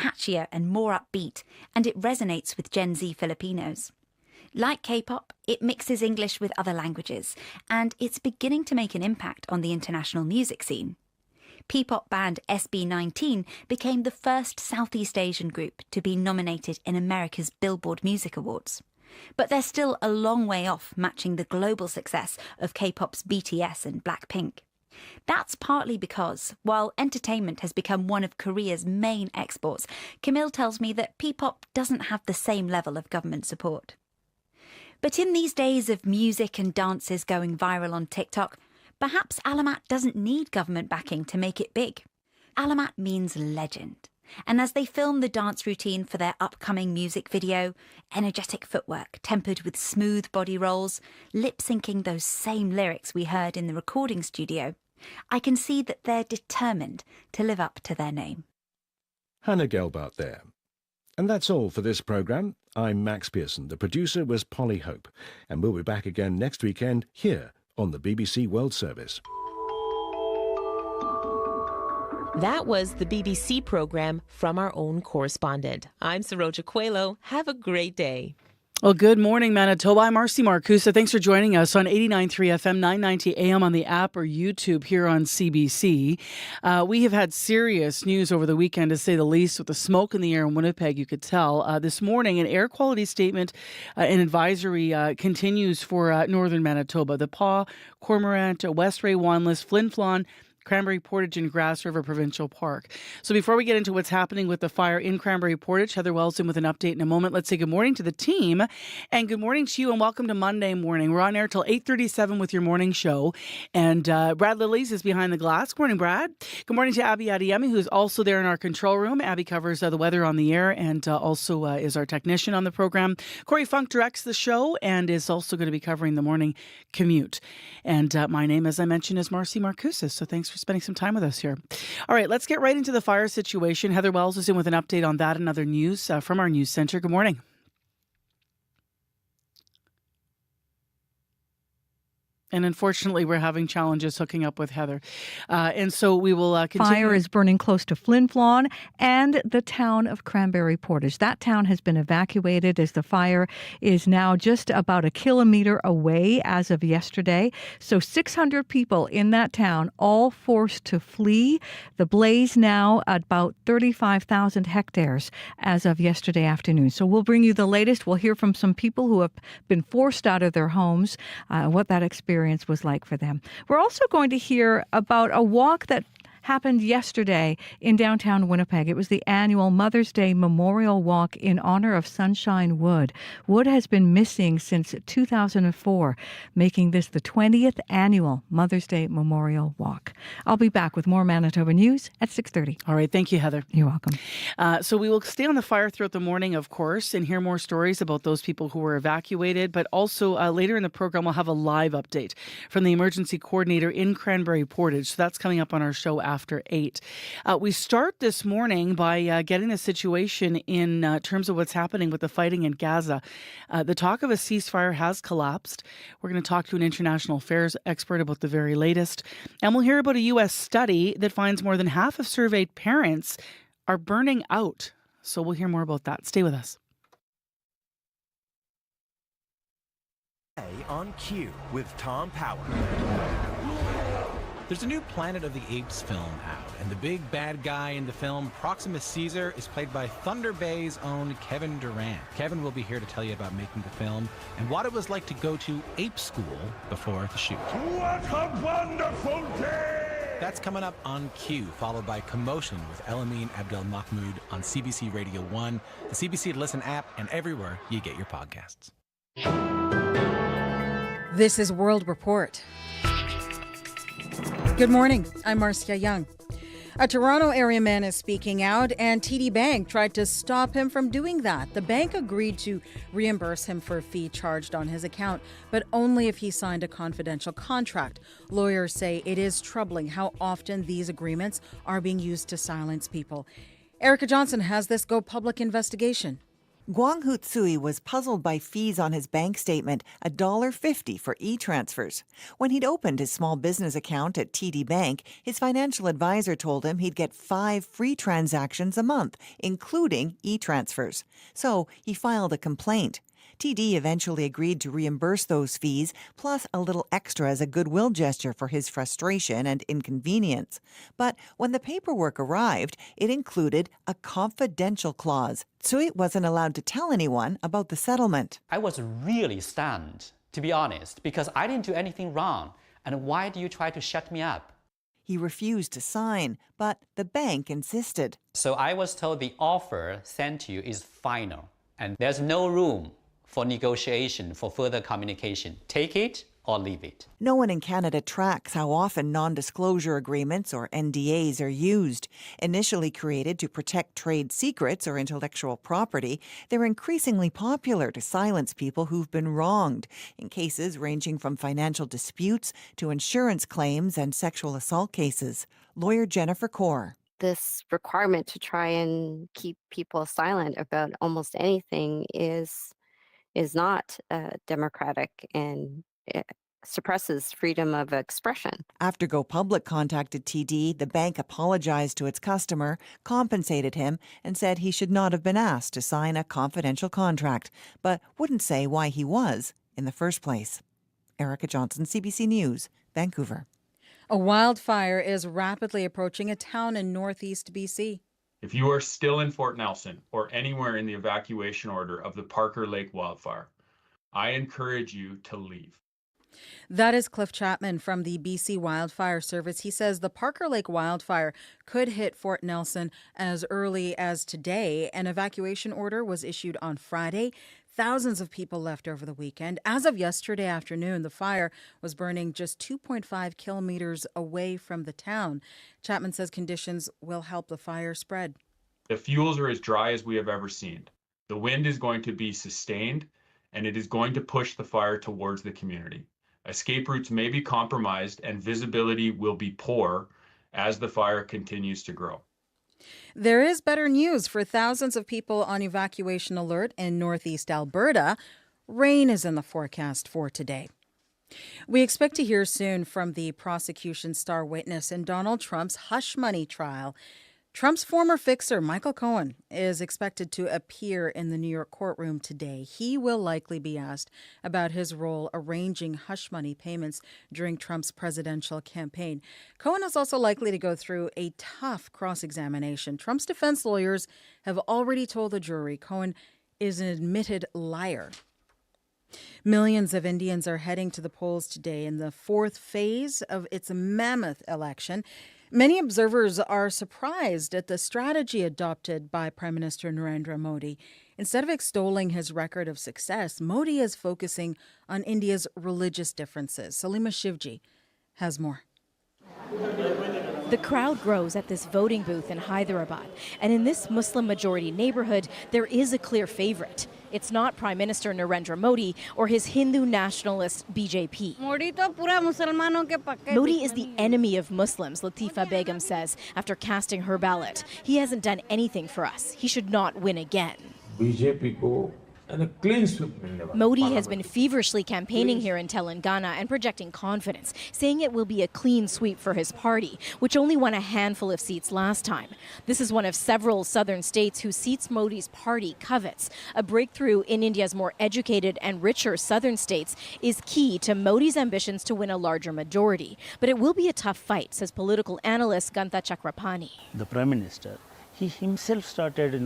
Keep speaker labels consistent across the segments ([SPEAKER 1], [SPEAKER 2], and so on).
[SPEAKER 1] catchier and more upbeat, and it resonates with Gen Z Filipinos. Like K-pop, it mixes English with other languages, and it's beginning to make an impact on the international music scene. P-pop band SB19 became the first Southeast Asian group to be nominated in America's Billboard Music Awards. But they're still a long way off matching the global success of K-pop's BTS and Blackpink. That's partly because, while entertainment has become one of Korea's main exports, Camille tells me that P-pop doesn't have the same level of government support. But in these days of music and dances going viral on TikTok, perhaps Alamat doesn't need government backing to make it big. Alamat means legend. And as they film the dance routine for their upcoming music video, energetic footwork tempered with smooth body rolls, lip-syncing those same lyrics we heard in the recording studio, I can see that they're determined to live up to their name.
[SPEAKER 2] Hannah Gelbart there. And that's all for this programme. I'm Max Pearson. The producer was Polly Hope. And we'll be back again next weekend here on the BBC World Service.
[SPEAKER 3] That was the BBC programme from our own correspondent. I'm Saroja Coelho. Have a great day.
[SPEAKER 4] Well, good morning, Manitoba. I'm Marcy Marcusa. Thanks for joining us on 89.3 FM, 990 AM on the app or YouTube here on CBC. We have had serious news over the weekend, to say the least, with the smoke in the air in Winnipeg, you could tell. This morning, an air quality statement and advisory continues for northern Manitoba. The Paw, Cormorant, West Ray, Wanless, Flin Flon, Cranberry Portage and Grass River Provincial Park. So before we get into what's happening with the fire in Cranberry Portage, Heather Wellston with an update in a moment. Let's say good morning to the team and good morning to you and welcome to Monday morning. We're on air till 8:37 with your morning show. And Brad Lillies is behind the glass. Good morning, Brad. Good morning to Abby Adiyemi, who's also there in our control room. Abby covers the weather on the air and also is our technician on the program. Corey Funk directs the show and is also going to be covering the morning commute. And my name, as I mentioned, is Marcy Marcusa. So thanks for spending some time with us here. All right, let's get right into the fire situation. Heather Wells is in with an update on that and other news from our news center. Good morning. And unfortunately, we're having challenges hooking up with Heather. And so we will continue.
[SPEAKER 5] Fire is burning close to Flin Flon and the town of Cranberry Portage. That town has been evacuated as the fire is now just about a kilometer away as of yesterday. So 600 people in that town, all forced to flee. The blaze now at about 35,000 hectares as of yesterday afternoon. So we'll bring you the latest. We'll hear from some people who have been forced out of their homes, what that experience was like for them. We're also going to hear about a walk that happened yesterday in downtown Winnipeg. It was the annual Mother's Day Memorial Walk in honor of Sunshine Wood. Wood has been missing since 2004, making this the 20th annual Mother's Day Memorial Walk. I'll be back with more Manitoba news at 6:30.
[SPEAKER 4] All right. Thank you, Heather.
[SPEAKER 5] You're welcome.
[SPEAKER 4] So we will stay on the fire throughout the morning, of course, and hear more stories about those people who were evacuated. But also later in the program, we'll have a live update from the emergency coordinator in Cranberry Portage. So that's coming up on our show after 8. We start this morning by getting the situation in terms of what's happening with the fighting in Gaza. The talk of a ceasefire has collapsed. We're going to talk to an international affairs expert about the very latest. And we'll hear about a U.S. study that finds more than half of surveyed parents are burning out. So we'll hear more about that. Stay with us.
[SPEAKER 6] On Cue with Tom Power. There's a new Planet of the Apes film out, and the big bad guy in the film, Proximus Caesar, is played by Thunder Bay's own Kevin Durant. Kevin will be here to tell you about making the film and what it was like to go to ape school before the shoot.
[SPEAKER 7] What a wonderful day!
[SPEAKER 6] That's coming up on Cue, followed by Commotion with Elamine Abdel Mahmoud on CBC Radio 1, the CBC Listen app, and everywhere you get your podcasts.
[SPEAKER 8] This is World Report. Good morning. I'm Marcia Young. A Toronto area man is speaking out, and TD Bank tried to stop him from doing that. The bank agreed to reimburse him for a fee charged on his account, but only if he signed a confidential contract. Lawyers say it is troubling how often these agreements are being used to silence people. Erica Johnson has this Go Public investigation.
[SPEAKER 9] Guang Hutsui was puzzled by fees on his bank statement, $1.50 for e-transfers. When he'd opened his small business account at TD Bank, his financial advisor told him he'd get 5 free transactions a month, including e-transfers. So he filed a complaint. TD eventually agreed to reimburse those fees, plus a little extra as a goodwill gesture for his frustration and inconvenience. But when the paperwork arrived, it included a confidential clause. Tsui wasn't allowed to tell anyone about the settlement.
[SPEAKER 10] I was really stunned, to be honest, because I didn't do anything wrong. And why do you try to shut me up?
[SPEAKER 9] He refused to sign, but the bank insisted.
[SPEAKER 10] So I was told the offer sent to you is final, and there's no room for negotiation, for further communication. Take it or leave it.
[SPEAKER 9] No one in Canada tracks how often non-disclosure agreements, or NDAs, are used. Initially created to protect trade secrets or intellectual property, they're increasingly popular to silence people who've been wronged, in cases ranging from financial disputes to insurance claims and sexual assault cases. Lawyer Jennifer Kaur.
[SPEAKER 11] This requirement to try and keep people silent about almost anything is not democratic, and it suppresses freedom of expression.
[SPEAKER 9] After Go Public contacted TD, the bank apologized to its customer, compensated him, and said he should not have been asked to sign a confidential contract, but wouldn't say why he was in the first place. Erica Johnson, CBC News, Vancouver.
[SPEAKER 8] A wildfire is rapidly approaching a town in northeast BC.
[SPEAKER 12] If you are still in Fort Nelson or anywhere in the evacuation order of the Parker Lake wildfire, I encourage you to leave.
[SPEAKER 8] That is Cliff Chapman from the BC Wildfire Service. He says the Parker Lake wildfire could hit Fort Nelson as early as today. An evacuation order was issued on Friday. Thousands of people left over the weekend. As of yesterday afternoon, the fire was burning just 2.5 kilometers away from the town. Chapman says conditions will help the fire spread.
[SPEAKER 12] The fuels are as dry as we have ever seen. The wind is going to be sustained, and it is going to push the fire towards the community. Escape routes may be compromised, and visibility will be poor as the fire continues to grow.
[SPEAKER 8] There is better news for thousands of people on evacuation alert in northeast Alberta. Rain is in the forecast for today. We expect to hear soon from the prosecution's star witness in Donald Trump's hush money trial. Trump's former fixer, Michael Cohen, is expected to appear in the New York courtroom today. He will likely be asked about his role arranging hush money payments during Trump's presidential campaign. Cohen is also likely to go through a tough cross-examination. Trump's defense lawyers have already told the jury Cohen is an admitted liar. Millions of Indians are heading to the polls today in the fourth phase of its mammoth election. Many observers are surprised at the strategy adopted by Prime Minister Narendra Modi. Instead of extolling his record of success, Modi is focusing on India's religious differences. Salima Shivji has more.
[SPEAKER 13] The crowd grows at this voting booth in Hyderabad, and in this Muslim-majority neighborhood, there is a clear favorite. It's not Prime Minister Narendra Modi or his Hindu nationalist BJP. Modi is the enemy of Muslims, Latifa Begum says, after casting her ballot. He hasn't done anything for us. He should not win again. Modi has been feverishly campaigning here in Telangana and projecting confidence, saying it will be a clean sweep for his party, which only won a handful of seats last time. This is one of several southern states whose seats Modi's party covets. A breakthrough in India's more educated and richer southern states is key to Modi's ambitions to win a larger majority. But it will be a tough fight, says political analyst Ganta Chakrapani.
[SPEAKER 14] The Prime Minister, he himself started,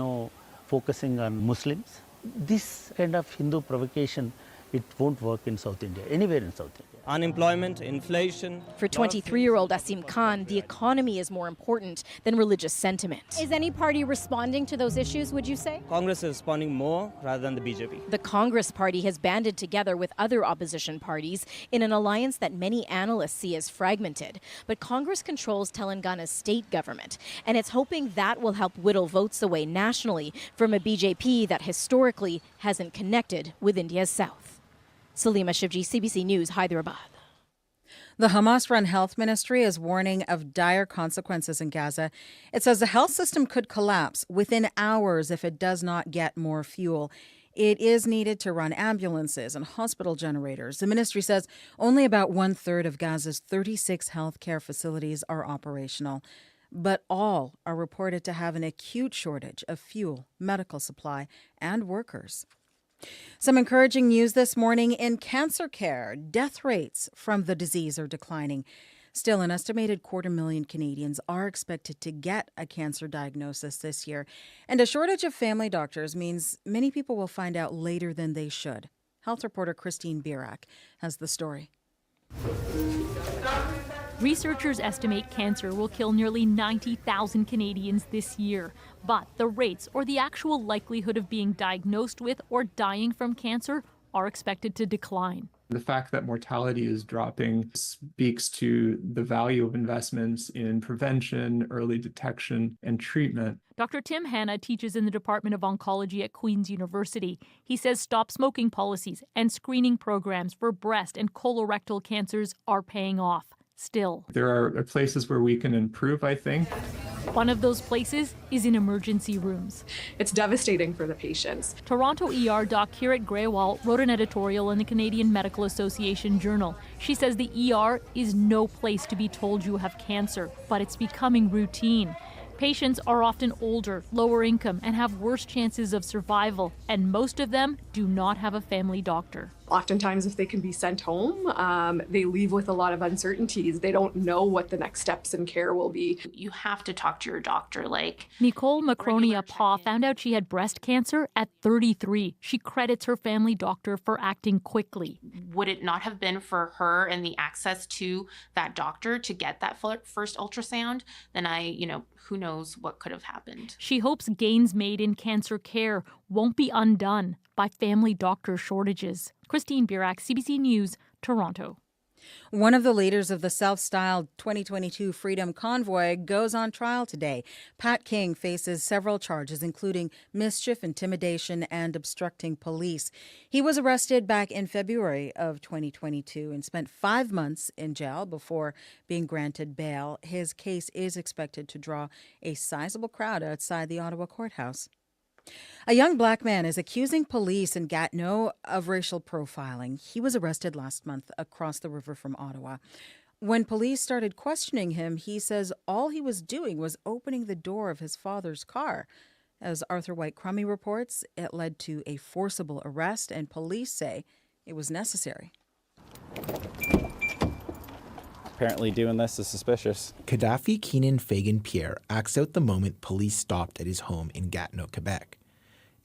[SPEAKER 14] focusing on Muslims. This kind of Hindu provocation, it won't work in South India, anywhere in South India.
[SPEAKER 15] Unemployment, inflation.
[SPEAKER 13] For 23-year-old Asim Khan, the economy is more important than religious sentiment. Is any party responding to those issues, would you say?
[SPEAKER 15] Congress is responding more rather than the BJP.
[SPEAKER 13] The Congress party has banded together with other opposition parties in an alliance that many analysts see as fragmented. But Congress controls Telangana's state government, and it's hoping that will help whittle votes away nationally from a BJP that historically hasn't connected with India's south. Salima Shivji, CBC News, Hyderabad.
[SPEAKER 8] The Hamas-run health ministry is warning of dire consequences in Gaza. It says the health system could collapse within hours if it does not get more fuel. It is needed to run ambulances and hospital generators. The ministry says only about 1/3 of Gaza's 36 healthcare facilities are operational, but all are reported to have an acute shortage of fuel, medical supply, and workers. Some encouraging news this morning in cancer care. Death rates from the disease are declining. Still, an estimated 250,000 Canadians are expected to get a cancer diagnosis this year. And a shortage of family doctors means many people will find out later than they should. Health reporter Christine Birak has the story.
[SPEAKER 16] Researchers estimate cancer will kill nearly 90,000 Canadians this year. But the rates or the actual likelihood of being diagnosed with or dying from cancer are expected to decline.
[SPEAKER 17] The fact that mortality is dropping speaks to the value of investments in prevention, early detection, and treatment.
[SPEAKER 16] Dr. Tim Hanna teaches in the Department of Oncology at Queen's University. He says stop smoking policies and screening programs for breast and colorectal cancers are paying off. Still,
[SPEAKER 17] there are places where we can improve, I think.
[SPEAKER 16] One of those places is in emergency rooms.
[SPEAKER 18] It's devastating for the patients.
[SPEAKER 16] Toronto ER Doc Kirit Grewal wrote an editorial in the Canadian Medical Association Journal. She says the ER is no place to be told you have cancer, but it's becoming routine. Patients are often older, lower income, and have worse chances of survival, and most of them do not have a family doctor.
[SPEAKER 18] Oftentimes, if they can be sent home, they leave with a lot of uncertainties. They don't know what the next steps in care will be.
[SPEAKER 19] You have to talk to your doctor, like...
[SPEAKER 16] Nicole Macronia-Paw found out she had breast cancer at 33. She credits her family doctor for acting quickly.
[SPEAKER 19] Would it not have been for her and the access to that doctor to get that first ultrasound, then who knows what could have happened.
[SPEAKER 16] She hopes gains made in cancer care won't be undone by family doctor shortages. Christine Birak, CBC News, Toronto.
[SPEAKER 8] One of the leaders of the self-styled 2022 Freedom Convoy goes on trial today. Pat King faces several charges, including mischief, intimidation, and obstructing police. He was arrested back in February of 2022 and spent 5 months in jail before being granted bail. His case is expected to draw a sizable crowd outside the Ottawa courthouse. A young black man is accusing police in Gatineau of racial profiling. He was arrested last month across the river from Ottawa. When police started questioning him, he says all he was doing was opening the door of his father's car. As Arthur White-Crummey reports, it led to a forcible arrest, and police say it was necessary.
[SPEAKER 20] Apparently doing this is suspicious.
[SPEAKER 21] Gaddafi Keenan Fagan Pierre acts out the moment police stopped at his home in Gatineau, Quebec.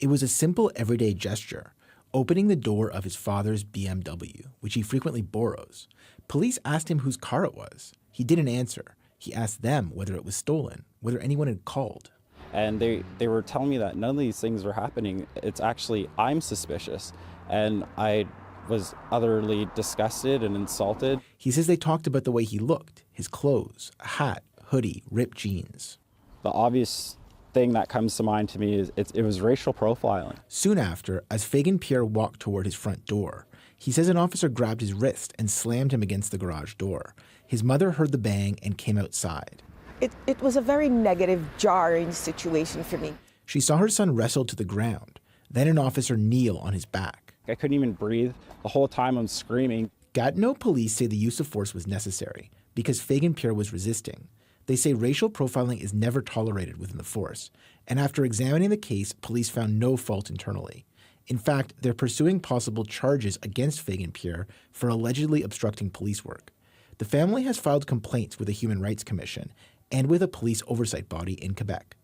[SPEAKER 21] It was a simple everyday gesture, opening the door of his father's BMW, which he frequently borrows. Police asked him whose car it was. He didn't answer. He asked them whether it was stolen, whether anyone had called.
[SPEAKER 20] And they were telling me that none of these things were happening. It's actually, I'm suspicious. And I was utterly disgusted and insulted.
[SPEAKER 21] He says they talked about the way he looked, his clothes, a hat, hoodie, ripped jeans.
[SPEAKER 20] The obvious thing that comes to mind to me is it was racial profiling.
[SPEAKER 21] Soon after, as Fagan Pierre walked toward his front door, he says an officer grabbed his wrist and slammed him against the garage door. His mother heard the bang and came outside.
[SPEAKER 22] It was a very negative, jarring situation for me.
[SPEAKER 21] She saw her son wrestle to the ground, then an officer kneel on his back.
[SPEAKER 20] I couldn't even breathe. The whole time I'm screaming.
[SPEAKER 21] Gatineau police say the use of force was necessary because Fagan Pierre was resisting. They say racial profiling is never tolerated within the force, and after examining the case, police found no fault internally. In fact, they're pursuing possible charges against Fagan Pierre for allegedly obstructing police work. The family has filed complaints with the Human Rights Commission and with a police oversight body in Quebec.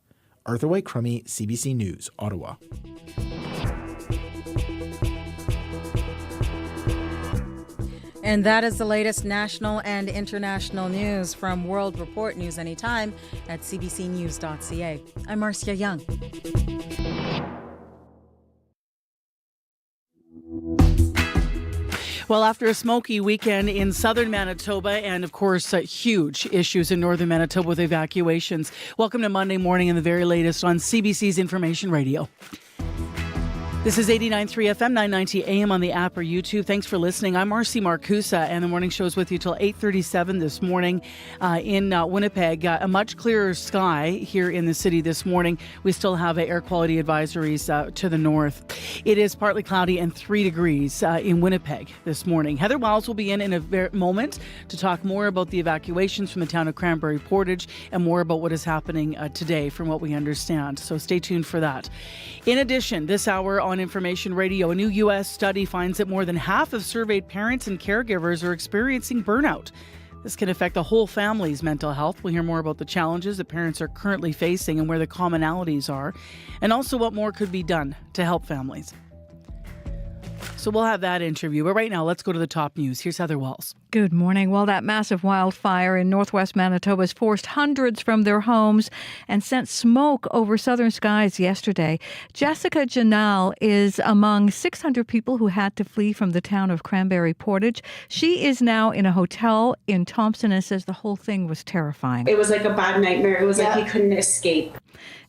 [SPEAKER 21] Arthur White-Crummey, CBC News, Ottawa.
[SPEAKER 8] And that is the latest national and international news from World Report News Anytime at cbcnews.ca. I'm Marcia Young.
[SPEAKER 4] Well, after a smoky weekend in southern Manitoba and, of course, huge issues in northern Manitoba with evacuations, welcome to Monday morning and the very latest on CBC's Information Radio. This is 89.3 FM, 990 AM on the app or YouTube. Thanks for listening. I'm Marcy Marcusa, and the morning show is with you till 8:37 this morning in Winnipeg. A much clearer sky here in the city this morning. We still have air quality advisories to the north. It is partly cloudy and 3 degrees in Winnipeg this morning. Heather Wiles will be in a moment to talk more about the evacuations from the town of Cranberry Portage and more about what is happening today from what we understand. So stay tuned for that. In addition, this hour on Information Radio, a new U.S. study finds that more than half of surveyed parents and caregivers are experiencing burnout. This can affect the whole family's mental health. We'll hear more about the challenges that parents are currently facing and where the commonalities are, and also what more could be done to help families. So we'll have that interview. But right now, let's go to the top news. Here's Heather Wiles.
[SPEAKER 5] Good morning. Well, that massive wildfire in northwest Manitoba has forced hundreds from their homes and sent smoke over southern skies yesterday. Jessica Janal is among 600 people who had to flee from the town of Cranberry Portage. She is now in a hotel in Thompson and says the whole thing was terrifying.
[SPEAKER 1] It was like a bad nightmare. It was like you couldn't escape.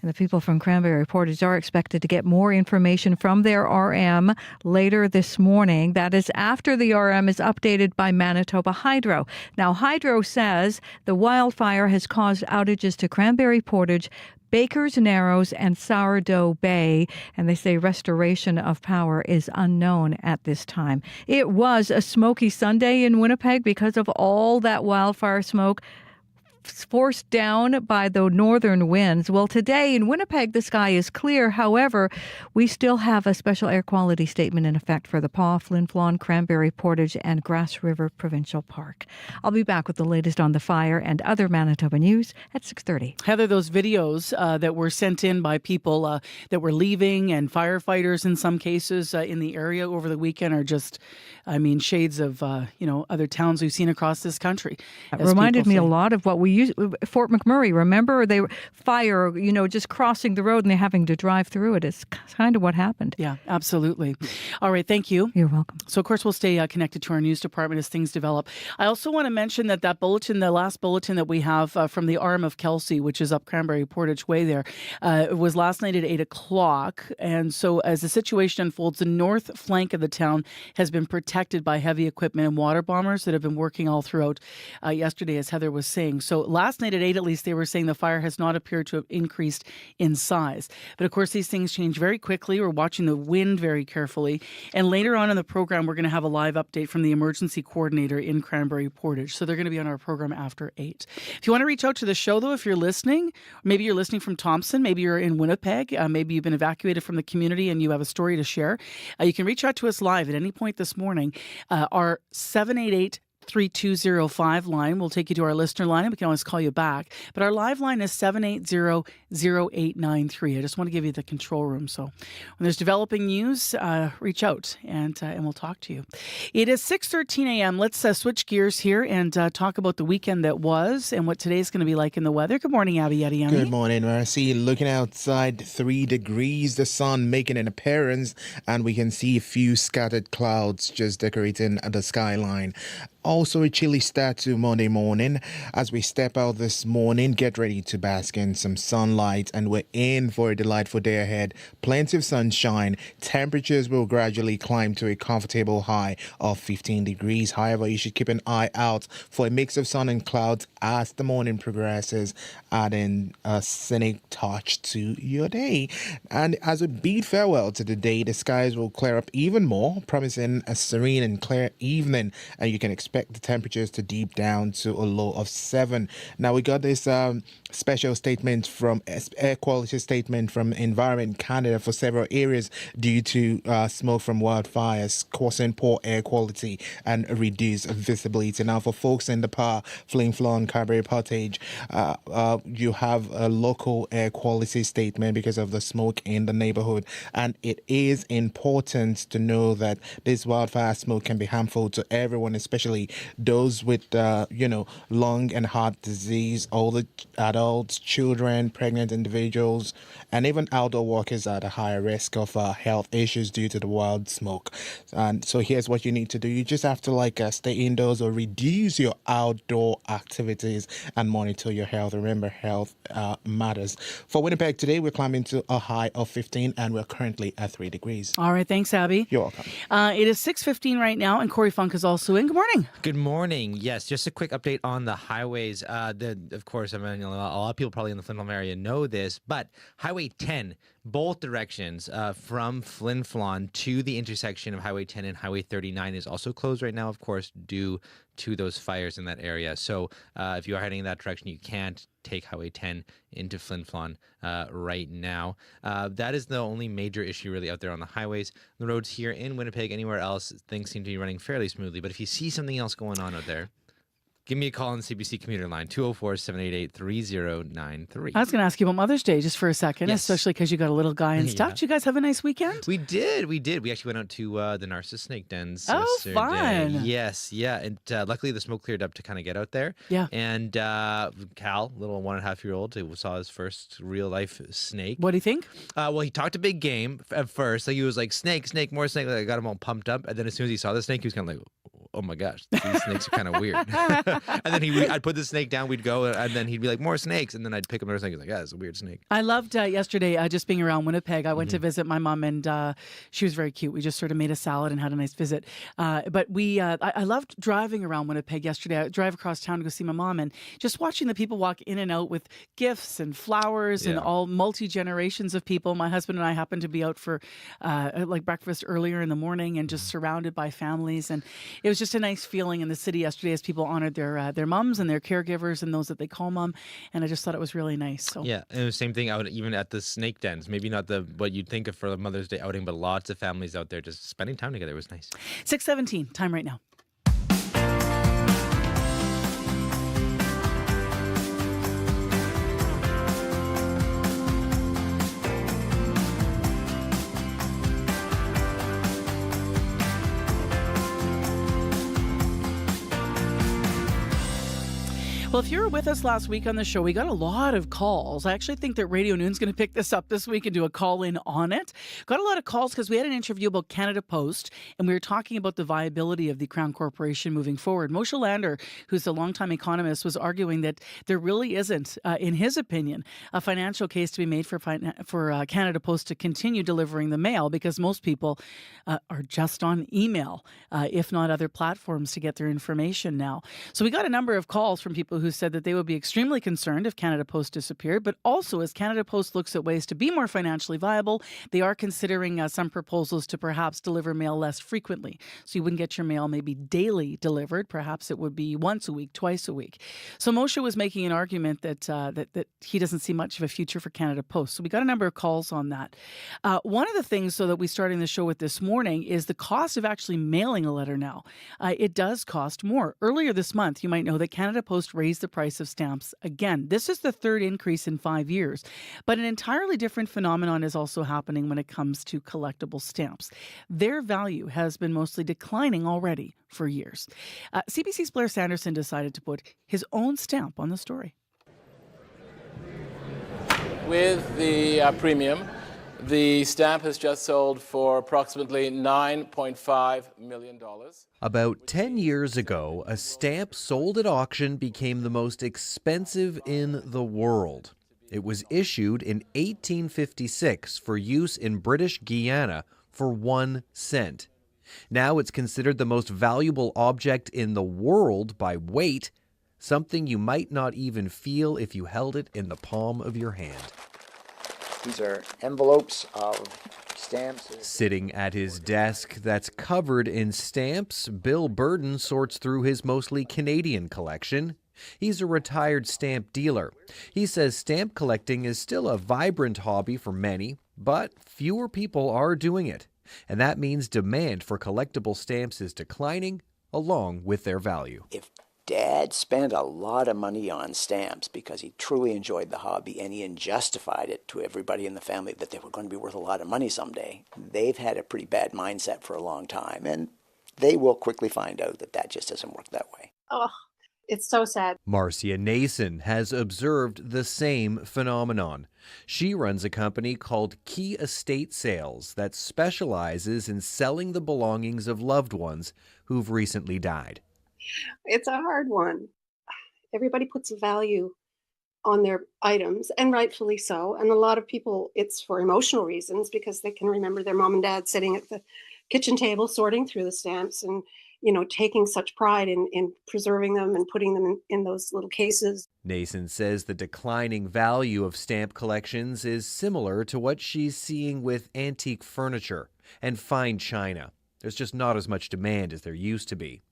[SPEAKER 5] And the people from Cranberry Portage are expected to get more information from their RM later this morning. That is after the RM is updated by Manitoba Hydro. Now, Hydro says the wildfire has caused outages to Cranberry Portage, Baker's Narrows, and Sourdough Bay, and they say restoration of power is unknown at this time. It was a smoky Sunday in Winnipeg because of all that wildfire smoke forced down by the northern winds. Well, today in Winnipeg, the sky is clear. However, we still have a special air quality statement in effect for the Paw, Flin Flon, Cranberry Portage, and Grass River Provincial Park. I'll be back with the latest on the fire and other Manitoba news at 6:30.
[SPEAKER 4] Heather, those videos that were sent in by people that were leaving and firefighters in some cases in the area over the weekend are just, shades of, other towns we've seen across this country.
[SPEAKER 5] It reminded me a lot of what we used, Fort McMurray. Remember, they were fire, just crossing the road and they're having to drive through it. It's kind of what happened.
[SPEAKER 4] Yeah, absolutely. All right, thank you.
[SPEAKER 5] You're welcome.
[SPEAKER 4] So, of course, we'll stay connected to our news department as things develop. I also want to mention that bulletin, the last bulletin that we have from the arm of Kelsey, which is up Cranberry Portage Way there, it was last night at 8 o'clock. And so as the situation unfolds, the north flank of the town has been protected by heavy equipment and water bombers that have been working all throughout yesterday, as Heather was saying. So last night at 8, at least, they were saying the fire has not appeared to have increased in size. But of course, these things change very quickly. We're watching the wind very carefully. And later on in the program, we're going to have a live update from the emergency coordinator in Cranberry Portage. So they're going to be on our program after 8. If you want to reach out to the show, though, if you're listening, maybe you're listening from Thompson, maybe you're in Winnipeg, maybe you've been evacuated from the community and you have a story to share, you can reach out to us live at any point this morning. Our 788-3205 line will take you to our listener line, and we can always call you back. But our live line is 780-0893. I just want to give you the control room. So when there's developing news, reach out and we'll talk to you. It is 6:13 a.m. Let's switch gears here and talk about the weekend that was and what today's going to be like in the weather. Good morning, Abby Yeti.
[SPEAKER 2] Good morning, Marcy. Looking outside, 3 degrees, the sun making an appearance, and we can see a few scattered clouds just decorating the skyline. Also a chilly start to Monday morning. As we step out this morning, get ready to bask in some sunlight, and we're in for a delightful day ahead. Plenty of sunshine. Temperatures will gradually climb to a comfortable high of 15 degrees. However, you should keep an eye out for a mix of sun and clouds as the morning progresses, adding a scenic touch to your day. And as we bid farewell to the day, the skies will clear up even more, promising a serene and clear evening, and you can expect the temperatures to dip down to a low of 7. Now, we got this special statement from air quality statement from Environment Canada for several areas due to smoke from wildfires causing poor air quality and reduced visibility. Now, for folks in the Paw, Flin Flon, Cranberry Portage, you have a local air quality statement because of the smoke in the neighborhood, and it is important to know that this wildfire smoke can be harmful to everyone, especially those with, lung and heart disease, older adults, children, pregnant individuals, and even outdoor workers are at a higher risk of health issues due to the wild smoke. And so here's what you need to do. You just have to stay indoors or reduce your outdoor activities and monitor your health. Remember, health matters. For Winnipeg today, we're climbing to a high of 15 and we're currently at 3 degrees.
[SPEAKER 4] All right. Thanks, Abby.
[SPEAKER 2] You're welcome.
[SPEAKER 4] It is 6:15 right now, and Corey Funk is also in. Good morning.
[SPEAKER 3] Good morning. Yes, just a quick update on the highways. Of course, a lot of people probably in the Flin Flon area know this, but Highway 10, both directions from Flin Flon to the intersection of Highway 10 and Highway 39 is also closed right now, of course, due to those fires in that area. So if you are heading in that direction, you can't take Highway 10 into Flin Flon right now. That is the only major issue really out there on the highways. The roads here in Winnipeg, anywhere else, things seem to be running fairly smoothly. But if you see something else going on out there, give me a call on the CBC commuter line, 204-788-3093.
[SPEAKER 4] I was going to ask you about Mother's Day just for a second,
[SPEAKER 3] Yes.
[SPEAKER 4] especially because you got a little guy and stuff.
[SPEAKER 3] Yeah.
[SPEAKER 4] Did you guys have a nice weekend?
[SPEAKER 3] We did. We actually went out to the Narcissus Snake Dens
[SPEAKER 4] Oh,
[SPEAKER 3] yesterday.
[SPEAKER 4] fun.
[SPEAKER 3] Yes, yeah. And luckily the smoke cleared up to kind of get out there.
[SPEAKER 4] Yeah.
[SPEAKER 3] And Cal, little 1.5-year-old, saw his first real life snake.
[SPEAKER 4] What do you think?
[SPEAKER 3] Well, he talked a big game at first. Like he was like, snake, more snake. Like, I got him all pumped up. And then as soon as he saw the snake, he was kind of like, oh my gosh, these snakes are kind of weird. And then I'd put the snake down, we'd go, and then he'd be like, more snakes. And then I'd pick up another snake. He's like, yeah, it's a weird snake.
[SPEAKER 4] I loved yesterday just being around Winnipeg. I went to visit my mom, and she was very cute. We just sort of made a salad and had a nice visit. But I loved driving around Winnipeg yesterday. I would drive across town to go see my mom, and just watching the people walk in and out with gifts and flowers and all multi-generations of people. My husband and I happened to be out for breakfast earlier in the morning and just surrounded by families. And it was just a nice feeling in the city yesterday as people honored their moms and their caregivers and those that they call mom. And I just thought it was really nice. So
[SPEAKER 3] yeah, and the same thing out even at the snake dens. Maybe not what you'd think of for a Mother's Day outing, but lots of families out there just spending time together. It was nice.
[SPEAKER 4] 6:17, time right now. Well, if you were with us last week on the show, we got a lot of calls. I actually think that Radio Noon's going to pick this up this week and do a call-in on it. Got a lot of calls because we had an interview about Canada Post, and we were talking about the viability of the Crown Corporation moving forward. Moshe Lander, who's a longtime economist, was arguing that there really isn't, in his opinion, a financial case to be made for Canada Post to continue delivering the mail because most people are just on email, if not other platforms, to get their information now. So we got a number of calls from people who said that they would be extremely concerned if Canada Post disappeared, but also as Canada Post looks at ways to be more financially viable, they are considering some proposals to perhaps deliver mail less frequently. So you wouldn't get your mail maybe daily delivered. Perhaps it would be once a week, twice a week. So Moshe was making an argument that that he doesn't see much of a future for Canada Post. So we got a number of calls on that. One of the things, that we're starting the show with this morning is the cost of actually mailing a letter now. It does cost more. Earlier this month, you might know that Canada Post raised the price of stamps again. This is the third increase in 5 years. But an entirely different phenomenon is also happening when it comes to collectible stamps. Their value has been mostly declining already for years. CBC's Blair Sanderson decided to put his own stamp on the story.
[SPEAKER 7] With the premium, the stamp has just sold for approximately $9.5 million.
[SPEAKER 23] About 10 years ago, a stamp sold at auction became the most expensive in the world. It was issued in 1856 for use in British Guiana for 1 cent. Now it's considered the most valuable object in the world by weight, something you might not even feel if you held it in the palm of your hand.
[SPEAKER 24] These are envelopes of stamps.
[SPEAKER 23] Sitting at his desk that's covered in stamps, Bill Burden sorts through his mostly Canadian collection. He's a retired stamp dealer. He says stamp collecting is still a vibrant hobby for many, but fewer people are doing it. And that means demand for collectible stamps is declining, along with their value.
[SPEAKER 24] If Dad spent a lot of money on stamps because he truly enjoyed the hobby and he justified it to everybody in the family that they were going to be worth a lot of money someday. They've had a pretty bad mindset for a long time, and they will quickly find out that that just doesn't work that way.
[SPEAKER 6] Oh, it's so sad.
[SPEAKER 23] Marcia Nason has observed the same phenomenon. She runs a company called Key Estate Sales that specializes in selling the belongings of loved ones who've recently died.
[SPEAKER 6] It's a hard one. Everybody puts a value on their items, and rightfully so. And a lot of people, it's for emotional reasons because they can remember their mom and dad sitting at the kitchen table sorting through the stamps and taking such pride in preserving them and putting them in those little cases.
[SPEAKER 23] Nason says the declining value of stamp collections is similar to what she's seeing with antique furniture and fine china. There's just not as much demand as there used to be.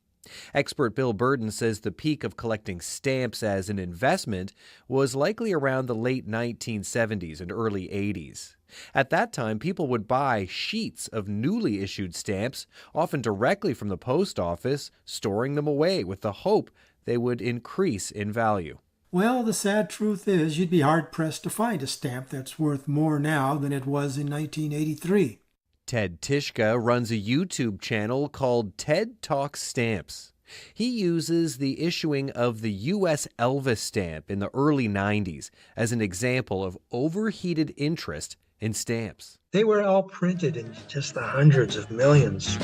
[SPEAKER 23] Expert Bill Burden says the peak of collecting stamps as an investment was likely around the late 1970s and early 80s. At that time, people would buy sheets of newly issued stamps, often directly from the post office, storing them away with the hope they would increase in value.
[SPEAKER 9] Well, the sad truth is you'd be hard-pressed to find a stamp that's worth more now than it was in 1983.
[SPEAKER 23] Ted Tishka runs a YouTube channel called Ted Talks Stamps. He uses the issuing of the U.S. Elvis stamp in the early 90s as an example of overheated interest in stamps.
[SPEAKER 10] They were all printed in just the hundreds of millions.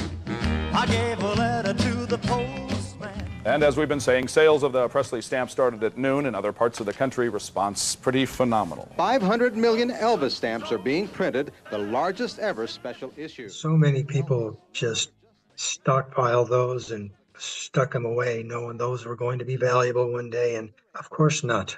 [SPEAKER 11] I gave a letter to the postman.
[SPEAKER 25] And as we've been saying, sales of the Presley stamp started at noon in other parts of the country. Response pretty phenomenal.
[SPEAKER 26] 500 million Elvis stamps are being printed, the largest ever special issue.
[SPEAKER 10] So many people just stockpiled those and stuck them away, knowing those were going to be valuable one day, and of course not.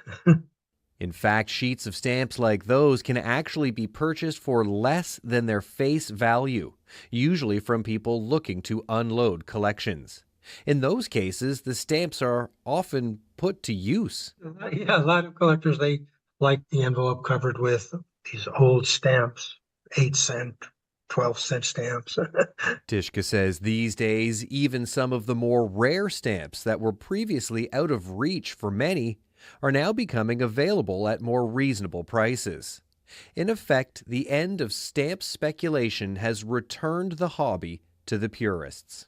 [SPEAKER 23] In fact, sheets of stamps like those can actually be purchased for less than their face value, usually from people looking to unload collections. In those cases, the stamps are often put to use.
[SPEAKER 10] Yeah, a lot of collectors, they like the envelope covered with these old stamps, 8-cent, 12-cent stamps.
[SPEAKER 23] Tishka says these days, even some of the more rare stamps that were previously out of reach for many are now becoming available at more reasonable prices. In effect, the end of stamp speculation has returned the hobby to the purists.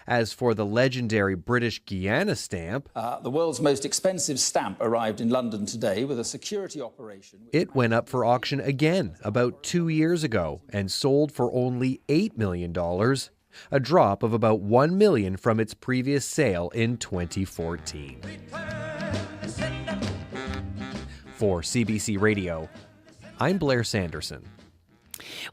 [SPEAKER 23] As for the legendary British Guiana stamp,
[SPEAKER 27] the world's most expensive stamp arrived in London today with a security operation.
[SPEAKER 23] It went up for auction again about 2 years ago and sold for only $8 million, a drop of about $1 million from its previous sale in 2014. For CBC Radio, I'm Blair Sanderson.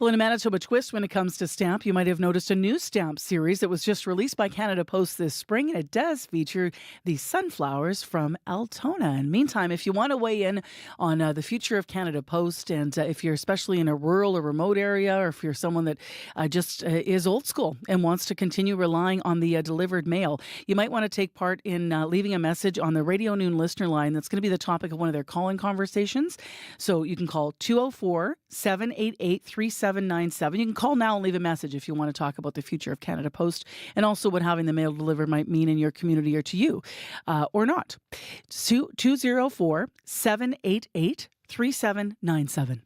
[SPEAKER 4] Well, in a Manitoba twist when it comes to stamp, you might have noticed a new stamp series that was just released by Canada Post this spring, and it does feature the sunflowers from Altona. And meantime, if you want to weigh in on the future of Canada Post, and if you're especially in a rural or remote area, or if you're someone that just is old school and wants to continue relying on the delivered mail, you might want to take part in leaving a message on the Radio Noon listener line. That's going to be the topic of one of their call-in conversations. So you can call 204-788-3797. You can call now and leave a message if you want to talk about the future of Canada Post and also what having the mail delivered might mean in your community or to you or not. 204-788-3797.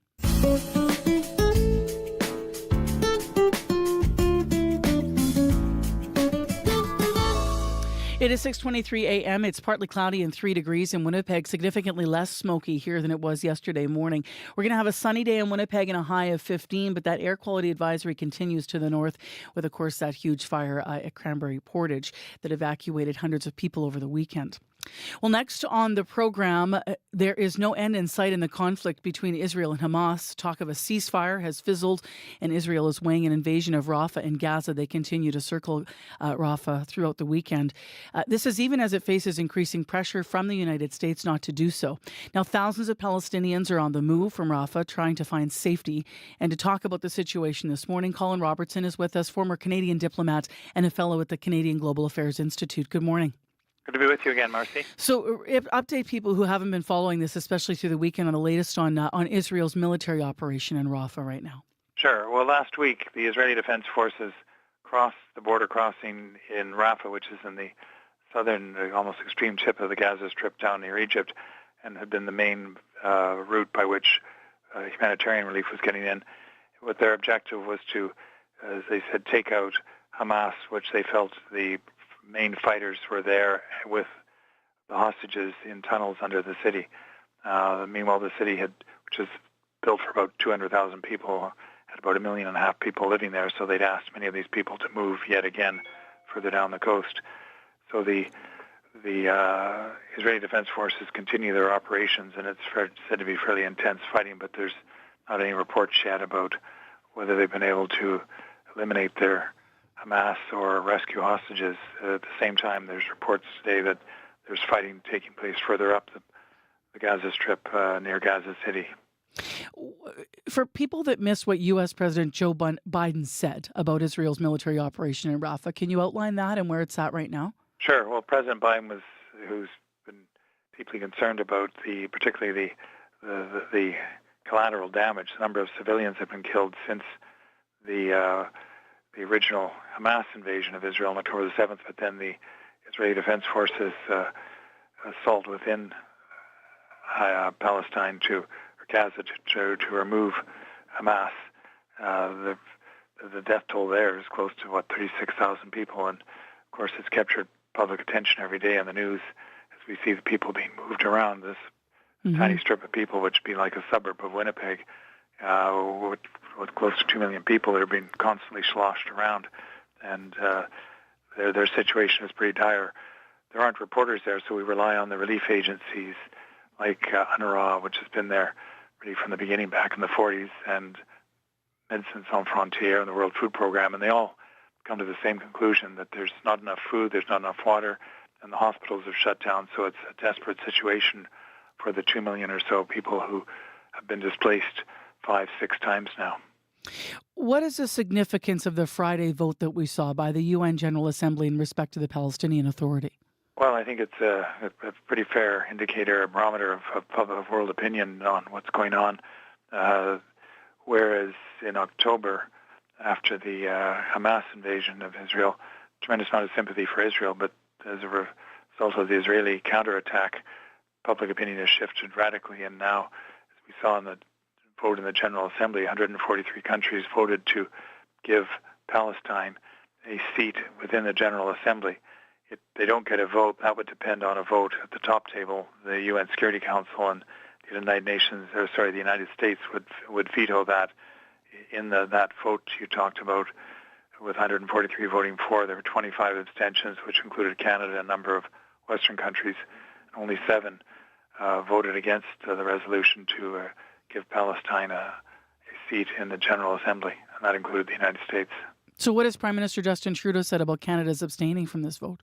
[SPEAKER 4] It is 6:23 a.m. It's partly cloudy and 3 degrees in Winnipeg, significantly less smoky here than it was yesterday morning. We're going to have a sunny day in Winnipeg and a high of 15, but that air quality advisory continues to the north with, of course, that huge fire at Cranberry Portage that evacuated hundreds of people over the weekend. Well, next on the program, there is no end in sight in the conflict between Israel and Hamas. Talk of a ceasefire has fizzled, and Israel is weighing an invasion of Rafah and Gaza. They continue to circle Rafah throughout the weekend. This is even as it faces increasing pressure from the United States not to do so. Now, thousands of Palestinians are on the move from Rafah, trying to find safety. And to talk about the situation this morning, Colin Robertson is with us, former Canadian diplomat and a fellow at the Canadian Global Affairs Institute. Good morning.
[SPEAKER 28] Good to be with you again, Marcy.
[SPEAKER 4] So update people who haven't been following this, especially through the weekend, on the latest on Israel's military operation in Rafah right now.
[SPEAKER 28] Sure. Well, last week, the Israeli Defense Forces crossed the border crossing in Rafah, which is in the southern, almost extreme tip of the Gaza Strip down near Egypt, and had been the main route by which humanitarian relief was getting in. What their objective was to, as they said, take out Hamas, which they felt the main fighters were there with the hostages in tunnels under the city. Meanwhile, the city which is built for about 200,000 people, had about 1.5 million people living there, so they'd asked many of these people to move yet again further down the coast. So the Israeli Defense Forces continue their operations, and it's said to be fairly intense fighting, but there's not any reports yet about whether they've been able to eliminate their Hamas or rescue hostages. At the same time, there's reports today that there's fighting taking place further up the Gaza Strip near Gaza City.
[SPEAKER 4] For people that missed what U.S. President Joe Biden said about Israel's military operation in Rafah, can you outline that and where it's at right now?
[SPEAKER 28] Sure. Well, President Biden who's been deeply concerned about particularly the collateral damage. The number of civilians have been killed since the original Hamas invasion of Israel on October the 7th, but then the Israeli Defense Forces assault within Palestine or Gaza to remove Hamas. The death toll there is close to 36,000 people, and of course it's captured public attention every day on the news as we see the people being moved around. This tiny strip of people, which would be like a suburb of Winnipeg, with close to 2 million people that are being constantly sloshed around, and their situation is pretty dire. There aren't reporters there, so we rely on the relief agencies like UNRWA, which has been there really from the beginning back in the 40s, and Médecins Sans Frontières and the World Food Program, and they all come to the same conclusion that there's not enough food, there's not enough water, and the hospitals have shut down, so it's a desperate situation for the 2 million or so people who have been displaced 5-6 times now.
[SPEAKER 4] What is the significance of the Friday vote that we saw by the UN General Assembly in respect to the Palestinian Authority?
[SPEAKER 28] Well, I think it's a pretty fair indicator, a barometer of world opinion on what's going on. Whereas in October, after the Hamas invasion of Israel, tremendous amount of sympathy for Israel, but as a result of the Israeli counterattack, public opinion has shifted radically, and now, as we saw in the vote in the General Assembly, 143 countries voted to give Palestine a seat within the General Assembly. If they don't get a vote, that would depend on a vote at the top table. The UN Security Council and the the United States would veto that. In that vote you talked about, with 143 voting for, there were 25 abstentions, which included Canada and a number of Western countries. Only 7 voted against the resolution to give Palestine a seat in the General Assembly, and that included the United States.
[SPEAKER 4] So what has Prime Minister Justin Trudeau said about Canada's abstaining from this vote?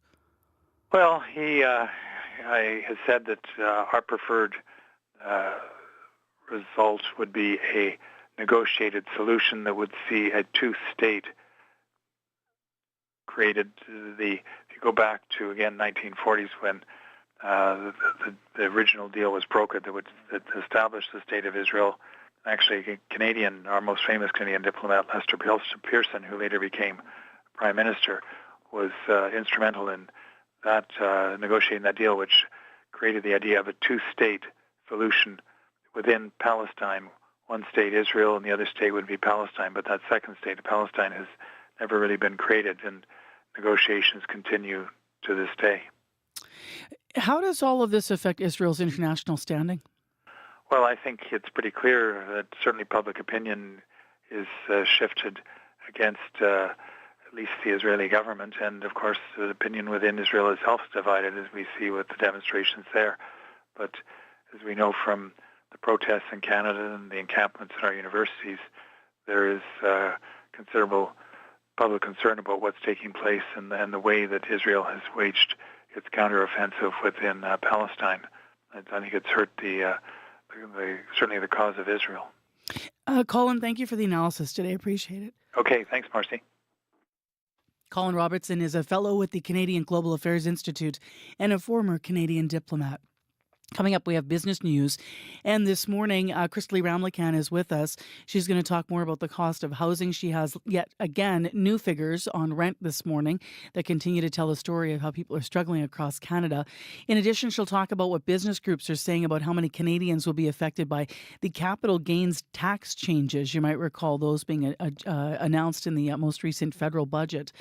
[SPEAKER 28] Well, he has said that our preferred result would be a negotiated solution that would see a two-state created. If you go back to, again, 1940s when the original deal was brokered that established the State of Israel. Actually, our most famous Canadian diplomat, Lester Pearson, who later became Prime Minister, was instrumental in that negotiating that deal, which created the idea of a two-state solution within Palestine. One state, Israel, and the other state would be Palestine, but that second state of Palestine has never really been created, and negotiations continue to this day.
[SPEAKER 4] How does all of this affect Israel's international standing?
[SPEAKER 28] Well, I think it's pretty clear that certainly public opinion is shifted against at least the Israeli government, and of course the opinion within Israel itself is divided, as we see with the demonstrations there. But as we know from the protests in Canada and the encampments in our universities, there is considerable public concern about what's taking place and the way that Israel has waged its counteroffensive within Palestine. I think it's hurt certainly the cause of Israel.
[SPEAKER 4] Colin, thank you for the analysis today. I appreciate it.
[SPEAKER 28] Okay, thanks, Marcy.
[SPEAKER 4] Colin Robertson is a fellow with the Canadian Global Affairs Institute and a former Canadian diplomat. Coming up, we have business news. And this morning, Christely Ramlakan is with us. She's going to talk more about the cost of housing. She has, yet again, new figures on rent this morning that continue to tell the story of how people are struggling across Canada. In addition, she'll talk about what business groups are saying about how many Canadians will be affected by the capital gains tax changes. You might recall those being announced in the most recent federal budget.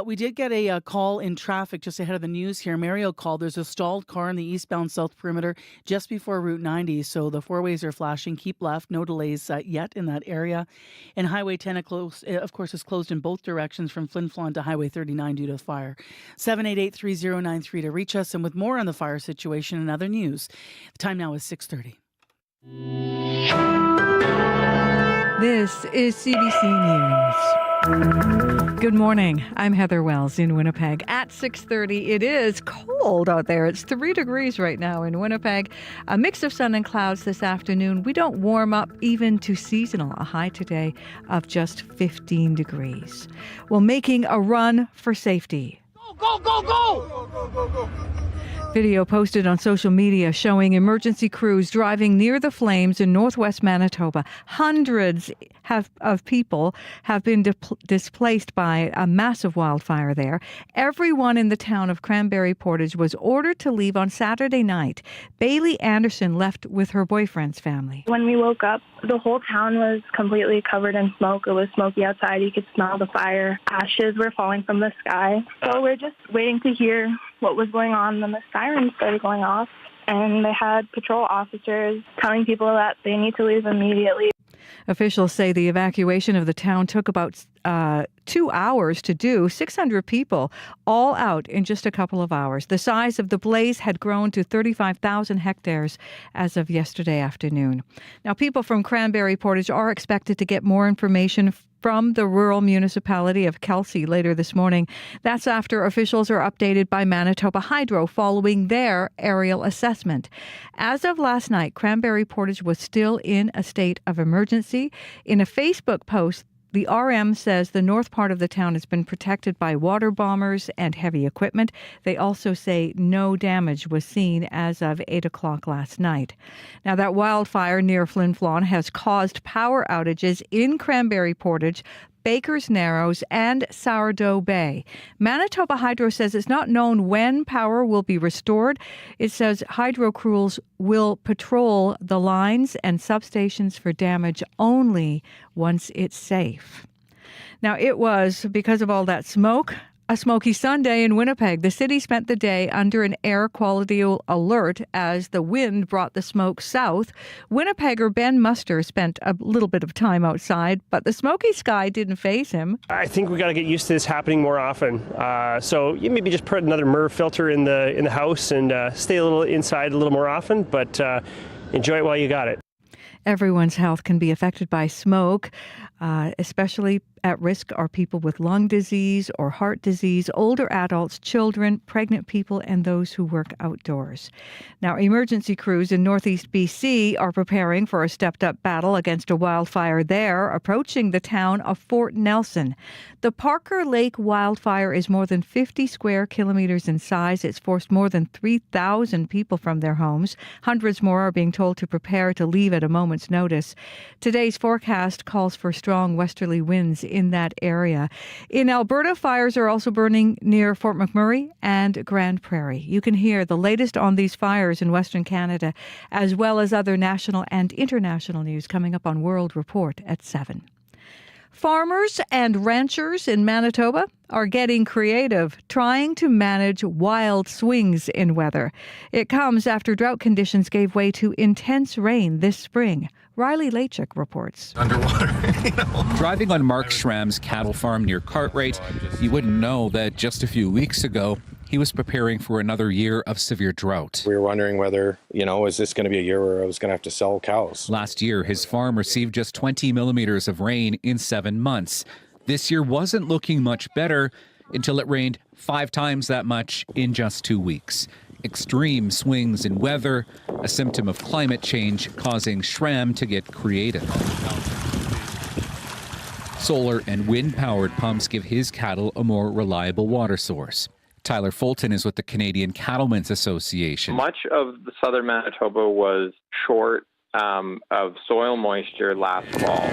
[SPEAKER 4] We did get a call in traffic just ahead of the news here. Mario called. There's a stalled car in the eastbound south perimeter just before Route 90, so the four-ways are flashing. Keep left. No delays yet in that area. And Highway 10, of course, is closed in both directions from Flin Flon to Highway 39 due to fire. 788-3093 to reach us. And with more on the fire situation and other news, the time now is 6:30.
[SPEAKER 5] This is CBC News. Good morning. I'm Heather Wells in Winnipeg. At 6:30, it is cold out there. It's 3 degrees right now in Winnipeg. A mix of sun and clouds this afternoon. We don't warm up even to seasonal. A high today of just 15 degrees. Well, making a run for safety.
[SPEAKER 11] Go, go, go! Go, go, go.
[SPEAKER 5] Video posted on social media showing emergency crews driving near the flames in northwest Manitoba. Hundreds of people have been displaced by a massive wildfire there. Everyone in the town of Cranberry Portage was ordered to leave on Saturday night. Bailey Anderson left with her boyfriend's family.
[SPEAKER 12] When we woke up, the whole town was completely covered in smoke. It was smoky outside. You could smell the fire. Ashes were falling from the sky. So we're just waiting to hear what was going on. Then the sirens started going off, and they had patrol officers telling people that they need to leave immediately.
[SPEAKER 5] Officials say the evacuation of the town took about 2 hours to do. 600 people all out in just a couple of hours. The size of the blaze had grown to 35,000 hectares as of yesterday afternoon. Now, people from Cranberry Portage are expected to get more information from the rural municipality of Kelsey later this morning. That's after officials are updated by Manitoba Hydro following their aerial assessment. As of last night, Cranberry Portage was still in a state of emergency. In a Facebook post, the RM says the north part of the town has been protected by water bombers and heavy equipment. They also say no damage was seen as of 8 o'clock last night. Now, that wildfire near Flin Flon has caused power outages in Cranberry Portage, Baker's Narrows, and Sourdough Bay. Manitoba Hydro says it's not known when power will be restored. It says hydro crews will patrol the lines and substations for damage only once it's safe. Now, it was, because of all that smoke, a smoky Sunday in Winnipeg. The city spent the day under an air quality alert as the wind brought the smoke south. Winnipegger Ben Muster spent a little bit of time outside, but the smoky sky didn't faze him.
[SPEAKER 13] I think we got to get used to this happening more often. So you maybe just put another MERV filter in the house and stay a little inside a little more often, but enjoy it while you got it.
[SPEAKER 5] Everyone's health can be affected by smoke. Especially at risk are people with lung disease or heart disease, older adults, children, pregnant people, and those who work outdoors. Now, emergency crews in northeast BC are preparing for a stepped-up battle against a wildfire there, approaching the town of Fort Nelson. The Parker Lake wildfire is more than 50 square kilometers in size. It's forced more than 3,000 people from their homes. Hundreds more are being told to prepare to leave at a moment's notice. Today's forecast calls for strong westerly winds in that area. In Alberta, fires are also burning near Fort McMurray and Grand Prairie. You can hear the latest on these fires in Western Canada, as well as other national and international news coming up on World Report at 7. Farmers and ranchers in Manitoba are getting creative, trying to manage wild swings in weather. It comes after drought conditions gave way to intense rain this spring. Riley Lachuk reports.
[SPEAKER 14] Underwater. Driving on Mark Schramm's cattle farm near Cartwright, you wouldn't know that just a few weeks ago, he was preparing for another year of severe drought.
[SPEAKER 15] We were wondering whether, is this going to be a year where I was going to have to sell cows?
[SPEAKER 14] Last year, his farm received just 20 millimeters of rain in 7 months. This year wasn't looking much better until it rained 5 times that much in just 2 weeks. Extreme swings in weather, a symptom of climate change causing Schramm to get creative. Solar and wind-powered pumps give his cattle a more reliable water source. Tyler Fulton is with the Canadian Cattlemen's Association.
[SPEAKER 8] Much of the southern Manitoba was short of soil moisture last fall.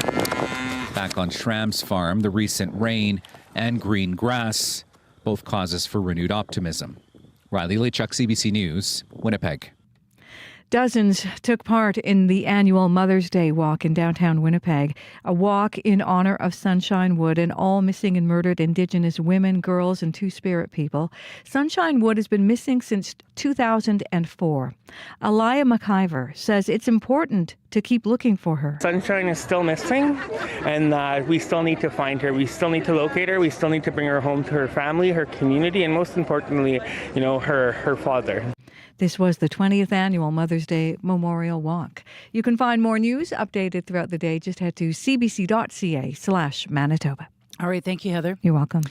[SPEAKER 14] Back on Schramm's farm, the recent rain and green grass, both causes for renewed optimism. Riley Lechuk, CBC News, Winnipeg.
[SPEAKER 5] Dozens took part in the annual Mother's Day walk in downtown Winnipeg, a walk in honor of Sunshine Wood and all missing and murdered Indigenous women, girls, and Two-Spirit people. Sunshine Wood has been missing since 2004. Alaya McIver says it's important to keep looking for her.
[SPEAKER 16] Sunshine is still missing, and we still need to find her. We still need to locate her. We still need to bring her home to her family, her community, and most importantly, her father.
[SPEAKER 5] This was the 20th annual Mother's Day Memorial Walk. You can find more news updated throughout the day. Just head to cbc.ca/Manitoba.
[SPEAKER 4] All right. Thank you, Heather.
[SPEAKER 5] You're welcome.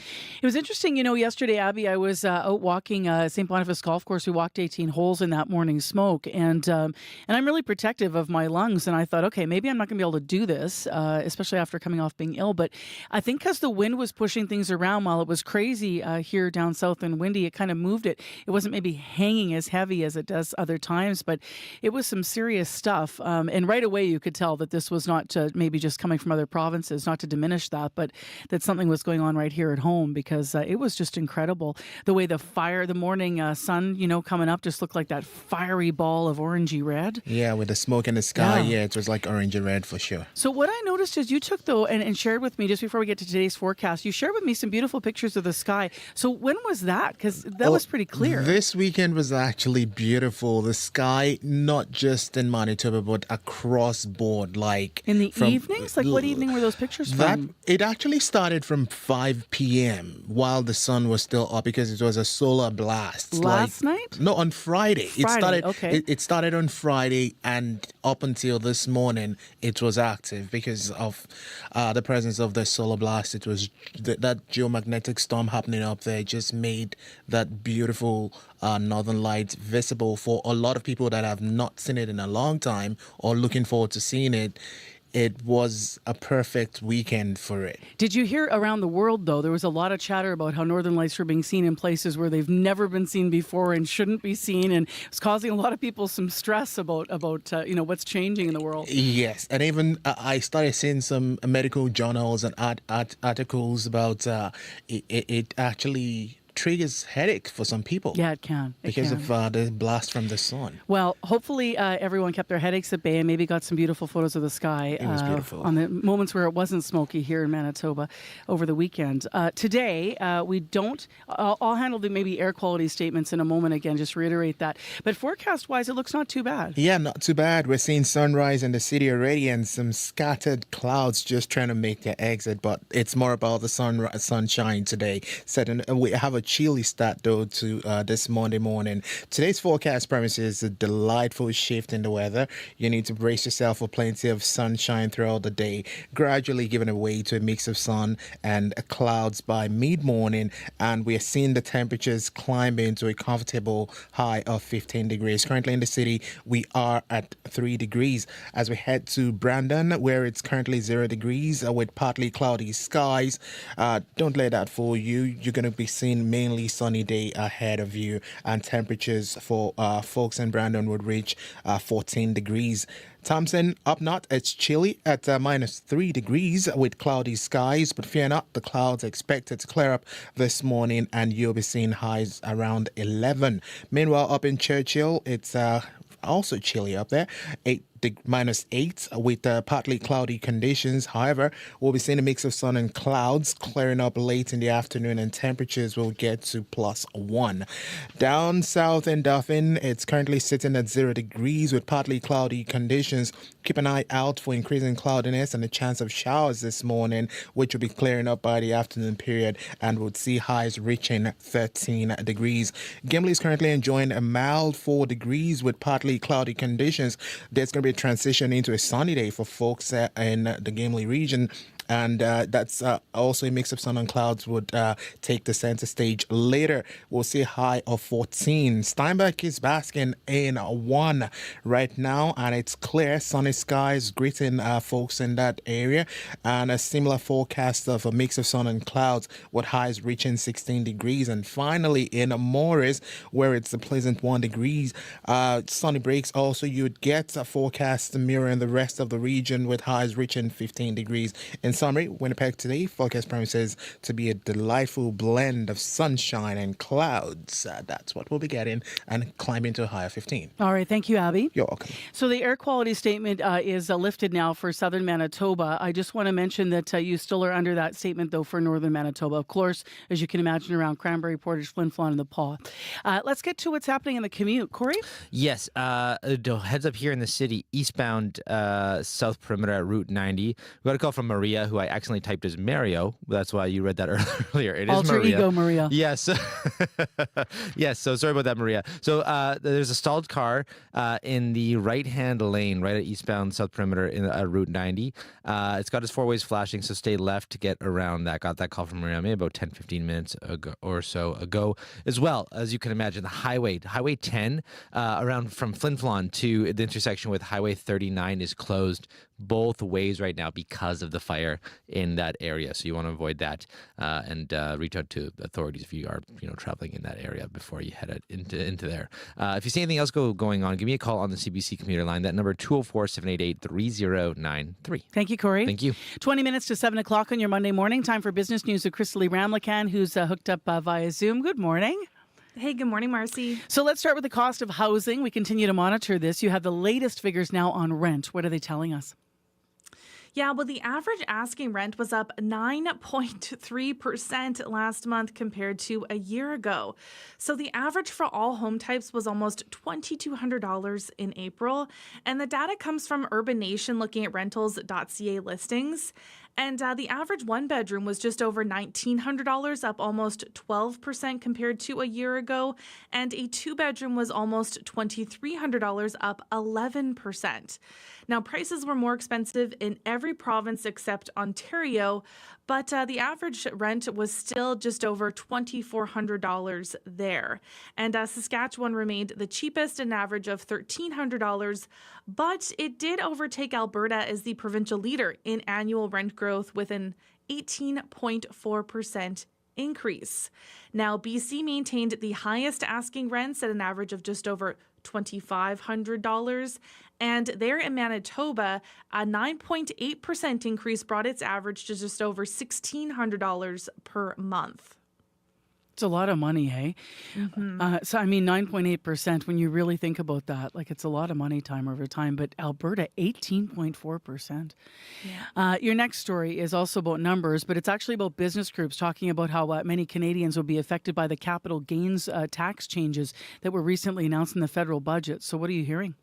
[SPEAKER 4] It was interesting. Yesterday, Abby, I was out walking St. Boniface Golf Course. We walked 18 holes in that morning smoke. And I'm really protective of my lungs. And I thought, okay, maybe I'm not going to be able to do this, especially after coming off being ill. But I think because the wind was pushing things around while it was crazy here down south and windy, it kind of moved it. It wasn't maybe hanging as heavy as it does other times, but it was some serious stuff. And right away, you could tell that this was not maybe just coming from other provinces, not to diminish that, but that something was going on right here at home, because it was just incredible. The way the morning sun, coming up just looked like that fiery ball of orangey red.
[SPEAKER 2] Yeah, with the smoke in the sky. Yeah, it was like orangey red for sure.
[SPEAKER 4] So what I noticed is you took, though, and shared with me, just before we get to today's forecast, you shared with me some beautiful pictures of the sky. So when was that? Because that was pretty clear.
[SPEAKER 2] This weekend was actually beautiful. The sky, not just in Manitoba, but across board. Like
[SPEAKER 4] in the evenings? Like what evening were those pictures from?
[SPEAKER 2] It actually started from 5 p.m. while the sun was still up, because it was a solar blast.
[SPEAKER 4] Last night?
[SPEAKER 2] No, on Friday.
[SPEAKER 4] Okay.
[SPEAKER 2] It started on Friday, and up until this morning, it was active because of the presence of the solar blast. It was that geomagnetic storm happening up there just made that beautiful northern lights visible for a lot of people that have not seen it in a long time or looking forward to seeing it. It was a perfect weekend for it.
[SPEAKER 4] Did you hear around the world, though, there was a lot of chatter about how northern lights were being seen in places where they've never been seen before and shouldn't be seen, and it's causing a lot of people some stress about what's changing in the world.
[SPEAKER 2] Yes, and even I started seeing some medical journals and articles about it actually triggers headache for some people.
[SPEAKER 4] Yeah, it can.
[SPEAKER 2] Because of the blast from the sun.
[SPEAKER 4] Well, hopefully everyone kept their headaches at bay and maybe got some beautiful photos of the sky.
[SPEAKER 2] It was beautiful.
[SPEAKER 4] On the moments where it wasn't smoky here in Manitoba over the weekend. Today, we don't... I'll handle the maybe air quality statements in a moment again, just reiterate that. But forecast-wise, it looks not too bad.
[SPEAKER 2] Yeah, not too bad. We're seeing sunrise in the city already and some scattered clouds just trying to make their exit, but it's more about the sunshine today. We have a chilly start, though, to this Monday morning. Today's forecast promises a delightful shift in the weather. You need to brace yourself for plenty of sunshine throughout the day, gradually giving way to a mix of sun and clouds by mid-morning, and we're seeing the temperatures climbing to a comfortable high of 15 degrees. Currently in the city, we are at 3 degrees. As we head to Brandon, where it's currently 0 degrees with partly cloudy skies, don't let that fool you. You're going to be seeing mainly sunny day ahead of you, and temperatures for folks in Brandon would reach 14 degrees. Thompson, up north, it's chilly at minus 3 degrees with cloudy skies, but fear not, the clouds are expected to clear up this morning and you'll be seeing highs around 11. Meanwhile, up in Churchill, it's also chilly up there, minus 8 with partly cloudy conditions. However, we'll be seeing a mix of sun and clouds clearing up late in the afternoon, and temperatures will get to +1. Down south in Dauphin, it's currently sitting at 0 degrees with partly cloudy conditions. Keep an eye out for increasing cloudiness and a chance of showers this morning, which will be clearing up by the afternoon period, and we'll see highs reaching 13 degrees. Gimli is currently enjoying a mild 4 degrees with partly cloudy conditions. There's going to be a transition into a sunny day for folks in the Gimli region. And that's also a mix of sun and clouds would take the center stage later. We'll see a high of 14. Steinbach is basking in 1 right now, and it's clear, sunny skies greeting folks in that area, and a similar forecast of a mix of sun and clouds with highs reaching 16 degrees. And finally in Morris, where it's a pleasant 1 degrees, sunny breaks also, you'd get a forecast mirroring the rest of the region with highs reaching 15 degrees. In summary, Winnipeg today forecast promises to be a delightful blend of sunshine and clouds. That's what we'll be getting, and climbing to a high of 15.
[SPEAKER 4] All right. Thank you, Abby.
[SPEAKER 2] You're welcome.
[SPEAKER 4] So the air quality statement is lifted now for southern Manitoba. I just want to mention that you still are under that statement, though, for northern Manitoba. Of course, as you can imagine, around Cranberry, Portage, Flin Flon, and the Paw. Let's get to what's happening in the commute. Corey?
[SPEAKER 1] Yes. Heads up here in the city, eastbound south perimeter at Route 90. We got a call from Maria, who I accidentally typed as Mario. That's why you read that earlier. It is
[SPEAKER 4] Alter
[SPEAKER 1] Maria.
[SPEAKER 4] ego, Maria.
[SPEAKER 1] Yes. Yes. So sorry about that, Maria. So there's a stalled car in the right-hand lane, right at eastbound south perimeter in Route 90. It's got its 4 ways flashing, so stay left to get around that. Got that call from Maria maybe about 10-15 minutes ago or so ago. As well, as you can imagine, the Highway 10 around from Flin Flon to the intersection with Highway 39 is closed both ways right now because of the fire in that area. So you want to avoid that and reach out to authorities if you are traveling in that area before you head into there. If you see anything else going on, give me a call on the CBC commuter line. That number 204-788-3093.
[SPEAKER 4] Thank you, Corey.
[SPEAKER 1] Thank you.
[SPEAKER 4] 20 minutes to 7 o'clock on your Monday morning. Time for business news with Chrysler Ramlakan, who's hooked up via Zoom. Good morning.
[SPEAKER 3] Hey, good morning, Marcy.
[SPEAKER 4] So let's start with the cost of housing. We continue to monitor this. You have the latest figures now on rent. What are they telling us?
[SPEAKER 3] Yeah, well, the average asking rent was up 9.3% last month compared to a year ago. So the average for all home types was almost $2,200 in April. And the data comes from Urban Nation looking at rentals.ca listings. And the average one-bedroom was just over $1,900, up almost 12% compared to a year ago. And a two-bedroom was almost $2,300, up 11%. Now, prices were more expensive in every province except Ontario, but the average rent was still just over $2,400 there. And Saskatchewan remained the cheapest, an average of $1,300, but it did overtake Alberta as the provincial leader in annual rent growth with an 18.4% increase. Now, BC maintained the highest asking rents at an average of just over $2,500. And there in Manitoba, a 9.8% increase brought its average to just over $1,600 per month.
[SPEAKER 4] It's a lot of money, hey?
[SPEAKER 3] Mm-hmm.
[SPEAKER 4] So, I mean, 9.8%, when you really think about that, like it's a lot of money time over time. But Alberta, 18.4%.
[SPEAKER 3] Yeah.
[SPEAKER 4] Your next story is also about numbers, but it's actually about business groups talking about how many Canadians will be affected by the capital gains tax changes that were recently announced in the federal budget. So what are you hearing?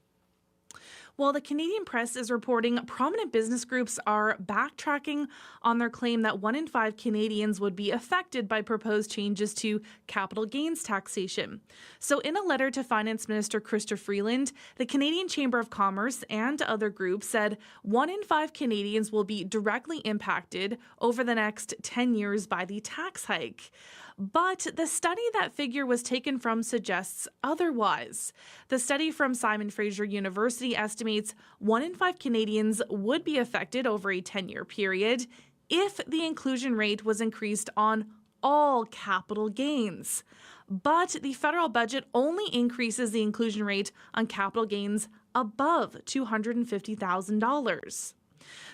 [SPEAKER 3] Well, the Canadian press is reporting prominent business groups are backtracking on their claim that 1 in 5 Canadians would be affected by proposed changes to capital gains taxation. So in a letter to Finance Minister Chrysler Freeland, the Canadian Chamber of Commerce and other groups said 1 in 5 Canadians will be directly impacted over the next 10 years by the tax hike. But the study that figure was taken from suggests otherwise. The study from Simon Fraser University estimates 1 in 5 Canadians would be affected over a 10-year period if the inclusion rate was increased on all capital gains. But the federal budget only increases the inclusion rate on capital gains above $250,000.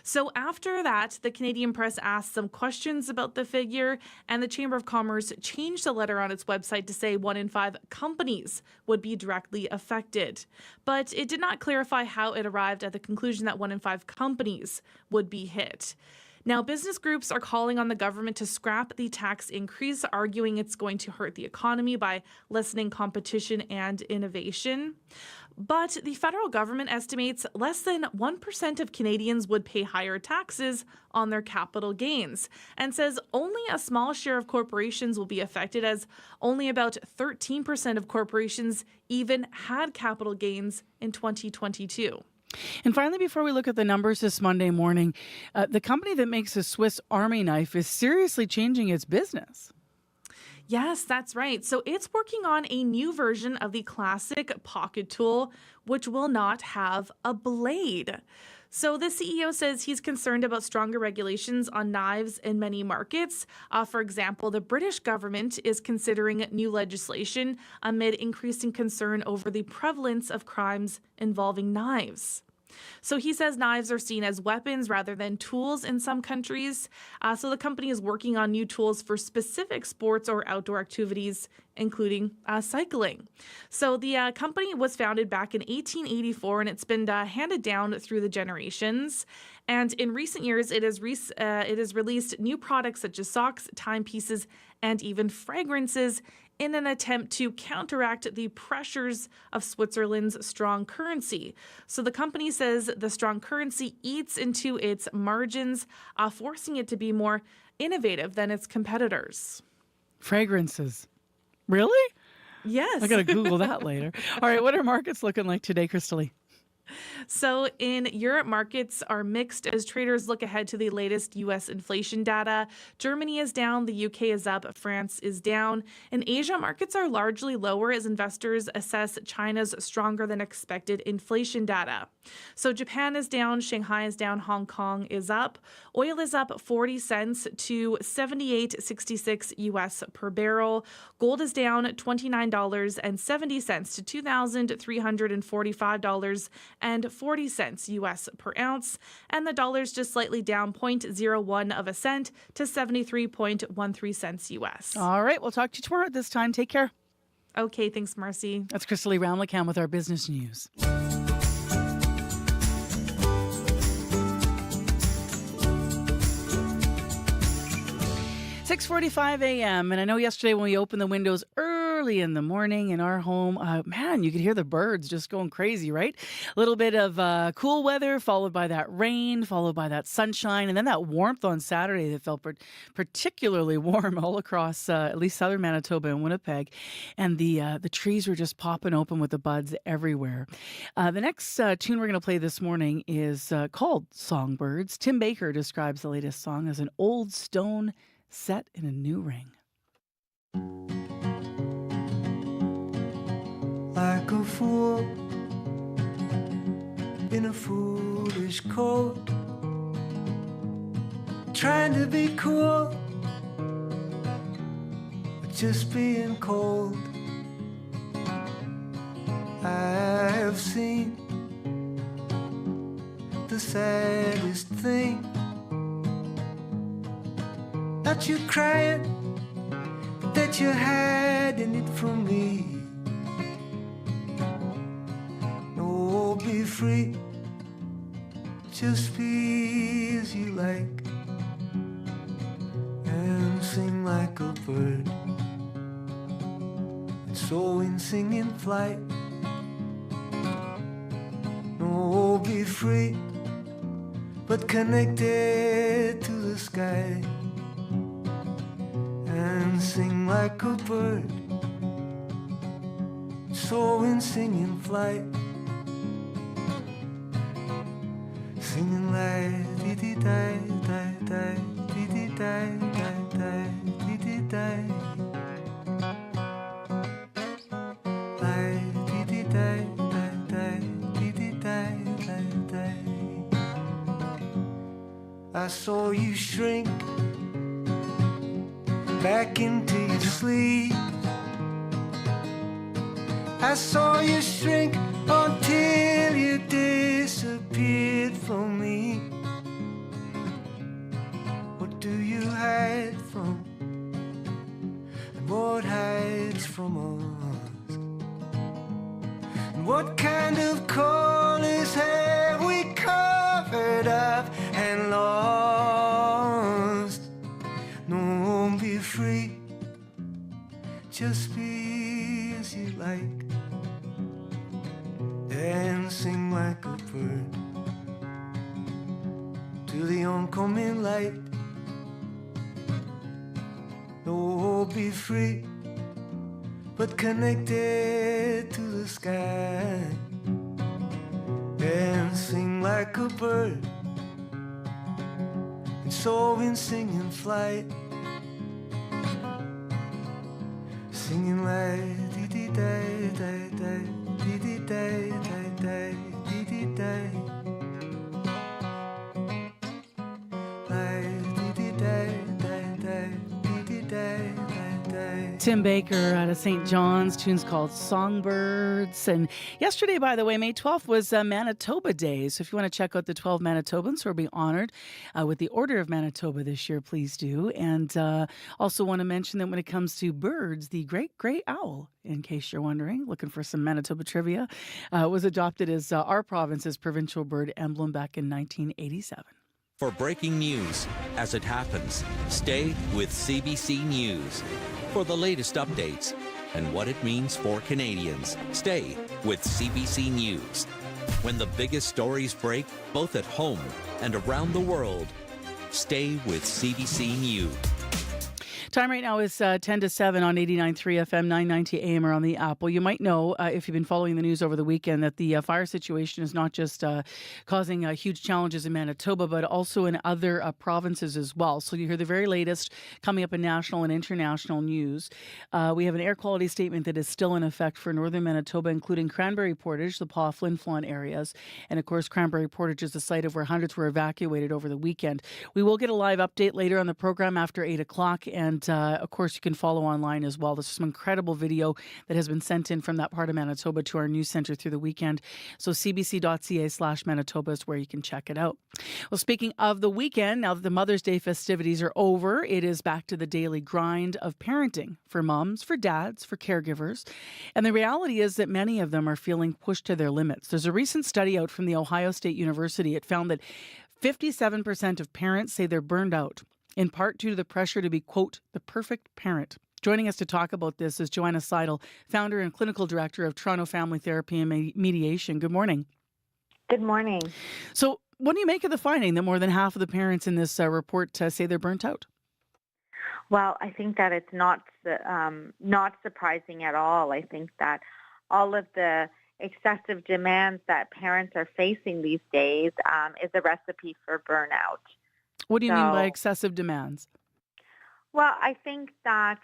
[SPEAKER 3] So after that, the Canadian press asked some questions about the figure, and the Chamber of Commerce changed the letter on its website to say 1 in 5 companies would be directly affected. But it did not clarify how it arrived at the conclusion that 1 in 5 companies would be hit. Now, business groups are calling on the government to scrap the tax increase, arguing it's going to hurt the economy by lessening competition and innovation. But the federal government estimates less than 1% of Canadians would pay higher taxes on their capital gains, and says only a small share of corporations will be affected, as only about 13% of corporations even had capital gains in 2022.
[SPEAKER 4] And finally, before we look at the numbers this Monday morning, the company that makes a Swiss Army knife is seriously changing its business.
[SPEAKER 3] Yes, that's right. So it's working on a new version of the classic pocket tool, which will not have a blade. So the CEO says he's concerned about stronger regulations on knives in many markets. For example, the British government is considering new legislation amid increasing concern over the prevalence of crimes involving knives. So he says knives are seen as weapons rather than tools in some countries. So the company is working on new tools for specific sports or outdoor activities, including cycling. So the company was founded back in 1884, and it's been handed down through the generations. And in recent years, it has released new products such as socks, timepieces, and even fragrances in an attempt to counteract the pressures of Switzerland's strong currency. So the company says the strong currency eats into its margins, forcing it to be more innovative than its competitors.
[SPEAKER 4] Fragrances. Really?
[SPEAKER 3] Yes.
[SPEAKER 4] I got to Google that later. All right, what are markets looking like today, Crystalie?
[SPEAKER 3] So in Europe, markets are mixed as traders look ahead to the latest U.S. inflation data. Germany is down, the U.K. is up, France is down. In Asia, markets are largely lower as investors assess China's stronger than expected inflation data. So Japan is down, Shanghai is down, Hong Kong is up. Oil is up 40 cents to $78.66 U.S. per barrel. Gold is down $29.70 to $2,345.40 U.S. per ounce, and the dollar's just slightly down 0.01 of a cent to 73.13 cents U.S.
[SPEAKER 4] All right, we'll talk to you tomorrow at this time. Take care.
[SPEAKER 3] Okay, thanks, Marcy.
[SPEAKER 4] That's Crystalie Ramlichan with our business news. 6:45 a.m. And I know yesterday when we opened the windows early in the morning in our home, man, you could hear the birds just going crazy, right? A little bit of cool weather followed by that rain, followed by that sunshine, and then that warmth on Saturday that felt particularly warm all across at least southern Manitoba and Winnipeg. And the trees were just popping open with the buds everywhere. The next tune we're going to play this morning is called Songbirds. Tim Baker describes the latest song as an old stone set in a new ring.
[SPEAKER 11] Like a fool in a foolish coat, trying to be cool, but just being cold. I have seen the saddest thing. Not you crying, but that you're hiding it from me. No, be free, just be as you like, and sing like a bird, and soar and sing in flight. No, be free, but connected to the sky, and sing like a bird, soar and sing in flight, singing like dee-dee-die, die-die, dee-dee-die, die-die, dee-dee-die, like dee-dee-die, die-die, dee-dee-die, die-die. I saw you shrink back into your sleep. I saw you shrink until you disappeared from me. What do you hide from? And what hides from us? And what kind of colors have we covered up and lost? No, be free, just be as you like, and sing like a bird to the oncoming light. No, be free, but connected to the sky, and sing like a bird, and soar and sing in flight, singing like dee dee day day day dee dee day day day dee dee day, like dee dee day day day dee dee day day day.
[SPEAKER 4] Tim Baker out of St. John's, tunes called Songbirds. And yesterday, by the way, May 12th was Manitoba Day. So if you want to check out the 12 Manitobans who are being honored with the Order of Manitoba this year, please do. And also want to mention that when it comes to birds, the great gray owl, in case you're wondering, looking for some Manitoba trivia, was adopted as our province's provincial bird emblem back in 1987.
[SPEAKER 7] For breaking news as it happens, stay with CBC News. For the latest updates and what it means for Canadians, stay with CBC News. When the biggest stories break, both at home and around the world, stay with CBC News.
[SPEAKER 4] Time right now is 10 to 7 on 89.3 FM, 990 AM or on the app. Well, you might know, if you've been following the news over the weekend, that the fire situation is not just causing huge challenges in Manitoba, but also in other provinces as well. So you hear the very latest coming up in national and international news. We have an air quality statement that is still in effect for northern Manitoba, including Cranberry Portage, the Paw Flin Flon areas. And of course, Cranberry Portage is the site of where hundreds were evacuated over the weekend. We will get a live update later on the program after 8 o'clock. And of course, you can follow online as well. There's some incredible video that has been sent in from that part of Manitoba to our news center through the weekend. So cbc.ca/Manitoba is where you can check it out. Well, speaking of the weekend, now that the Mother's Day festivities are over, it is back to the daily grind of parenting for moms, for dads, for caregivers. And the reality is that many of them are feeling pushed to their limits. There's a recent study out from the Ohio State University. It found that 57% of parents say they're burned out, in part due to the pressure to be, quote, the perfect parent. Joining us to talk about this is Joanna Seidel, founder and clinical director of Toronto Family Therapy and Mediation. Good morning.
[SPEAKER 17] Good morning.
[SPEAKER 4] So what do you make of the finding that more than half of the parents in this report say they're burnt out?
[SPEAKER 17] Well, I think that it's not surprising at all. I think that all of the excessive demands that parents are facing these days is a recipe for burnout.
[SPEAKER 4] What do you mean by excessive demands?
[SPEAKER 17] Well, I think that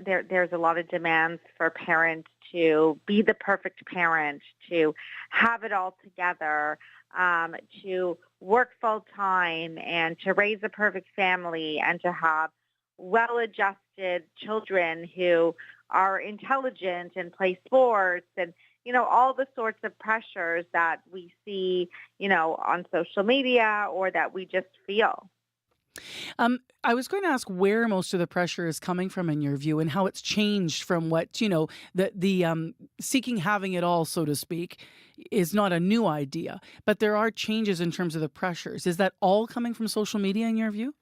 [SPEAKER 17] there's a lot of demands for parents to be the perfect parent, to have it all together, to work full time, and to raise a perfect family, and to have well-adjusted children who are intelligent and play sports, and all the sorts of pressures that we see, on social media or that we just feel.
[SPEAKER 4] I was going to ask where most of the pressure is coming from in your view, and how it's changed from what, the seeking having it all, so to speak, is not a new idea, but there are changes in terms of the pressures. Is that all coming from social media in your view?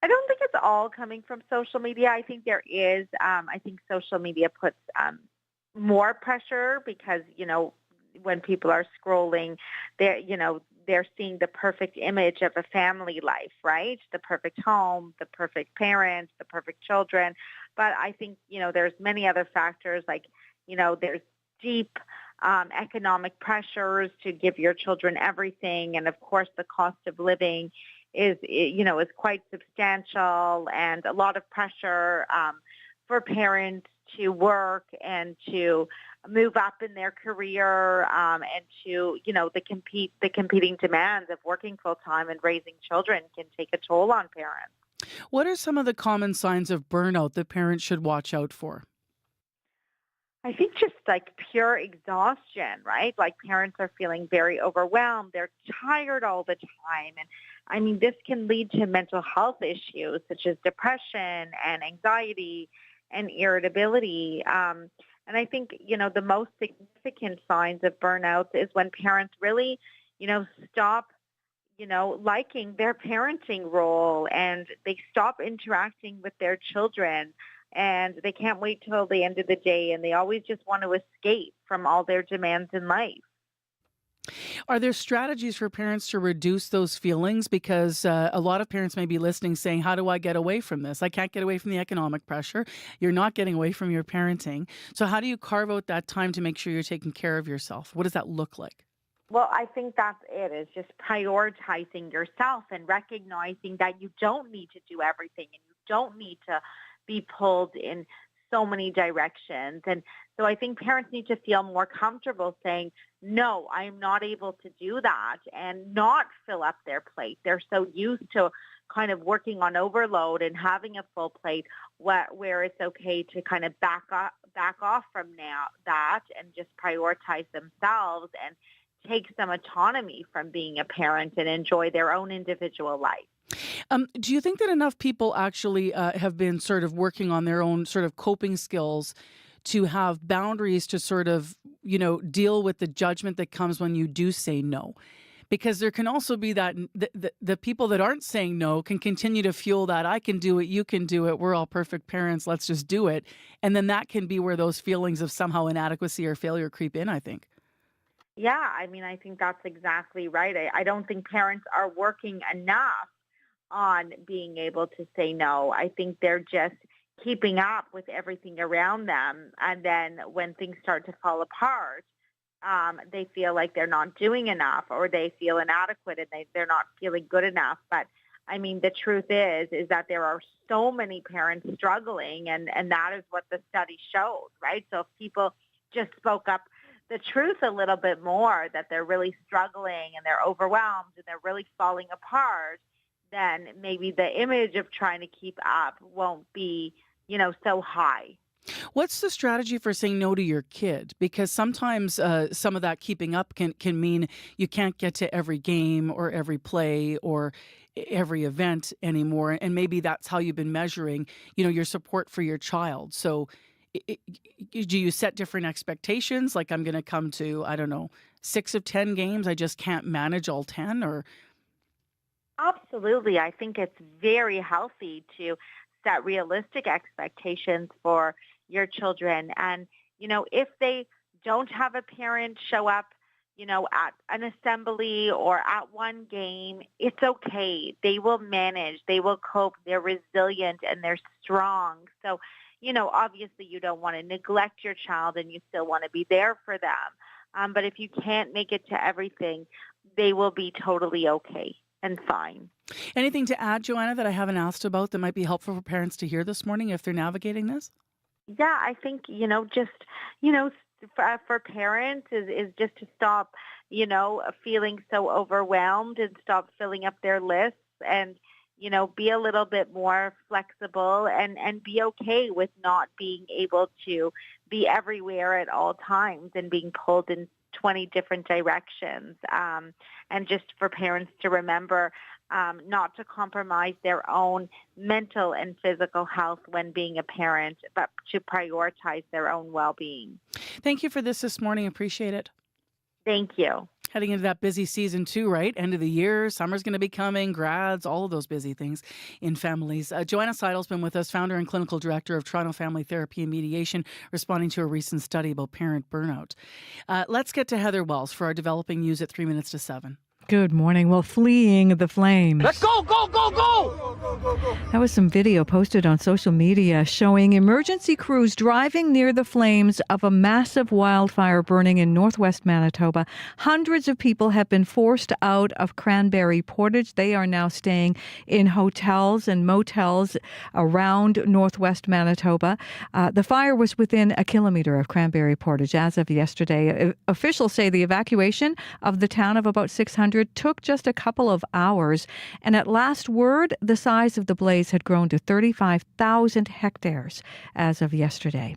[SPEAKER 17] I don't think it's all coming from social media. I think there is. I think social media puts more pressure because, when people are scrolling, they're seeing the perfect image of a family life, right? The perfect home, the perfect parents, the perfect children. But I think, there's many other factors like, there's deep economic pressures to give your children everything. And of course, the cost of living is quite substantial, and a lot of pressure for parents to work and to move up in their career, and to, the competing demands of working full time and raising children can take a toll on parents.
[SPEAKER 4] What are some of the common signs of burnout that parents should watch out for?
[SPEAKER 17] I think just like pure exhaustion, right? Like parents are feeling very overwhelmed. They're tired all the time. And I mean, this can lead to mental health issues such as depression and anxiety and irritability. And I think, the most significant signs of burnout is when parents really, stop, liking their parenting role, and they stop interacting with their children, and they can't wait till the end of the day, and they always just want to escape from all their demands in life.
[SPEAKER 4] Are there strategies for parents to reduce those feelings? Because a lot of parents may be listening saying, how do I get away from this? I can't get away from the economic pressure. You're not getting away from your parenting. So how do you carve out that time to make sure you're taking care of yourself? What does that look like?
[SPEAKER 17] Well, I think that's it, is just prioritizing yourself and recognizing that you don't need to do everything and you don't need to be pulled in so many directions. And so I think parents need to feel more comfortable saying, no, I am not able to do that, and not fill up their plate. They're so used to kind of working on overload and having a full plate where it's okay to kind of back off from that and just prioritize themselves and take some autonomy from being a parent and enjoy their own individual life.
[SPEAKER 4] Do you think that enough people actually have been sort of working on their own sort of coping skills to have boundaries to sort of, deal with the judgment that comes when you do say no? Because there can also be that the people that aren't saying no can continue to fuel that, I can do it, you can do it, we're all perfect parents, let's just do it. And then that can be where those feelings of somehow inadequacy or failure creep in, I think.
[SPEAKER 17] Yeah, I mean, I think that's exactly right. I don't think parents are working enough on being able to say no. I think they're just keeping up with everything around them. And then when things start to fall apart, they feel like they're not doing enough, or they feel inadequate and they're not feeling good enough. But I mean, the truth is that there are so many parents struggling, and that is what the study showed, right? So if people just spoke up the truth a little bit more, that they're really struggling and they're overwhelmed and they're really falling apart, then maybe the image of trying to keep up won't be, so high.
[SPEAKER 4] What's the strategy for saying no to your kid? Because sometimes some of that keeping up can mean you can't get to every game or every play or every event anymore. And maybe that's how you've been measuring, your support for your child. So do you set different expectations? Like, I'm going to come to, 6 of 10 games. I just can't manage all 10, or...
[SPEAKER 17] Absolutely. I think it's very healthy to set realistic expectations for your children. And, if they don't have a parent show up, at an assembly or at one game, it's okay. They will manage. They will cope. They're resilient and they're strong. So, obviously you don't want to neglect your child and you still want to be there for them. But if you can't make it to everything, they will be totally okay and fine.
[SPEAKER 4] Anything to add, Joanna, that I haven't asked about that might be helpful for parents to hear this morning if they're navigating this?
[SPEAKER 17] Yeah, I think, for parents is just to stop, feeling so overwhelmed and stop filling up their lists and, be a little bit more flexible and be okay with not being able to be everywhere at all times and being pulled in 20 different directions. And just for parents to remember not to compromise their own mental and physical health when being a parent, but to prioritize their own well-being.
[SPEAKER 4] Thank you for this morning. Appreciate it.
[SPEAKER 17] Thank you.
[SPEAKER 4] Heading into that busy season too, right? End of the year, summer's going to be coming, grads, all of those busy things in families. Joanna Seidel's been with us, founder and clinical director of Toronto Family Therapy and Mediation, responding to a recent study about parent burnout. Let's get to Heather Wells for our developing news at 3 minutes to 7.
[SPEAKER 5] Good morning. Well, fleeing the flames.
[SPEAKER 6] Let's go, go, go, go!
[SPEAKER 5] That was some video posted on social media showing emergency crews driving near the flames of a massive wildfire burning in northwest Manitoba. Hundreds of people have been forced out of Cranberry Portage. They are now staying in hotels and motels around northwest Manitoba. The fire was within a kilometer of Cranberry Portage as of yesterday. Officials say the evacuation of the town of about 600 took just a couple of hours, and at last word, the size of the blaze had grown to 35,000 hectares as of yesterday.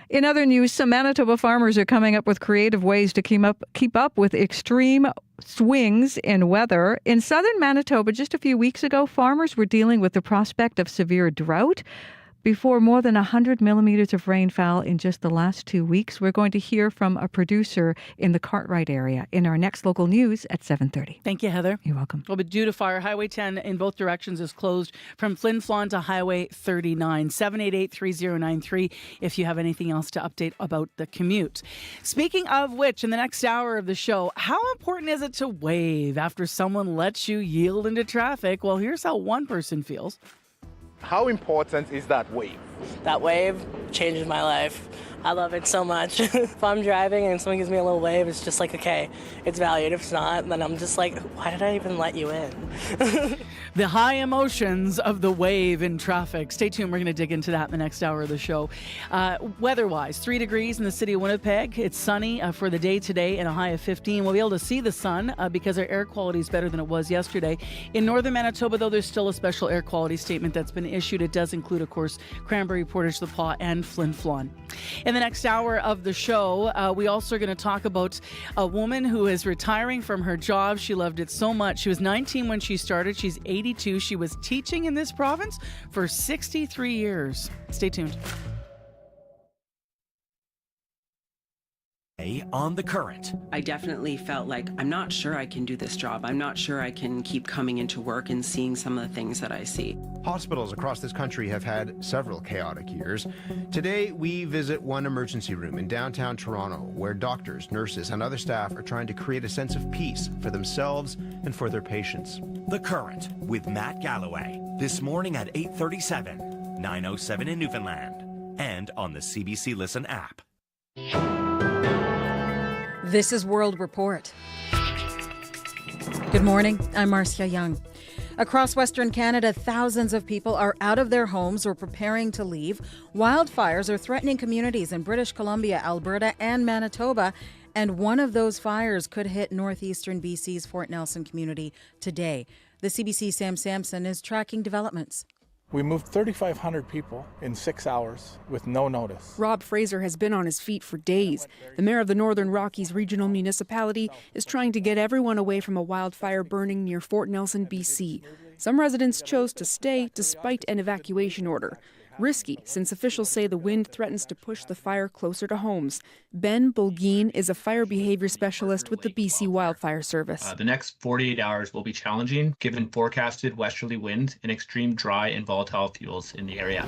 [SPEAKER 5] In other news, some Manitoba farmers are coming up with creative ways to keep up with extreme swings in weather. In southern Manitoba, just a few weeks ago, farmers were dealing with the prospect of severe drought before more than 100 millimeters of rain fell in just the last 2 weeks. We're going to hear from a producer in the Cartwright area in our next local news at 7:30.
[SPEAKER 4] Thank you, Heather.
[SPEAKER 5] You're welcome.
[SPEAKER 4] Well, but due to fire, Highway 10 in both directions is closed from Flin Flon to Highway 39. 788-3093 if you have anything else to update about the commute. Speaking of which, in the next hour of the show, how important is it to wave after someone lets you yield into traffic? Well, here's how one person feels.
[SPEAKER 9] How important is that wave?
[SPEAKER 18] That wave changes my life.
[SPEAKER 9] I love it so much. If I'm driving and someone gives me a little wave, it's just like, okay, it's valued. If it's not, then I'm just like, why did I even let you in?
[SPEAKER 4] The high emotions of the wave in traffic. Stay tuned. We're going to dig into that in the next hour of the show. Weather-wise, 3 degrees in the city of Winnipeg. It's sunny for the day today and a high of 15. We'll be able to see the sun because our air quality is better than it was yesterday. In northern Manitoba, though, there's still a special air quality statement that's been issued. It does include, of course, Cranberry, Portage, La Pas, and Flin Flon. In the next hour of the show, we also are going to talk about a woman who is retiring from her job. She loved it so much. She was 19 when she started. She's 82. She was teaching in this province for 63 years. Stay tuned.
[SPEAKER 18] On The Current.
[SPEAKER 19] I definitely felt like I'm not sure I can do this job. I'm not sure I can keep coming into work and seeing some of the things that I see.
[SPEAKER 20] Hospitals across this country have had several chaotic years. Today, we visit one emergency room in downtown Toronto where doctors, nurses, and other staff are trying to create a sense of peace for themselves and for their patients.
[SPEAKER 18] The Current with Matt Galloway. This morning at 8:37, 9:07 in Newfoundland, and on the CBC Listen app.
[SPEAKER 21] This is World Report. Good morning, I'm Marcia Young. Across Western Canada, thousands of people are out of their homes or preparing to leave. Wildfires are threatening communities in British Columbia, Alberta, and Manitoba. And one of those fires could hit northeastern BC's Fort Nelson community today. The CBC's Sam Sampson is tracking developments.
[SPEAKER 22] We moved 3,500 people in 6 hours with no notice.
[SPEAKER 24] Rob Fraser has been on his feet for days. The mayor of the Northern Rockies Regional Municipality is trying to get everyone away from a wildfire burning near Fort Nelson, BC. Some residents chose to stay despite an evacuation order. Risky, since officials say the wind threatens to push the fire closer to homes. Ben Bulgeen is a fire behavior specialist with the BC Wildfire Service.
[SPEAKER 25] The next 48 hours will be challenging, given forecasted westerly wind and extreme dry and volatile fuels in the area.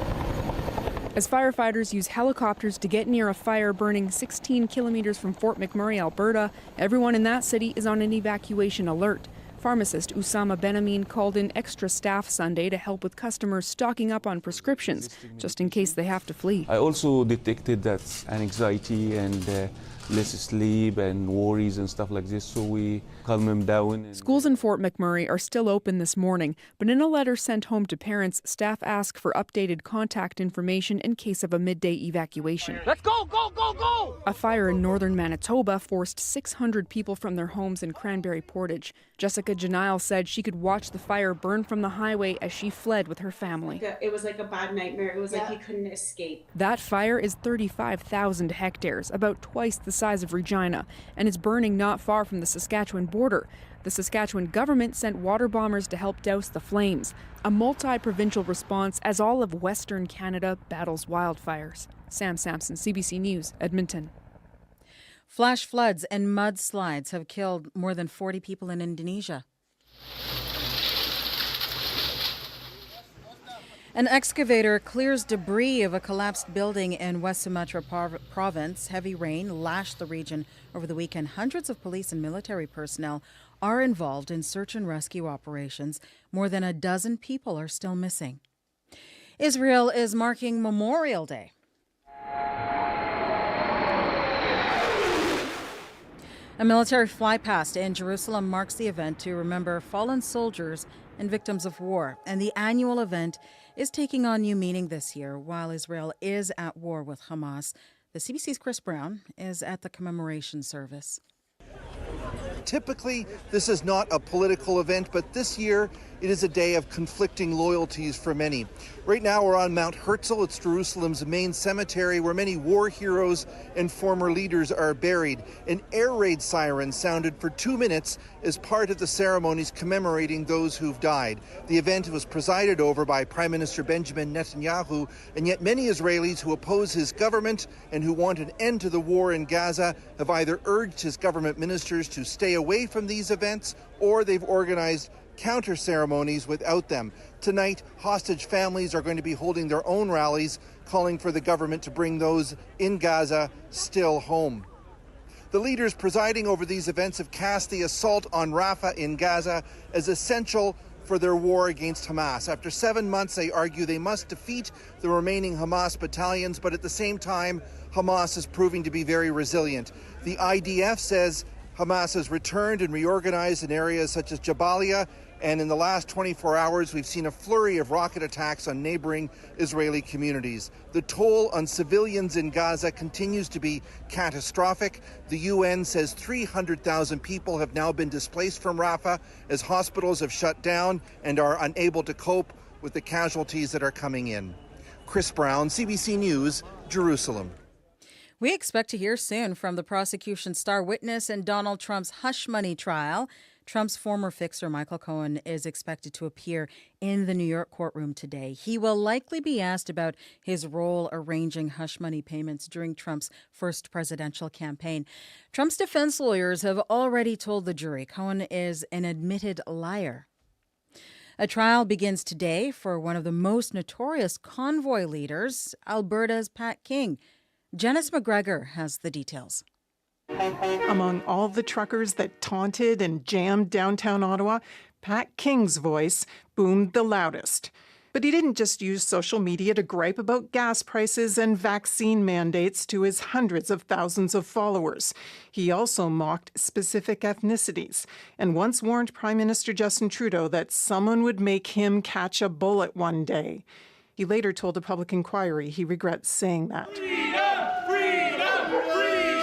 [SPEAKER 24] As firefighters use helicopters to get near a fire burning 16 kilometers from Fort McMurray, Alberta, everyone in that city is on an evacuation alert. Pharmacist Usama Benhameen called in extra staff Sunday to help with customers stocking up on prescriptions, just in case they have to flee.
[SPEAKER 29] I also detected that anxiety and less sleep and worries and stuff like this, so we calm them down.
[SPEAKER 24] Schools in Fort McMurray are still open this morning, but in a letter sent home to parents, staff ask for updated contact information in case of a midday evacuation.
[SPEAKER 6] Let's go, go, go, go!
[SPEAKER 24] A fire in northern Manitoba forced 600 people from their homes in Cranberry Portage. Jessica Janile said she could watch the fire burn from the highway as she fled with her family.
[SPEAKER 30] It was like a bad nightmare. It was like you couldn't escape.
[SPEAKER 24] That fire is 35,000 hectares, about twice the size of Regina, and it's burning not far from the Saskatchewan border. The Saskatchewan government sent water bombers to help douse the flames, a multi-provincial response as all of Western Canada battles wildfires. Sam Sampson, CBC News, Edmonton.
[SPEAKER 21] Flash floods and mudslides have killed more than 40 people in Indonesia. An excavator clears debris of a collapsed building in West Sumatra province. Heavy rain lashed the region over the weekend. Hundreds of police and military personnel are involved in search and rescue operations. More than a dozen people are still missing. Israel is marking Memorial Day. A military flypast in Jerusalem marks the event to remember fallen soldiers and victims of war. And the annual event is taking on new meaning this year. While Israel is at war with Hamas, the CBC's Chris Brown is at the commemoration service.
[SPEAKER 31] Typically, this is not a political event, but this year it is a day of conflicting loyalties for many. Right now we're on Mount Herzl. It's Jerusalem's main cemetery where many war heroes and former leaders are buried. An air raid siren sounded for 2 minutes as part of the ceremonies commemorating those who've died. The event was presided over by Prime Minister Benjamin Netanyahu, and yet many Israelis who oppose his government and who want an end to the war in Gaza have either urged his government ministers to stay away from these events, or they've organized counter ceremonies without them. Tonight, hostage families are going to be holding their own rallies, calling for the government to bring those in Gaza still home. The leaders presiding over these events have cast the assault on Rafah in Gaza as essential for their war against Hamas. After 7 months, they argue they must defeat the remaining Hamas battalions, but at the same time, Hamas is proving to be very resilient. The IDF says Hamas has returned and reorganized in areas such as Jabalia, and in the last 24 hours, we've seen a flurry of rocket attacks on neighboring Israeli communities. The toll on civilians in Gaza continues to be catastrophic. The UN says 300,000 people have now been displaced from Rafah as hospitals have shut down and are unable to cope with the casualties that are coming in. Chris Brown, CBC News, Jerusalem.
[SPEAKER 21] We expect to hear soon from the prosecution's star witness in Donald Trump's hush money trial. Trump's former fixer, Michael Cohen, is expected to appear in the New York courtroom today. He will likely be asked about his role arranging hush money payments during Trump's first presidential campaign. Trump's defense lawyers have already told the jury Cohen is an admitted liar. A trial begins today for one of the most notorious convoy leaders, Alberta's Pat King. Janice McGregor has the details.
[SPEAKER 8] Among all the truckers that taunted and jammed downtown Ottawa, Pat King's voice boomed the loudest. But he didn't just use social media to gripe about gas prices and vaccine mandates to his hundreds of thousands of followers. He also mocked specific ethnicities and once warned Prime Minister Justin Trudeau that someone would make him catch a bullet one day. He later told a public inquiry he regrets saying that.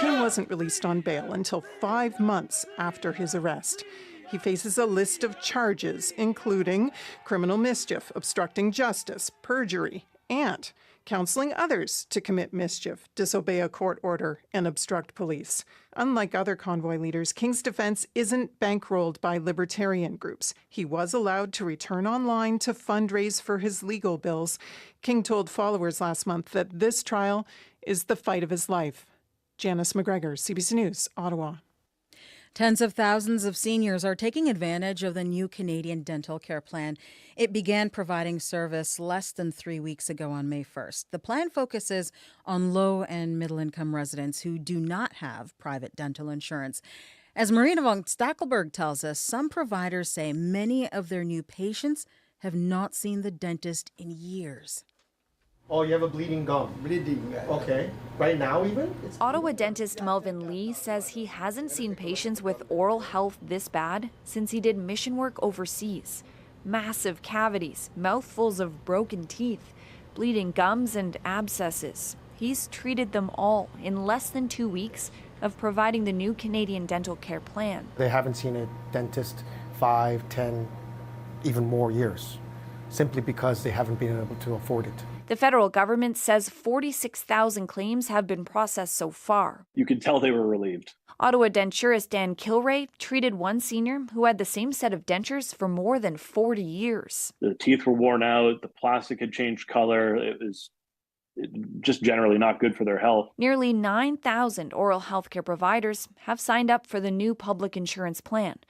[SPEAKER 8] King wasn't released on bail until 5 months after his arrest. He faces a list of charges, including criminal mischief, obstructing justice, perjury, and counseling others to commit mischief, disobey a court order, and obstruct police. Unlike other convoy leaders, King's defense isn't bankrolled by libertarian groups. He was allowed to return online to fundraise for his legal bills. King told followers last month that this trial is the fight of his life. Janice McGregor, CBC News, Ottawa.
[SPEAKER 21] Tens of thousands of seniors are taking advantage of the new Canadian dental care plan. It began providing service less than 3 weeks ago on May 1st. The plan focuses on low and middle income residents who do not have private dental insurance. As Marina von Stackelberg tells us, some providers say many of their new patients have not seen the dentist in years.
[SPEAKER 10] Oh, you have a bleeding gum. Bleeding. Okay. Right now even?
[SPEAKER 12] Ottawa dentist Melvin Lee says he hasn't seen patients with oral health this bad since he did mission work overseas. Massive cavities, mouthfuls of broken teeth, bleeding gums and abscesses. He's treated them all in less than 2 weeks of providing the new Canadian dental care plan.
[SPEAKER 10] They haven't seen a dentist 5, 10, even more years, simply because they haven't been able to afford it.
[SPEAKER 12] The federal government says 46,000 claims have been processed so far.
[SPEAKER 13] You could tell they were relieved.
[SPEAKER 12] Ottawa denturist Dan Kilray treated one senior who had the same set of dentures for more than 40 years.
[SPEAKER 13] The teeth were worn out, the plastic had changed color, it was just generally not good for their health.
[SPEAKER 12] Nearly 9,000 oral health care providers have signed up for the new public insurance plan.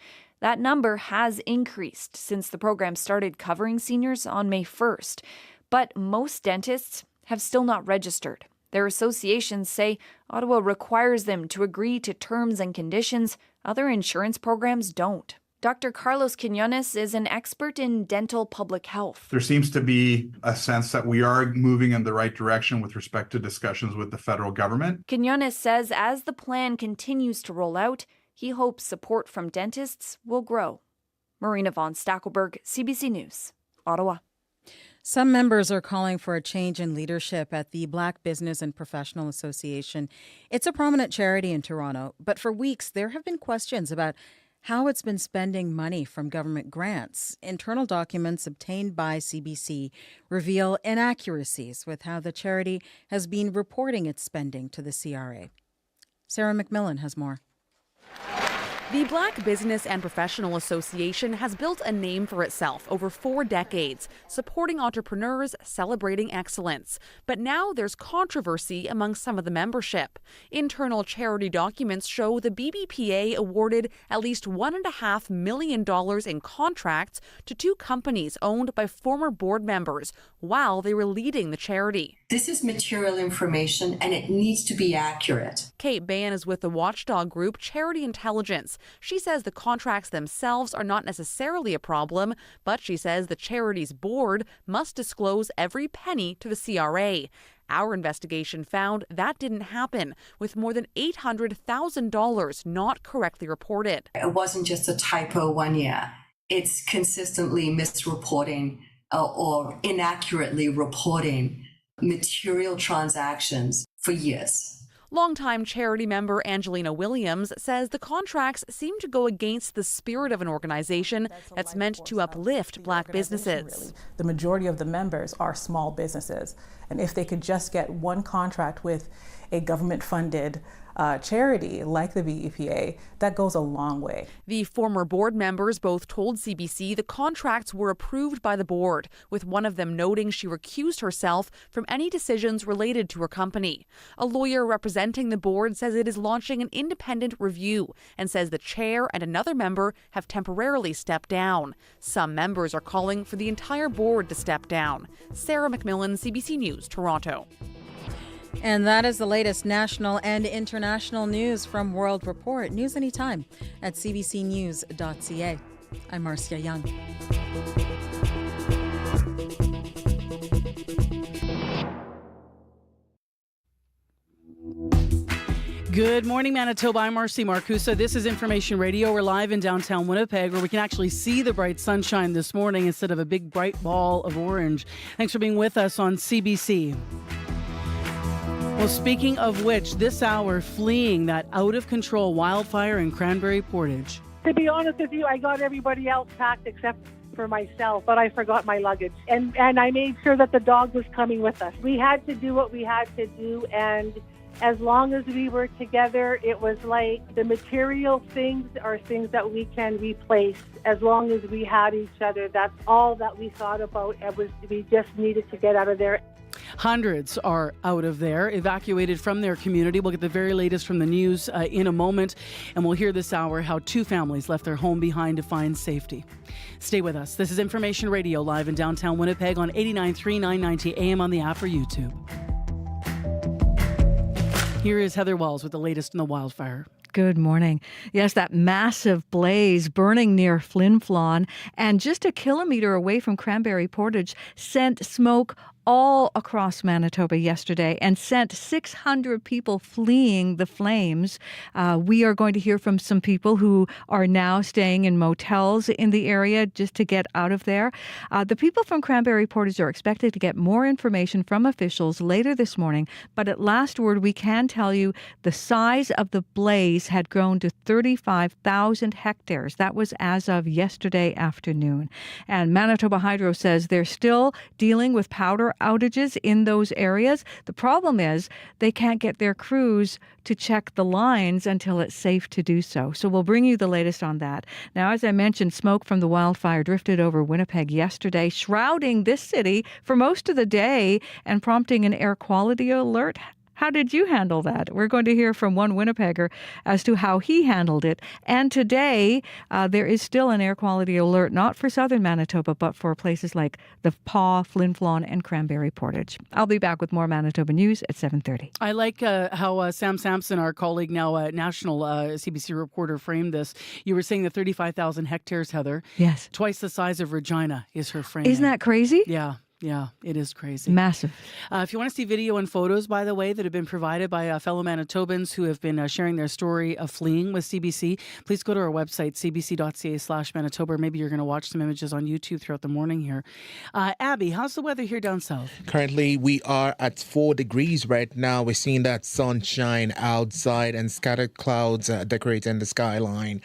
[SPEAKER 12] That number has increased since the program started covering seniors on May 1st. But most dentists have still not registered. Their associations say Ottawa requires them to agree to terms and conditions other insurance programs don't. Dr. Carlos Quinones is an expert in dental public health.
[SPEAKER 14] There seems to be a sense that we are moving in the right direction with respect to discussions with the federal government.
[SPEAKER 12] Quinones says as the plan continues to roll out, he hopes support from dentists will grow. Marina von Stackelberg, CBC News, Ottawa.
[SPEAKER 21] Some members are calling for a change in leadership at the Black Business and Professional Association. It's a prominent charity in Toronto, but for weeks there have been questions about how it's been spending money from government grants. Internal documents obtained by CBC reveal inaccuracies with how the charity has been reporting its spending to the CRA. Sarah McMillan has more.
[SPEAKER 15] The Black Business and Professional Association has built a name for itself over 4 decades, supporting entrepreneurs, celebrating excellence. But now there's controversy among some of the membership. Internal charity documents show the BBPA awarded at least $1.5 million in contracts to 2 companies owned by former board members while they were leading the charity.
[SPEAKER 1] This is material information and it needs to be accurate.
[SPEAKER 15] Kate Bain is with the watchdog group Charity Intelligence. She says the contracts themselves are not necessarily a problem, but she says the charity's board must disclose every penny to the CRA. Our investigation found that didn't happen, with more than $800,000 not correctly reported.
[SPEAKER 1] It wasn't just a typo one year. It's consistently misreporting or inaccurately reporting material transactions for years.
[SPEAKER 15] Longtime charity member Angelina Williams says the contracts seem to go against the spirit of an organization that's meant to uplift Black businesses.
[SPEAKER 2] The majority of the members are small businesses, and if they could just get one contract with a government-funded charity like the BEPA, that goes a long way.
[SPEAKER 15] The former board members both told CBC the contracts were approved by the board, with one of them noting she recused herself from any decisions related to her company. A lawyer representing the board says it is launching an independent review and says the chair and another member have temporarily stepped down. Some members are calling for the entire board to step down. Sarah McMillan, CBC News, Toronto.
[SPEAKER 21] And that is the latest national and international news from World Report. News anytime at cbcnews.ca. I'm Marcia Young.
[SPEAKER 4] Good morning, Manitoba. I'm Marcy Marcusa. This is Information Radio. We're live in downtown Winnipeg, where we can actually see the bright sunshine this morning instead of a big bright ball of orange. Thanks for being with us on CBC. Well, speaking of which, this hour, fleeing that out-of-control wildfire in Cranberry Portage.
[SPEAKER 3] To be honest with you, I got everybody else packed except for myself, but I forgot my luggage. And I made sure that the dog was coming with us. We had to do what we had to do, and as long as we were together, it was like the material things are things that we can replace. As long as we had each other, that's all that we thought about. We just needed to get out of there.
[SPEAKER 4] Hundreds are out of there, evacuated from their community. We'll get the very latest from the news in a moment, and we'll hear this hour how 2 families left their home behind to find safety. Stay with us. This is Information Radio, live in downtown Winnipeg on 89.3, 990 AM on the app or YouTube. Here is Heather Wells with the latest in the wildfire.
[SPEAKER 5] Good morning. Yes, that massive blaze burning near Flin Flon and just a kilometer away from Cranberry Portage sent smoke all across Manitoba yesterday and sent 600 people fleeing the flames. We are going to hear from some people who are now staying in motels in the area just to get out of there. The people from Cranberry Portage are expected to get more information from officials later this morning, but at last word, we can tell you the size of the blaze had grown to 35,000 hectares. That was as of yesterday afternoon. And Manitoba Hydro says they're still dealing with powder outages in those areas. The problem is they can't get their crews to check the lines until it's safe to do so. So we'll bring you the latest on that. Now, as I mentioned, smoke from the wildfire drifted over Winnipeg yesterday, shrouding this city for most of the day and prompting an air quality alert. How did you handle that? We're going to hear from one Winnipegger as to how he handled it. And today, there is still an air quality alert, not for southern Manitoba, but for places like the Paw, Flin Flon, and Cranberry Portage. I'll be back with more Manitoba news at 7:30.
[SPEAKER 4] I like how Sam Sampson, our colleague now, national CBC reporter, framed this. You were saying the 35,000 hectares, Heather.
[SPEAKER 5] Yes.
[SPEAKER 4] Twice the size of Regina is her framing.
[SPEAKER 5] Isn't that crazy?
[SPEAKER 4] Yeah, it is crazy.
[SPEAKER 5] Massive.
[SPEAKER 4] If you want to see video and photos, by the way, that have been provided by fellow Manitobans who have been sharing their story of fleeing with CBC, please go to our website, cbc.ca/Manitoba. Maybe you're going to watch some images on YouTube throughout the morning here. Abby, how's the weather here down south?
[SPEAKER 7] Currently, we are at 4 degrees right now. We're seeing that sunshine outside and scattered clouds decorating the skyline.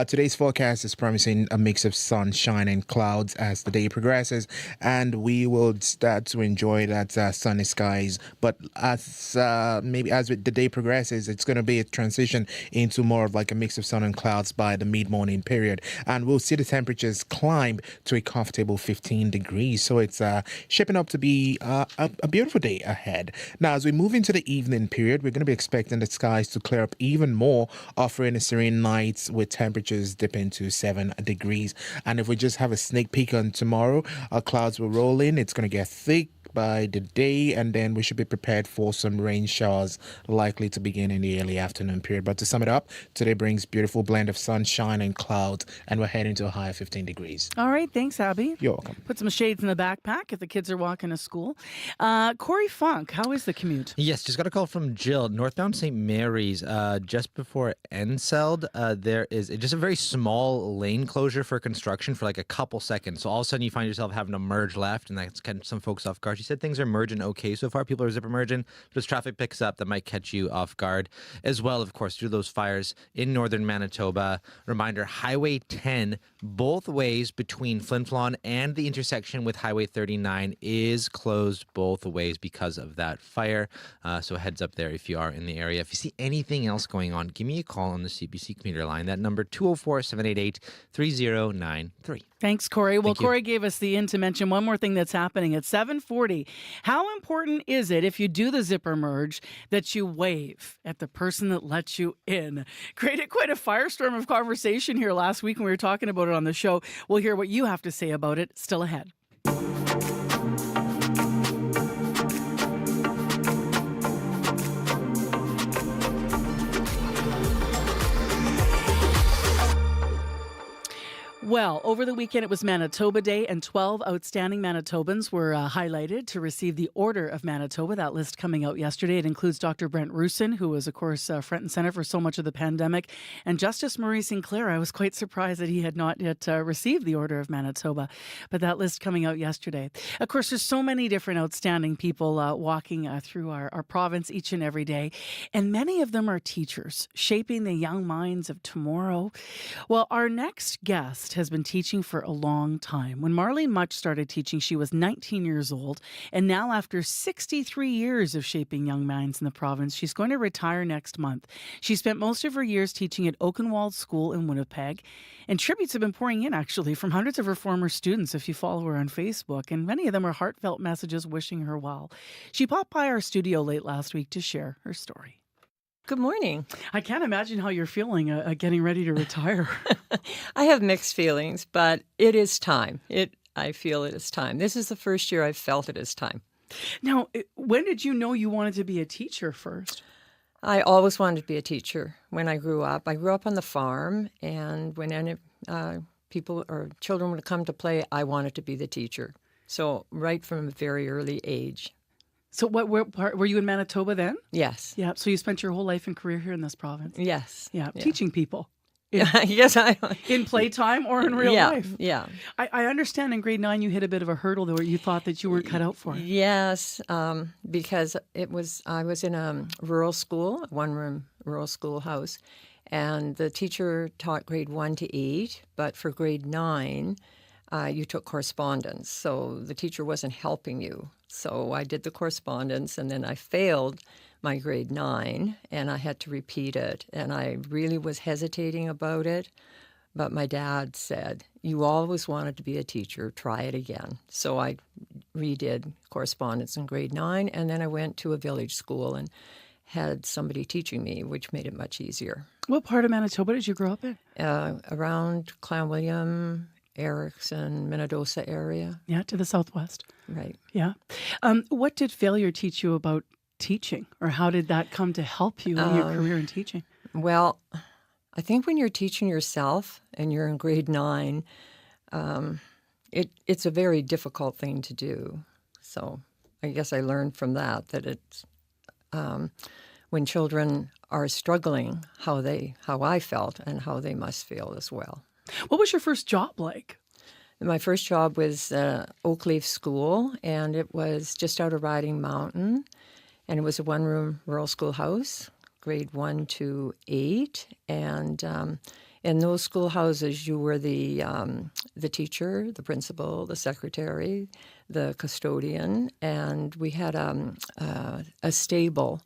[SPEAKER 7] Today's forecast is promising a mix of sunshine and clouds as the day progresses, and we will start to enjoy that sunny skies. But as the day progresses, it's going to be a transition into more of like a mix of sun and clouds by the mid-morning period. And we'll see the temperatures climb to a comfortable 15 degrees. So it's shaping up to be a beautiful day ahead. Now, as we move into the evening period, we're going to be expecting the skies to clear up even more, offering a serene night with temperatures dipping to 7 degrees. And if we just have a sneak peek on tomorrow, our clouds will roll in. It's going to get thick by the day, and then we should be prepared for some rain showers likely to begin in the early afternoon period. But to sum it up, today brings beautiful blend of sunshine and clouds, and we're heading to a high of 15 degrees.
[SPEAKER 4] All right. Thanks, Abby.
[SPEAKER 7] You're welcome.
[SPEAKER 4] Put some shades in the backpack if the kids are walking to school. Corey Funk, how is the commute?
[SPEAKER 9] Yes, just got a call from Jill. Northbound St. Mary's, just before Enseld, there is just a very small lane closure for construction for like a couple seconds. So all of a sudden you find yourself having to merge left, and that's kind of some folks off guard. She said things are merging okay so far. People are zipper merging, but as traffic picks up, that might catch you off guard. As well, of course, due to those fires in northern Manitoba. Reminder, Highway 10, both ways between Flin Flon and the intersection with Highway 39 is closed both ways because of that fire. So heads up there if you are in the area. If you see anything else going on, give me a call on the CBC commuter line. That number 204-788-3093.
[SPEAKER 4] Thanks, Corey. Well,
[SPEAKER 9] Thank you.
[SPEAKER 4] Corey gave us the in to mention one more thing that's happening at 7:40. How important is it if you do the zipper merge that you wave at the person that lets you in? Created quite a firestorm of conversation here last week when we were talking about it on the show. We'll hear what you have to say about it still ahead. Well, over the weekend, it was Manitoba Day, and 12 outstanding Manitobans were highlighted to receive the Order of Manitoba. That list coming out yesterday. It includes Dr. Brent Rusin, who was, of course, front and center for so much of the pandemic, and Justice Marie Sinclair. I was quite surprised that he had not yet received the Order of Manitoba, but that list coming out yesterday. Of course, there's so many different outstanding people walking through our province each and every day, and many of them are teachers, shaping the young minds of tomorrow. Well, our next guest has been teaching for a long time. When Marlene Much started teaching, she was 19 years old. And now, after 63 years of shaping young minds in the province, she's going to retire next month. She spent most of her years teaching at Oakenwald School in Winnipeg. And tributes have been pouring in, actually, from hundreds of her former students, if you follow her on Facebook. And many of them are heartfelt messages wishing her well. She popped by our studio late last week to share her story.
[SPEAKER 11] Good morning.
[SPEAKER 4] I can't imagine how you're feeling getting ready to retire.
[SPEAKER 11] I have mixed feelings, but it is time. I feel it is time. This is the first year I've felt it is time.
[SPEAKER 4] Now, when did you know you wanted to be a teacher first?
[SPEAKER 11] I always wanted to be a teacher when I grew up. I grew up on the farm, and when any people or children would come to play, I wanted to be the teacher. So right from a very early age.
[SPEAKER 4] So what part, were you in Manitoba then?
[SPEAKER 11] Yes.
[SPEAKER 4] Yeah. So you spent your whole life and career here in this province?
[SPEAKER 11] Yes.
[SPEAKER 4] Yeah. Teaching people.
[SPEAKER 11] Yes,
[SPEAKER 4] in playtime or in real life?
[SPEAKER 11] Yeah.
[SPEAKER 4] I understand in grade 9 you hit a bit of a hurdle where you thought that you weren't cut out for it.
[SPEAKER 11] Yes, because I was in a rural school, a one-room rural schoolhouse, and the teacher taught grade 1 to 8, but for grade 9, you took correspondence. So the teacher wasn't helping you. So I did the correspondence, and then I failed my grade 9, and I had to repeat it. And I really was hesitating about it. But my dad said, "You always wanted to be a teacher. Try it again." So I redid correspondence in grade 9, and then I went to a village school and had somebody teaching me, which made it much easier.
[SPEAKER 4] What part of Manitoba did you grow up in?
[SPEAKER 11] Around Clanwilliam, Erickson, Minnedosa area.
[SPEAKER 4] Yeah, to the southwest.
[SPEAKER 11] Right.
[SPEAKER 4] Yeah. What did failure teach you about teaching, or how did that come to help you in your career in teaching?
[SPEAKER 11] Well, I think when you're teaching yourself and you're in grade 9, it's a very difficult thing to do. So I guess I learned from that it's when children are struggling, how I felt and how they must feel as well.
[SPEAKER 4] What was your first job like?
[SPEAKER 11] My first job was Oakleaf School, and it was just out of Riding Mountain, and it was a one-room rural schoolhouse, grade 1 to 8, and in those schoolhouses, you were the teacher, the principal, the secretary, the custodian, and we had a stable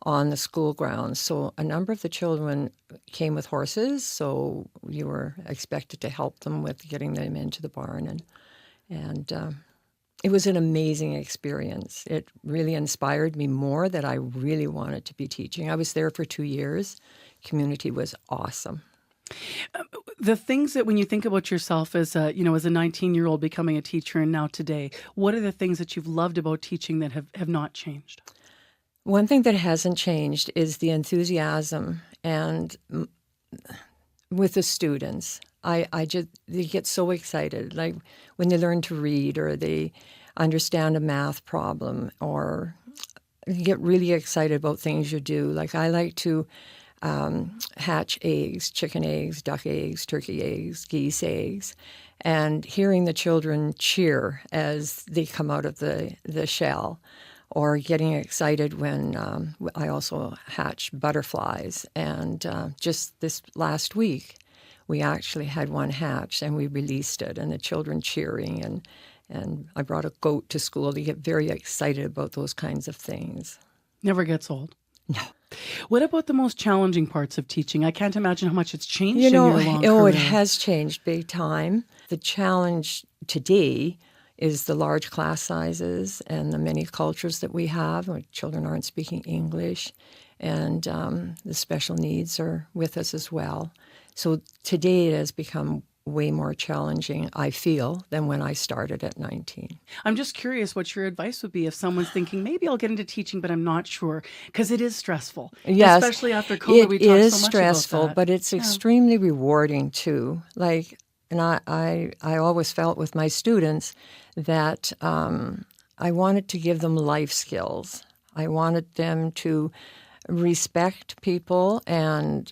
[SPEAKER 11] on the school grounds. So a number of the children came with horses, so you were expected to help them with getting them into the barn. And it was an amazing experience. It really inspired me more that I really wanted to be teaching. I was there for 2 years. Community was awesome.
[SPEAKER 4] The things that when you think about yourself as a, as a 19-year-old becoming a teacher and now today, what are the things that you've loved about teaching that have not changed?
[SPEAKER 11] One thing that hasn't changed is the enthusiasm and with the students. They get so excited, like when they learn to read or they understand a math problem, or you get really excited about things you do. Like I like to hatch eggs, chicken eggs, duck eggs, turkey eggs, geese eggs, and hearing the children cheer as they come out of the shell, or getting excited when I also hatch butterflies. And just this last week, we actually had one hatch and we released it, and the children cheering, and I brought a goat to school. They get very excited about those kinds of things.
[SPEAKER 4] Never gets old.
[SPEAKER 11] No.
[SPEAKER 4] What about the most challenging parts of teaching? I can't imagine how much it's changed in your long career.
[SPEAKER 11] It has changed big time. The challenge today is the large class sizes and the many cultures that we have. Our children aren't speaking English, and the special needs are with us as well. So today it has become way more challenging, I feel, than when I started at 19.
[SPEAKER 4] I'm just curious what your advice would be if someone's thinking, maybe I'll get into teaching, but I'm not sure, because it is stressful.
[SPEAKER 11] Yes,
[SPEAKER 4] especially after COVID, we talked so much about that.
[SPEAKER 11] It is stressful, but it's extremely rewarding too. And I always felt with my students that I wanted to give them life skills. I wanted them to respect people and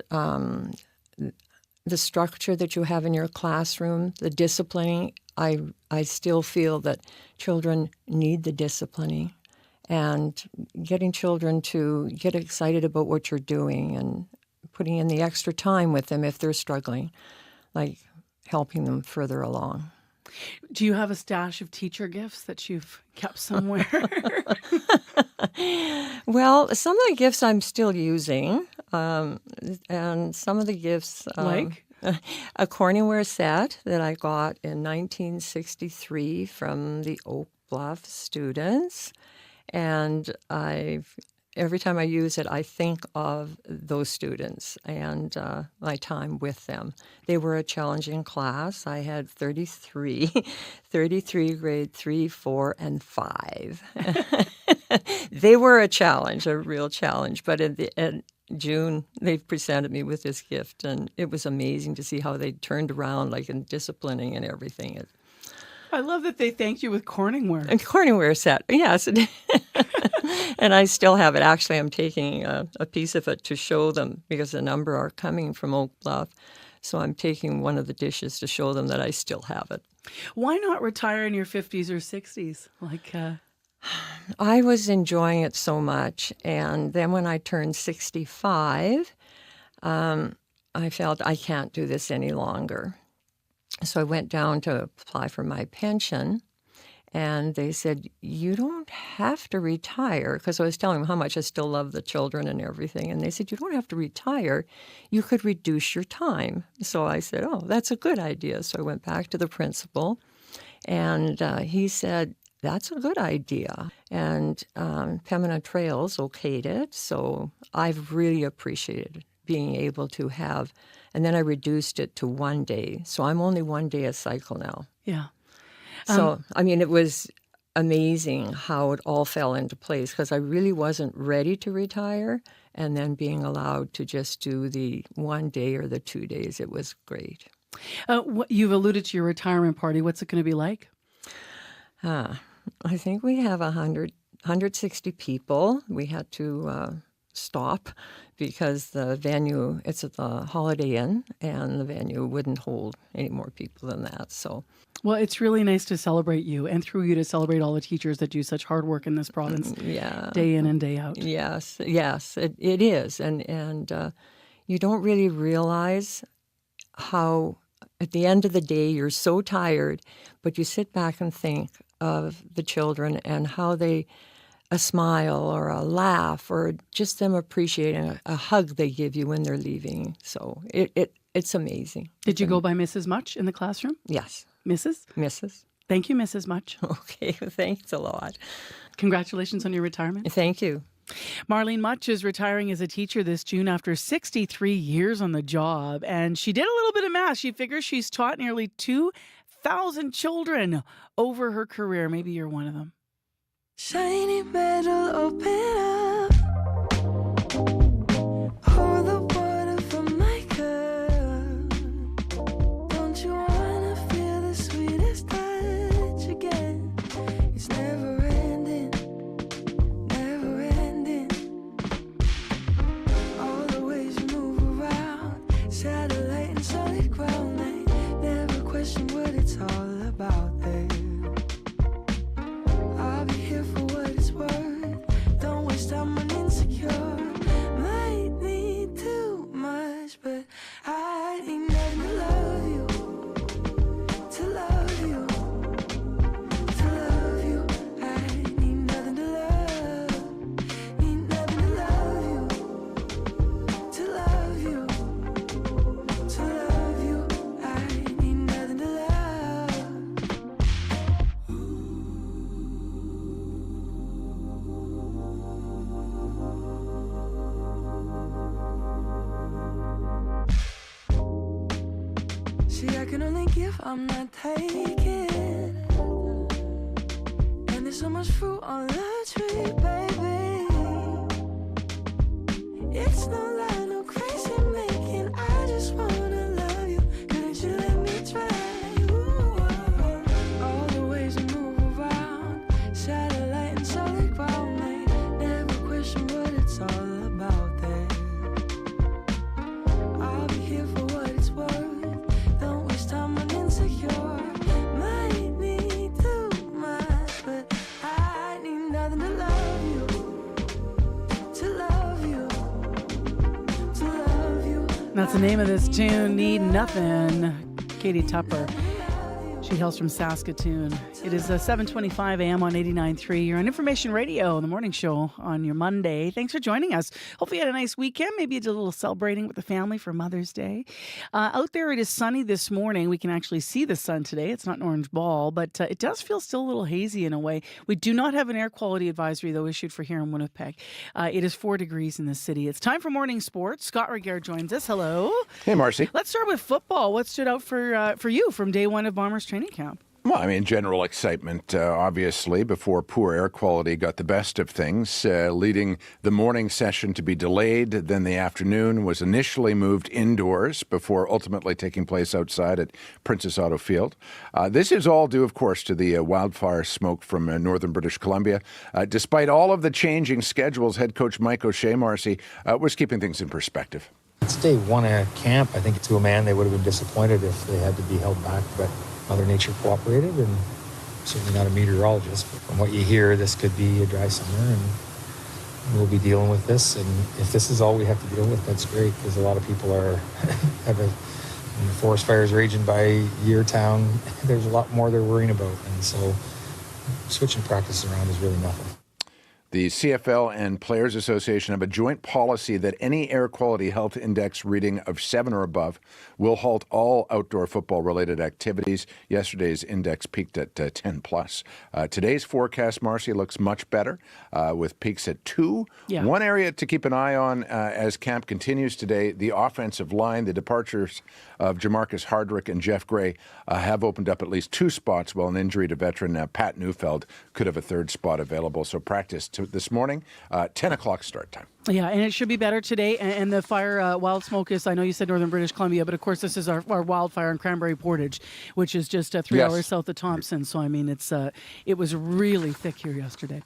[SPEAKER 11] the structure that you have in your classroom, the disciplining. I still feel that children need the disciplining, and getting children to get excited about what you're doing and putting in the extra time with them if they're struggling, like helping them further along.
[SPEAKER 4] Do you have a stash of teacher gifts that you've kept somewhere?
[SPEAKER 11] Well, some of the gifts I'm still using, and some of the gifts...
[SPEAKER 4] like?
[SPEAKER 11] A Corningware set that I got in 1963 from the Oak Bluff students. And every time I use it, I think of those students and my time with them. They were a challenging class. I had 33 grade 3, 4, and 5. They were a challenge, a real challenge. But in June, they presented me with this gift, and it was amazing to see how they turned around, like in disciplining and everything.
[SPEAKER 4] I love that they thanked you with Corningware.
[SPEAKER 11] A Corningware set, yes. And I still have it. Actually, I'm taking a piece of it to show them because a number are coming from Oak Bluff. So I'm taking one of the dishes to show them that I still have it.
[SPEAKER 4] Why not retire in your 50s or 60s?
[SPEAKER 11] I was enjoying it so much. And then when I turned 65, I felt I can't do this any longer. So I went down to apply for my pension, and they said, you don't have to retire, because I was telling them how much I still love the children and everything. And they said, you don't have to retire. You could reduce your time. So I said, oh, that's a good idea. So I went back to the principal, and he said, that's a good idea. And Pembina Trails okayed it. So I've really appreciated being able to have, and then I reduced it to 1 day. So I'm only 1 day a cycle now.
[SPEAKER 4] Yeah.
[SPEAKER 11] So, I mean, it was amazing how it all fell into place, because I really wasn't ready to retire. And then being allowed to just do the 1 day or the 2 days, it was great.
[SPEAKER 4] You've alluded to your retirement party. What's it going to be like?
[SPEAKER 11] I think we have 160 people. We had to stop because the venue, it's at the Holiday Inn, and the venue wouldn't hold any more people than that. So,
[SPEAKER 4] well, it's really nice to celebrate you, and through you to celebrate all the teachers that do such hard work in this province, day in and day out.
[SPEAKER 11] Yes, it is, and you don't really realize how, at the end of the day, you're so tired, but you sit back and think of the children and how they, a smile or a laugh or just them appreciating a hug they give you when they're leaving. So it's amazing.
[SPEAKER 4] Did you go by Mrs. Much in the classroom?
[SPEAKER 11] Yes.
[SPEAKER 4] Mrs.?
[SPEAKER 11] Mrs.
[SPEAKER 4] Thank you, Mrs. Much.
[SPEAKER 11] Okay, thanks a lot.
[SPEAKER 4] Congratulations on your retirement.
[SPEAKER 11] Thank you.
[SPEAKER 4] Marlene Much is retiring as a teacher this June after 63 years on the job. And she did a little bit of math. She figures she's taught nearly 2,000 children over her career. Maybe you're one of them.
[SPEAKER 16] Shiny metal, open up. Pour the water from my cup. Don't you wanna feel the sweetest touch again? It's never ending, never ending. All the ways you move around, satellite and solid ground. I never question what it's all about there. I'll be here for what it's worth. Don't waste time on insecure. Might need too much, but I need nothing to love you. To love you. To love you. I need nothing to love. Need nothing to love you. To love you. To love you. I need nothing to love. See, I can only give, I'm not taking. And there's so much fruit on the tree, baby. It's no lie, no crazy making. I just wanna love you. Couldn't you let me try? Ooh. All the ways you move around, satellite and solid ground. I never question what it's all about there. I'll be here for what it's worth. Don't waste time on insecure. Might need too much, but I need nothing to love you. To love you. To love you.
[SPEAKER 4] That's the name of this tune, Need Nothing. Katie Tupper. She hails from Saskatoon. It is 7:25 a.m. on 89.3. You're on Information Radio, the morning show on your Monday. Thanks for joining us. Hopefully you had a nice weekend. Maybe you did a little celebrating with the family for Mother's Day. Out there, it is sunny this morning. We can actually see the sun today. It's not an orange ball, but it does feel still a little hazy in a way. We do not have an air quality advisory, though, issued for here in Winnipeg. It is 4 degrees in the city. It's time for morning sports. Scott Reguer joins us. Hello.
[SPEAKER 17] Hey, Marcy.
[SPEAKER 4] Let's start with football. What stood out for you from day one of Bombers training camp?
[SPEAKER 17] Well, I mean, general excitement, obviously, before poor air quality got the best of things, leading the morning session to be delayed. Then the afternoon was initially moved indoors before ultimately taking place outside at Princess Auto Field. This is all due, of course, to the wildfire smoke from northern British Columbia. Despite all of the changing schedules, head coach Mike O'Shea, Marcy, was keeping things in perspective.
[SPEAKER 18] It's day one of camp. I think to a man, they would have been disappointed if they had to be held back, but Mother Nature cooperated, and I'm certainly not a meteorologist, but from what you hear, this could be a dry summer, and we'll be dealing with this. And if this is all we have to deal with, that's great, because a lot of people have forest fires raging by your town. There's a lot more they're worrying about, and so switching practice around is really nothing.
[SPEAKER 17] The CFL and Players Association have a joint policy that any air quality health index reading of 7 or above will halt all outdoor football-related activities. Yesterday's index peaked at 10 plus. Today's forecast, Marcy, looks much better with peaks at 2. Yeah. One area to keep an eye on as camp continues today, the offensive line. The departures of Jamarcus Hardrick and Jeff Gray have opened up at least 2 spots, while an injury to veteran Pat Neufeld could have a 3rd spot available. So practice this morning, 10 o'clock start time.
[SPEAKER 4] Yeah, and it should be better today. And the fire, wild smoke is, I know you said northern British Columbia, but of course this is our wildfire in Cranberry Portage, which is just 3 hours south of Thompson. So, I mean, it was really thick here yesterday.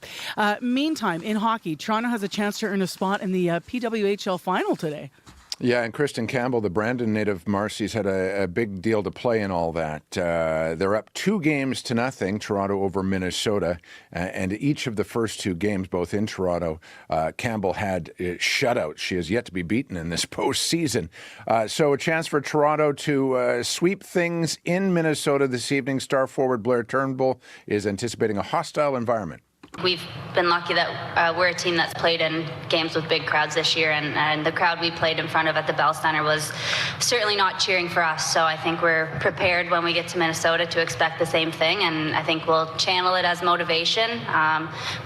[SPEAKER 4] Meantime, in hockey, Toronto has a chance to earn a spot in the PWHL final today.
[SPEAKER 17] Yeah, and Kristen Campbell, the Brandon native, Marcy's had a big deal to play in all that. They're up 2-0, Toronto over Minnesota, and each of the first 2 games, both in Toronto, Campbell had shutouts. She has yet to be beaten in this postseason. So a chance for Toronto to sweep things in Minnesota this evening. Star forward Blair Turnbull is anticipating a hostile environment.
[SPEAKER 6] We've been lucky that we're a team that's played in games with big crowds this year, and the crowd we played in front of at the Bell Center was certainly not cheering for us. So I think we're prepared when we get to Minnesota to expect the same thing, and I think we'll channel it as motivation.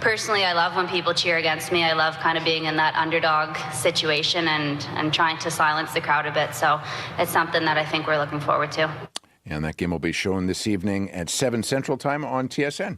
[SPEAKER 6] Personally, I love when people cheer against me. I love kind of being in that underdog situation and trying to silence the crowd a bit. So it's something that I think we're looking forward to.
[SPEAKER 17] And that game will be shown this evening at 7 Central Time on TSN.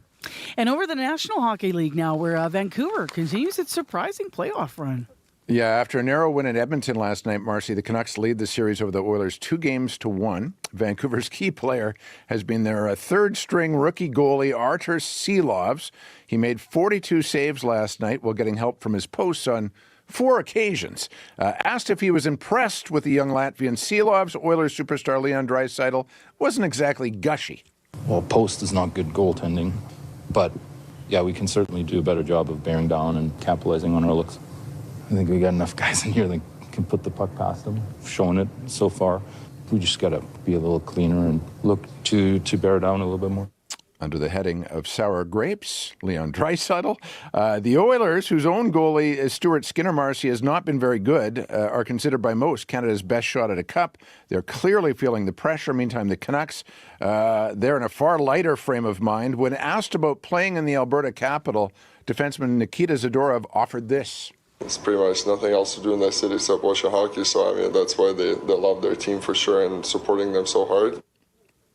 [SPEAKER 4] And over the National Hockey League now, where Vancouver continues its surprising playoff run.
[SPEAKER 17] Yeah, after a narrow win at Edmonton last night, Marcy, the Canucks lead the series over the Oilers 2-1. Vancouver's key player has been their third-string rookie goalie, Artur Silovs. He made 42 saves last night while getting help from his posts on 4 occasions. Asked if he was impressed with the young Latvian Silovs, Oilers superstar Leon Draisaitl wasn't exactly gushy.
[SPEAKER 19] Well, post is not good goaltending, but yeah, we can certainly do a better job of bearing down and capitalizing on our looks. I think we got enough guys in here that can put the puck past them, showing it so far. We just got to be a little cleaner and look to bear down a little bit more.
[SPEAKER 17] Under the heading of sour grapes, Leon Draisaitl. The Oilers, whose own goalie is Stuart Skinner, Marcy, has not been very good, are considered by most Canada's best shot at a cup. They're clearly feeling the pressure. Meantime, the Canucks, they're in a far lighter frame of mind. When asked about playing in the Alberta capital, defenseman Nikita Zadorov offered this.
[SPEAKER 20] It's pretty much nothing else to do in that city except watch hockey. So, I mean, that's why they love their team for sure and supporting them so hard.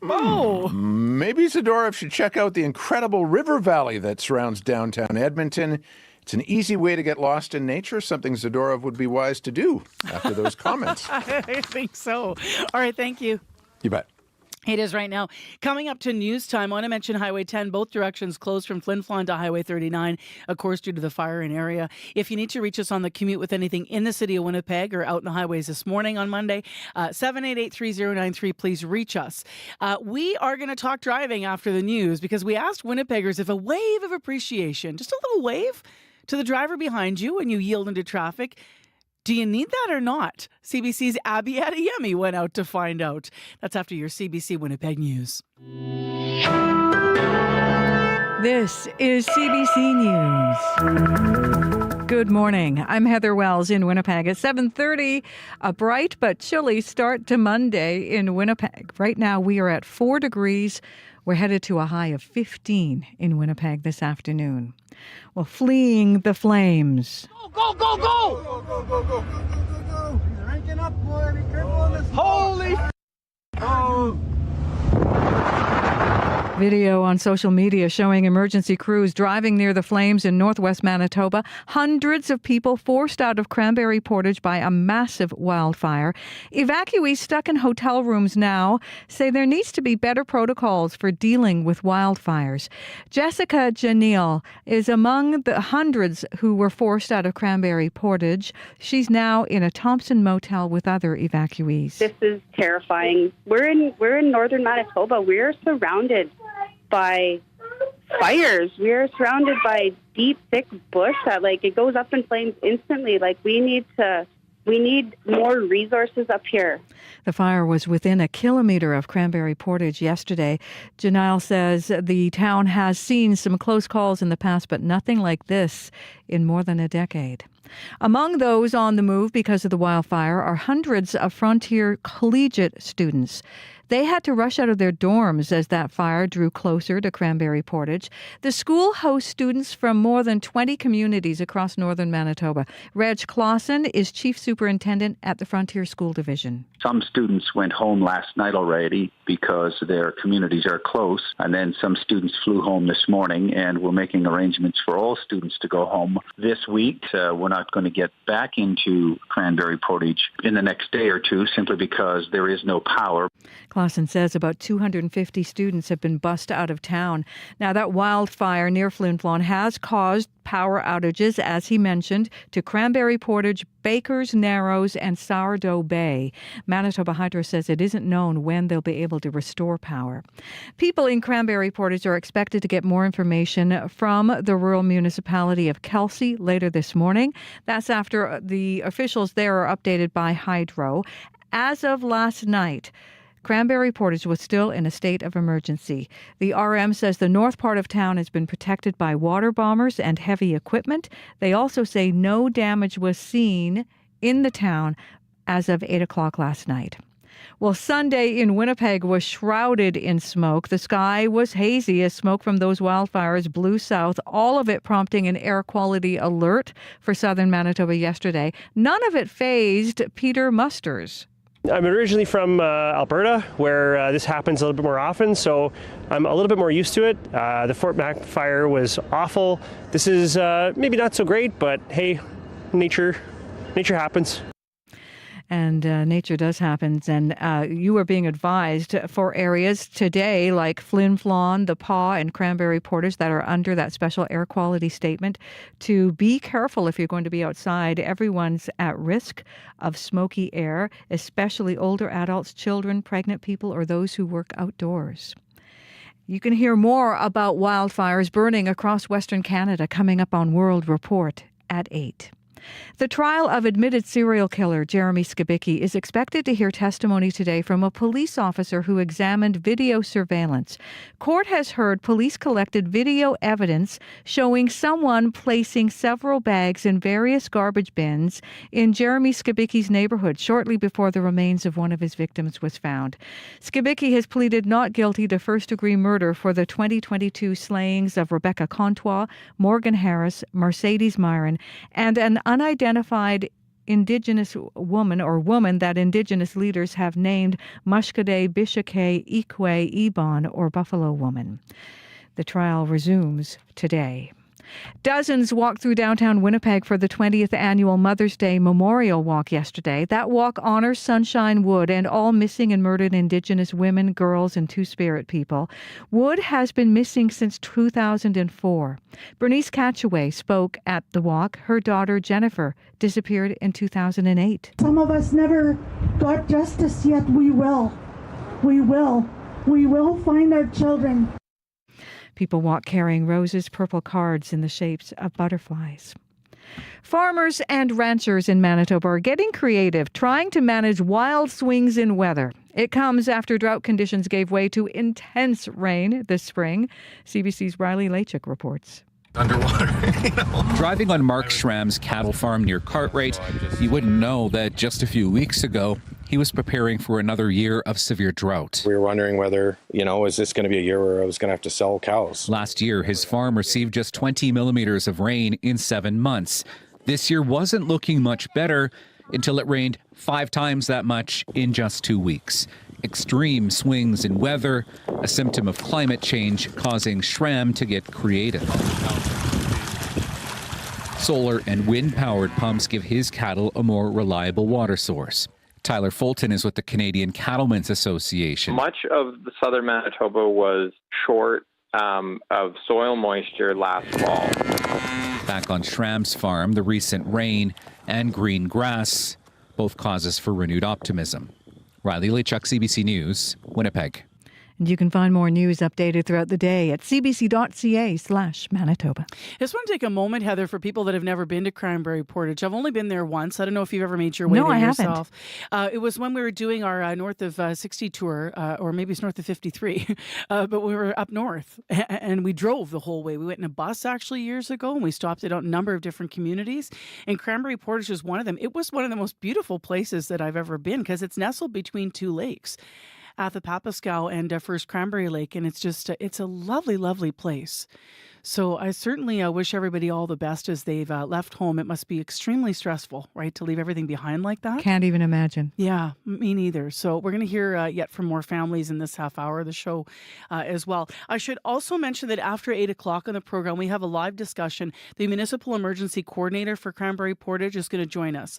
[SPEAKER 4] Oh.
[SPEAKER 17] Maybe Zadorov should check out the incredible river valley that surrounds downtown Edmonton. It's an easy way to get lost in nature, something Zadorov would be wise to do after those comments.
[SPEAKER 4] I think so. All right, thank you.
[SPEAKER 17] You bet.
[SPEAKER 4] It is right now. Coming up to news time, I want to mention Highway 10, both directions closed from Flin Flon to Highway 39, of course, due to the fire in area. If you need to reach us on the commute with anything in the city of Winnipeg or out in the highways this morning on Monday, 788-3093, please reach us. We are going to talk driving after the news because we asked Winnipeggers if a wave of appreciation, just a little wave to the driver behind you when you yield into traffic, do you need that or not? CBC's Abby Adeyemi went out to find out. That's after your CBC Winnipeg News.
[SPEAKER 5] This is CBC News. Good morning. I'm Heather Wells in Winnipeg at 7:30. A bright but chilly start to Monday in Winnipeg. Right now we are at 4 degrees. We're headed to a high of 15 in Winnipeg this afternoon. Well, fleeing the flames.
[SPEAKER 16] Go, go, go! Go, go, go, go, go, go, go! He's ranking up, boy. Be careful on this. Holy! Oh!
[SPEAKER 5] Video on social media showing emergency crews driving near the flames in northwest Manitoba. Hundreds of people forced out of Cranberry Portage by a massive wildfire. Evacuees stuck in hotel rooms now say there needs to be better protocols for dealing with wildfires. Jessica Janil is among the hundreds who were forced out of Cranberry Portage. She's now in a Thompson motel with other evacuees.
[SPEAKER 22] This is terrifying. We're in northern Manitoba. We're surrounded by fires. We're surrounded by deep, thick bush that it goes up in flames instantly. We need more resources up here.
[SPEAKER 5] The fire was within a kilometer of Cranberry Portage yesterday. Janelle says the town has seen some close calls in the past, but nothing like this in more than a decade. Among those on the move because of the wildfire are hundreds of Frontier Collegiate students. They had to rush out of their dorms as that fire drew closer to Cranberry Portage. The school hosts students from more than 20 communities across northern Manitoba. Reg Clausen is chief superintendent at the Frontier School Division.
[SPEAKER 23] Some students went home last night already because their communities are close, and then some students flew home this morning, and we're making arrangements for all students to go home this week. We're not going to get back into Cranberry Portage in the next day or two simply because there is no power.
[SPEAKER 5] Clausen says about 250 students have been bussed out of town. Now, that wildfire near Flin Flon has caused power outages, as he mentioned, to Cranberry Portage, Bakers Narrows, and Sourdough Bay. Manitoba Hydro says it isn't known when they'll be able to restore power. People in Cranberry Portage are expected to get more information from the rural municipality of Kelsey later this morning. That's after the officials there are updated by Hydro. As of last night, Cranberry Portage was still in a state of emergency. The RM says the north part of town has been protected by water bombers and heavy equipment. They also say no damage was seen in the town as of 8 o'clock last night. Well, Sunday in Winnipeg was shrouded in smoke. The sky was hazy as smoke from those wildfires blew south, all of it prompting an air quality alert for southern Manitoba yesterday. None of it fazed Peter Musters.
[SPEAKER 8] I'm originally from Alberta, where this happens a little bit more often, so I'm a little bit more used to it. The Fort Mac fire was awful. This is maybe not so great, but hey, nature happens.
[SPEAKER 5] And nature does happen. And you are being advised for areas today like Flin Flon, the Paw, and Cranberry Portage that are under that special air quality statement to be careful if you're going to be outside. Everyone's at risk of smoky air, especially older adults, children, pregnant people, or those who work outdoors. You can hear more about wildfires burning across Western Canada coming up on World Report at 8. The trial of admitted serial killer Jeremy Skibicki is expected to hear testimony today from a police officer who examined video surveillance. Court has heard police collected video evidence showing someone placing several bags in various garbage bins in Jeremy Skibicki's neighborhood shortly before the remains of one of his victims was found. Skibicki has pleaded not guilty to first-degree murder for the 2022 slayings of Rebecca Contois, Morgan Harris, Mercedes Myron, and an unidentified Indigenous woman that Indigenous leaders have named Mushkade Bishake Evacuee Ebon, or Buffalo Woman. The trial resumes today. Dozens walked through downtown Winnipeg for the 20th annual Mother's Day Memorial Walk yesterday. That walk honors Sunshine Wood and all missing and murdered Indigenous women, girls, and Two-Spirit people. Wood has been missing since 2004. Bernice Catchaway spoke at the walk. Her daughter, Jennifer, disappeared in 2008.
[SPEAKER 10] Some of us never got justice yet. We will. We will. We will find our children.
[SPEAKER 5] People walk carrying roses, purple cards in the shapes of butterflies. Farmers and ranchers in Manitoba are getting creative, trying to manage wild swings in weather. It comes after drought conditions gave way to intense rain this spring. CBC's Riley Lachuk reports.
[SPEAKER 13] Underwater. Driving on Mark Schramm's cattle farm near Cartwright, you wouldn't know that just a few weeks ago, he was preparing for another year of severe drought.
[SPEAKER 24] We were wondering whether, is this going to be a year where I was going to have to sell cows?
[SPEAKER 13] Last year, his farm received just 20 millimeters of rain in 7 months. This year wasn't looking much better until it rained 5 times that much in just 2 weeks. Extreme swings in weather, a symptom of climate change causing Schramm to get creative. Solar and wind-powered pumps give his cattle a more reliable water source. Tyler Fulton is with the Canadian Cattlemen's Association.
[SPEAKER 25] Much of the southern Manitoba was short of soil moisture last fall.
[SPEAKER 13] Back on Schramm's farm, the recent rain and green grass, both causes for renewed optimism. Riley Lachuk, CBC News, Winnipeg.
[SPEAKER 5] And you can find more news updated throughout the day at cbc.ca/Manitoba.
[SPEAKER 4] I just want to take a moment, Heather, for people that have never been to Cranberry Portage. I've only been there once. I don't know if you've ever made your way there yourself. It was when we were doing our north of 60 tour, or maybe it's north of 53, but we were up north and we drove the whole way. We went in a bus actually years ago and we stopped at a number of different communities, and Cranberry Portage was one of them. It was one of the most beautiful places that I've ever been because it's nestled between two lakes, Athapapaskow and First Cranberry Lake, and it's a lovely, lovely place. So I certainly wish everybody all the best as they've left home. It must be extremely stressful, right, to leave everything behind like that.
[SPEAKER 5] Can't even imagine.
[SPEAKER 4] Yeah, me neither. So we're going to hear yet from more families in this half hour of the show as well. I should also mention that after 8 o'clock on the program, we have a live discussion. The Municipal Emergency Coordinator for Cranberry Portage is going to join us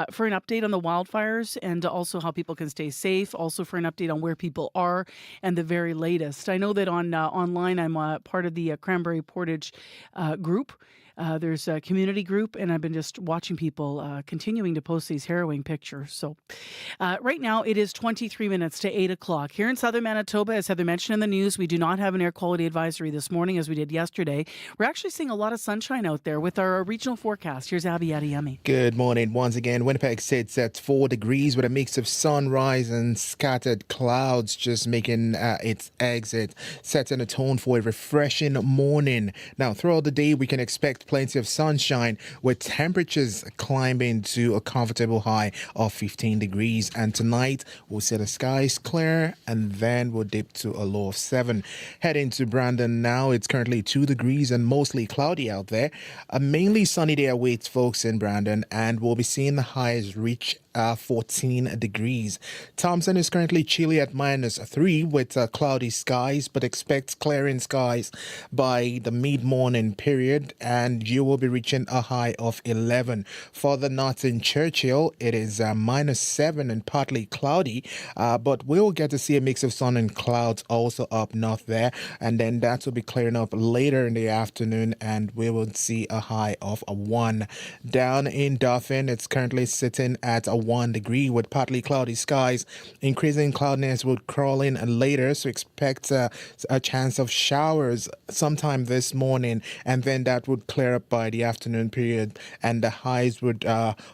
[SPEAKER 4] for an update on the wildfires and also how people can stay safe, also for an update on where people are and the very latest. I know that on online I'm part of the Cranberry Portage group. There's a community group, and I've been just watching people continuing to post these harrowing pictures. So right now it is 23 minutes to 8 o'clock. Here in southern Manitoba, as Heather mentioned in the news, we do not have an air quality advisory this morning as we did yesterday. We're actually seeing a lot of sunshine out there with our regional forecast. Here's Abby Adiyemi.
[SPEAKER 7] Good morning once again. Winnipeg sits at 4 degrees with a mix of sunrise and scattered clouds just making its exit, setting a tone for a refreshing morning. Now, throughout the day, we can expect plenty of sunshine with temperatures climbing to a comfortable high of 15 degrees. And tonight, we'll see the skies clear and then we'll dip to a low of 7. Heading to Brandon now, it's currently 2 degrees and mostly cloudy out there. A mainly sunny day awaits folks in Brandon, and we'll be seeing the highs reach 14 degrees. Thompson is currently chilly at -3 with cloudy skies, but expect clearing skies by the mid-morning period, and you will be reaching a high of 11. Further north in Churchill, it is -7 and partly cloudy, but we'll get to see a mix of sun and clouds also up north there, and then that will be clearing up later in the afternoon, and we will see a high of 1. Down in Dauphin, it's currently sitting at a 1 degree with partly cloudy skies. Increasing cloudiness will crawl in later, so expect a chance of showers sometime this morning, and then that would clear up by the afternoon period, and the highs would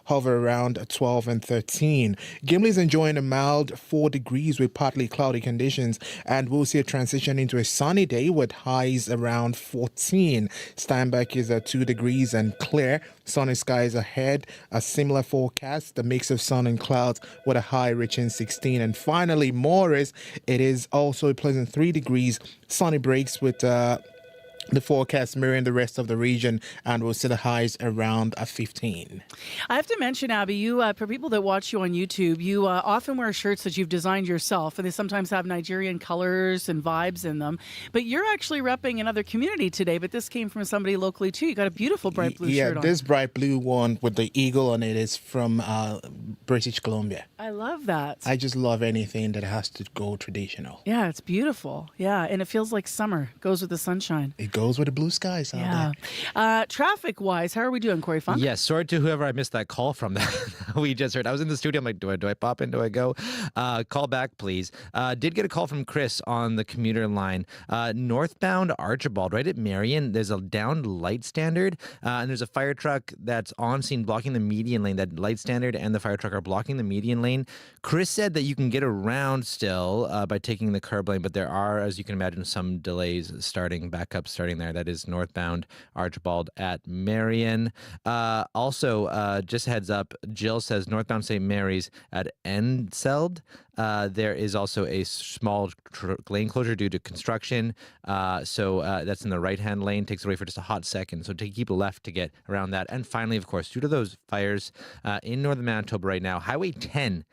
[SPEAKER 7] hover around 12 and 13. Gimli's enjoying a mild 4 degrees with partly cloudy conditions, and we'll see a transition into a sunny day with highs around 14. Steinbach is at 2 degrees and clear. Sunny skies ahead. A similar forecast, the mix of sun and clouds with a high reaching 16. And finally, Morris, it is also a pleasant 3 degrees. Sunny breaks with the forecast mirroring the rest of the region, and we'll see the highs around 15.
[SPEAKER 4] I have to mention, Abby, you for people that watch you on YouTube, you often wear shirts that you've designed yourself, and they sometimes have Nigerian colors and vibes in them. But you're actually repping another community today, but this came from somebody locally too. You got a beautiful bright blue shirt on.
[SPEAKER 7] Yeah, this bright blue one with the eagle on it is from British Columbia.
[SPEAKER 4] I love that.
[SPEAKER 7] I just love anything that has to go traditional.
[SPEAKER 4] Yeah, it's beautiful. Yeah, and it feels like summer. Goes with the sunshine.
[SPEAKER 7] It goes with the blue skies out there.
[SPEAKER 4] Traffic-wise, how are we doing, Corey Funk?
[SPEAKER 9] Yes, sorry to whoever I missed that call from that we just heard. I was in the studio. I'm like, do I pop in? Do I go? Call back, please. Did get a call from Chris on the commuter line. Northbound Archibald, right at Marion, there's a downed light standard, and there's a fire truck that's on scene blocking the median lane. That light standard and the fire truck are blocking the median lane. Chris said that you can get around still by taking the curb lane, but there are, as you can imagine, some delays starting there. That is northbound Archibald at Marion. Also, just heads up, Jill says northbound St. Mary's at Enseld. There is also a small lane closure due to construction. So that's in the right-hand lane. Takes away for just a hot second. So keep left to get around that. And finally, of course, due to those fires in northern Manitoba right now, Highway 10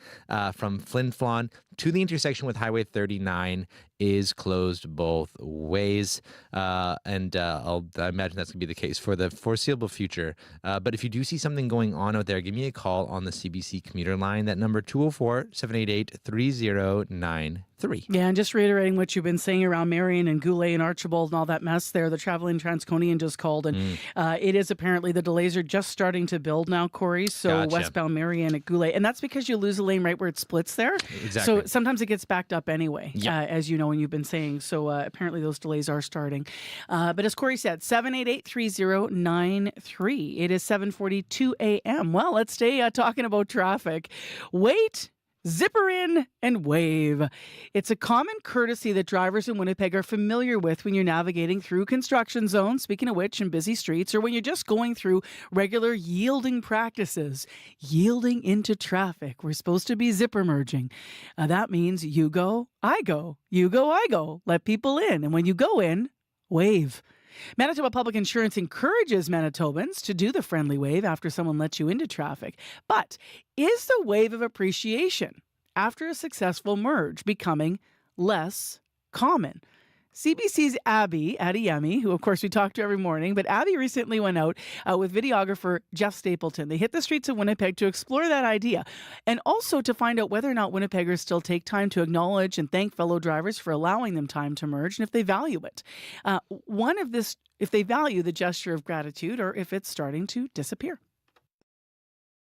[SPEAKER 9] from Flin Flon to the intersection with Highway 39 is closed both ways. And I imagine that's going to be the case for the foreseeable future. But if you do see something going on out there, give me a call on the CBC commuter line. That number 204-788-3093.
[SPEAKER 4] Yeah, and just reiterating what you've been saying around Marion and Goulet and Archibald and all that mess there, the traveling Transconian just called, and it is apparently the delays are just starting to build now, Corey. So
[SPEAKER 9] Gotcha.
[SPEAKER 4] Westbound Marion at Goulet, and that's because you lose a lane right where it splits there.
[SPEAKER 9] Exactly.
[SPEAKER 4] So sometimes it gets backed up anyway,
[SPEAKER 9] Yeah.
[SPEAKER 4] as you know, and you've been saying. So apparently those delays are starting. But as Corey said, 788-3093. It is 7:42 a.m. Well, let's stay talking about traffic. Wait. Zipper in and wave. It's a common courtesy that drivers in Winnipeg are familiar with when you're navigating through construction zones, speaking of which, in busy streets, or when you're just going through regular yielding practices. Yielding into traffic. We're supposed to be zipper merging. That means you go, I go. You go, I go. Let people in. And when you go in, wave. Manitoba Public Insurance encourages Manitobans to do the friendly wave after someone lets you into traffic. But is the wave of appreciation after a successful merge becoming less common? CBC's Abby Adiyemi, who of course we talk to every morning, but Abby recently went out with videographer Jeff Stapleton. They hit the streets of Winnipeg to explore that idea and also to find out whether or not Winnipeggers still take time to acknowledge and thank fellow drivers for allowing them time to merge and if they value it. If they value the gesture of gratitude or if it's starting to disappear.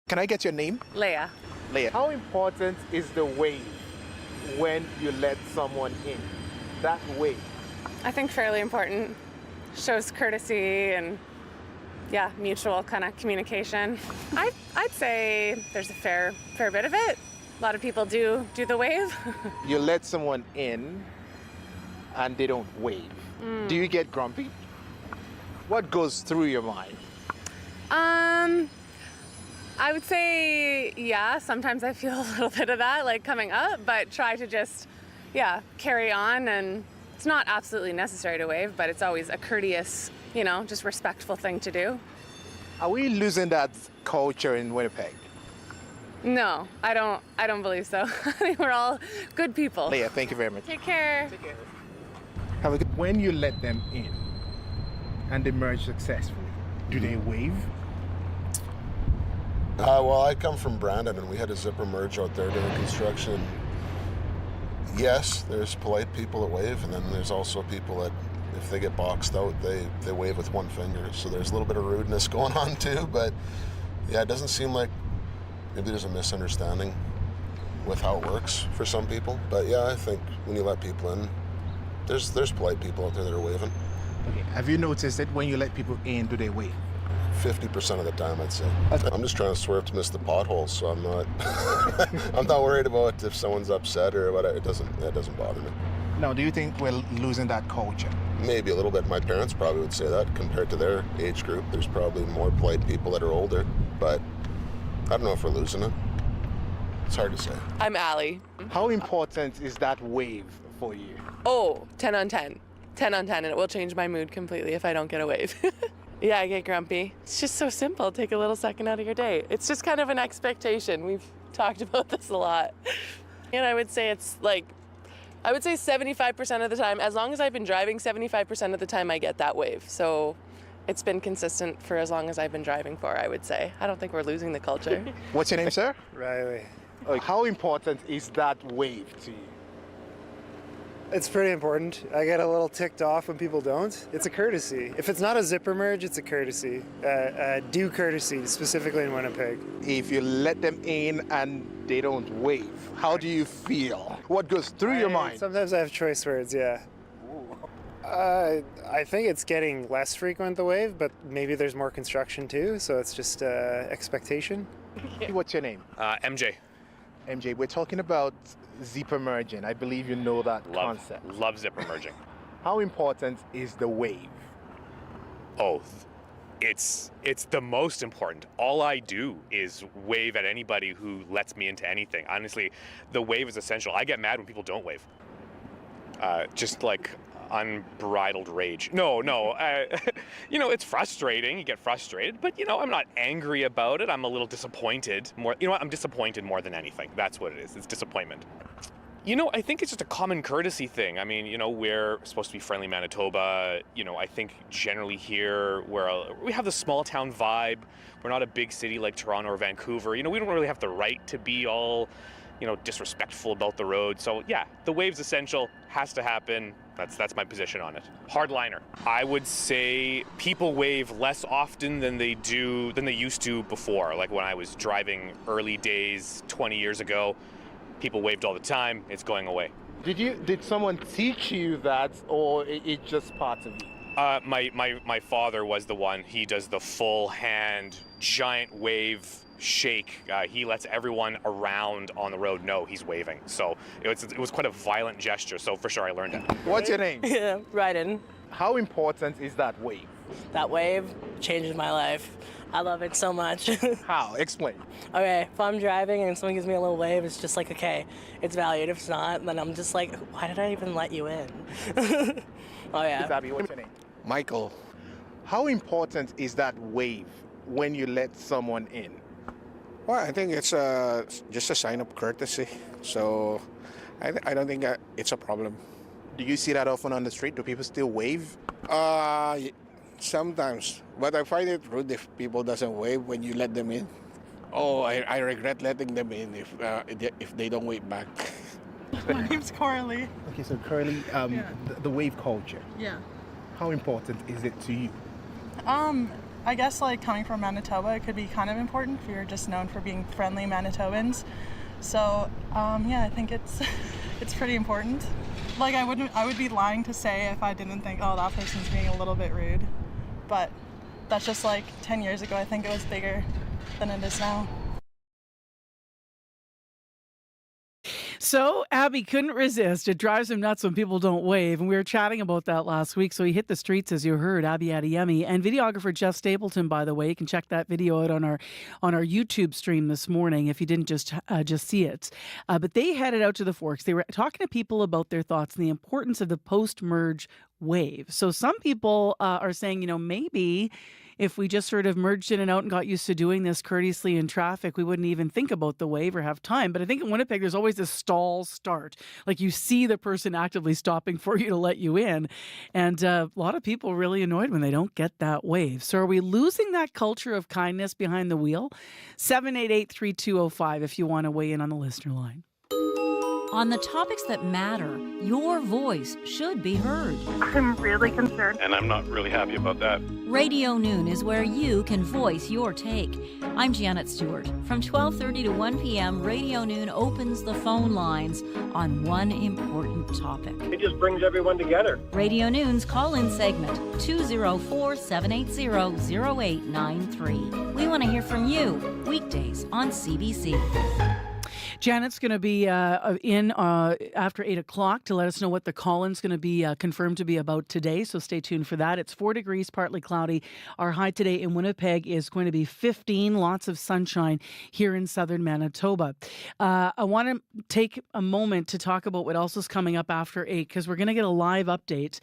[SPEAKER 7] Can I get your name?
[SPEAKER 1] Leah.
[SPEAKER 7] Leah. How important is the wave when you let someone in? That wave.
[SPEAKER 1] I think fairly important. Shows courtesy and mutual kind of communication. I'd say there's a fair bit of it. A lot of people do the wave.
[SPEAKER 7] You let someone in and they don't wave. Do you get grumpy? What goes through your mind?
[SPEAKER 1] I would say, sometimes I feel a little bit of that, like coming up, but try to just, carry on. And it's not absolutely necessary to wave, but it's always a courteous, just respectful thing to do.
[SPEAKER 7] Are we losing that culture in Winnipeg?
[SPEAKER 1] No, I don't believe so. I think we're all good people.
[SPEAKER 7] Leah, thank you very much.
[SPEAKER 1] Take care.
[SPEAKER 7] Take care. Have a good. When you let them in and they merge successfully, do they wave?
[SPEAKER 2] Well, I come from Brandon, and we had a zipper merge out there during construction. Yes, there's polite people that wave, and then there's also people that, if they get boxed out, they wave with one finger. So there's a little bit of rudeness going on too, but it doesn't seem like maybe there's a misunderstanding with how it works for some people. But I think when you let people in, there's polite people out there that are waving.
[SPEAKER 7] Okay. Have you noticed that when you let people in, do they wave?
[SPEAKER 2] 50% of the time, I'd say. I'm just trying to swerve to miss the potholes, so I'm not I'm not worried about if someone's upset or whatever. It doesn't bother me.
[SPEAKER 7] Now, do you think we're losing that culture?
[SPEAKER 2] Maybe a little bit. My parents probably would say that compared to their age group. There's probably more polite people that are older, but I don't know if we're losing it. It's hard to say.
[SPEAKER 12] I'm Allie.
[SPEAKER 7] How important is that wave for you?
[SPEAKER 12] Oh, 10 on 10. 10 on 10, and it will change my mood completely if I don't get a wave. I get grumpy. It's just so simple. Take a little second out of your day. It's just kind of an expectation. We've talked about this a lot. And I would say 75% of the time, as long as I've been driving, 75% of the time I get that wave. So it's been consistent for as long as I've been driving for, I would say. I don't think we're losing the culture.
[SPEAKER 7] What's your name, sir?
[SPEAKER 14] Riley.
[SPEAKER 7] How important is that wave to you?
[SPEAKER 14] It's pretty important. I get a little ticked off when people don't. It's a courtesy. If it's not a zipper merge, it's a courtesy. Due courtesy, specifically in Winnipeg.
[SPEAKER 7] If you let them in and they don't wave, how do you feel? What goes through your mind?
[SPEAKER 14] Sometimes I have choice words, I think it's getting less frequent, the wave, but maybe there's more construction too, so it's just expectation.
[SPEAKER 7] What's your name?
[SPEAKER 15] MJ.
[SPEAKER 7] MJ, we're talking about zipper merging. I believe you know that concept.
[SPEAKER 15] Love zipper merging.
[SPEAKER 7] How important is the wave?
[SPEAKER 15] Oh, it's the most important. All I do is wave at anybody who lets me into anything. Honestly, the wave is essential. I get mad when people don't wave. Just like unbridled rage. No. It's frustrating. You get frustrated, but I'm not angry about it. I'm a little disappointed. I'm disappointed more than anything. That's what it is. It's disappointment. I think it's just a common courtesy thing. I mean, we're supposed to be friendly Manitoba. I think generally here we have the small town vibe. We're not a big city like Toronto or Vancouver. We don't really have the right to be all, disrespectful about the road. So the wave's essential, has to happen. That's my position on it. Hardliner. I would say people wave less often than they used to before. Like when I was driving early days 20 years ago, people waved all the time. It's going away.
[SPEAKER 7] Did someone teach you that, or it's just part of you?
[SPEAKER 15] My father was the one. He does the full hand giant wave shake. He lets everyone around on the road know he's waving. So it was quite a violent gesture. So for sure I learned it.
[SPEAKER 7] What's your name?
[SPEAKER 26] Ryden.
[SPEAKER 7] How important is that wave?
[SPEAKER 26] That wave changes my life. I love it so much.
[SPEAKER 7] How? Explain.
[SPEAKER 26] Okay, if I'm driving and someone gives me a little wave, it's just like, okay, it's valued. If it's not, then I'm just like, why did I even let you in? Oh yeah.
[SPEAKER 7] Abby, what's your name?
[SPEAKER 27] Michael.
[SPEAKER 7] How important is that wave when you let someone in?
[SPEAKER 27] Well, I think it's just a sign of courtesy. So I don't think it's a problem.
[SPEAKER 3] Do you see that often on the street? Do people still wave?
[SPEAKER 27] Sometimes, but I find it rude if people doesn't wave when you let them in. Oh, I regret letting them in if they don't wave back.
[SPEAKER 6] My name's Coralie.
[SPEAKER 3] Okay, so Curly, the wave culture.
[SPEAKER 6] Yeah.
[SPEAKER 3] How important is it to you?
[SPEAKER 6] I guess like coming from Manitoba, it could be kind of important if you're just known for being friendly Manitobans. So yeah, I think it's pretty important. Like I would be lying to say if I didn't think, oh, that person's being a little bit rude. But that's just like 10 years ago. I think it was bigger than it is now.
[SPEAKER 4] So Abby couldn't resist. It drives him nuts when people don't wave. And we were chatting about that last week. So he hit the streets, as you heard, Abby Adeyemi. And videographer Jeff Stapleton, by the way, you can check that video out on our YouTube stream this morning if you didn't just see it. But they headed out to the Forks. They were talking to people about their thoughts and the importance of the post-merge wave. So some people are saying, maybe if we just sort of merged in and out and got used to doing this courteously in traffic, we wouldn't even think about the wave or have time. But I think in Winnipeg, there's always a stall start. Like you see the person actively stopping for you to let you in. And a lot of people really annoyed when they don't get that wave. So are we losing that culture of kindness behind the wheel? 788-3205 if you want to weigh in on the listener line.
[SPEAKER 11] On the topics that matter, your voice should be heard.
[SPEAKER 18] I'm really concerned.
[SPEAKER 24] And I'm not really happy about that.
[SPEAKER 11] Radio Noon is where you can voice your take. I'm Janet Stewart. From 12:30 to 1 p.m., Radio Noon opens the phone lines on one important topic.
[SPEAKER 24] It just brings everyone together.
[SPEAKER 11] Radio Noon's call-in segment, 204-780-0893. We want to hear from you, weekdays on CBC.
[SPEAKER 4] Janet's going to be in after 8 o'clock to let us know what the call-in's going to be confirmed to be about today. So stay tuned for that. It's 4 degrees, partly cloudy. Our high today in Winnipeg is going to be 15, lots of sunshine here in southern Manitoba. I want to take a moment to talk about what else is coming up after 8 because we're going to get a live update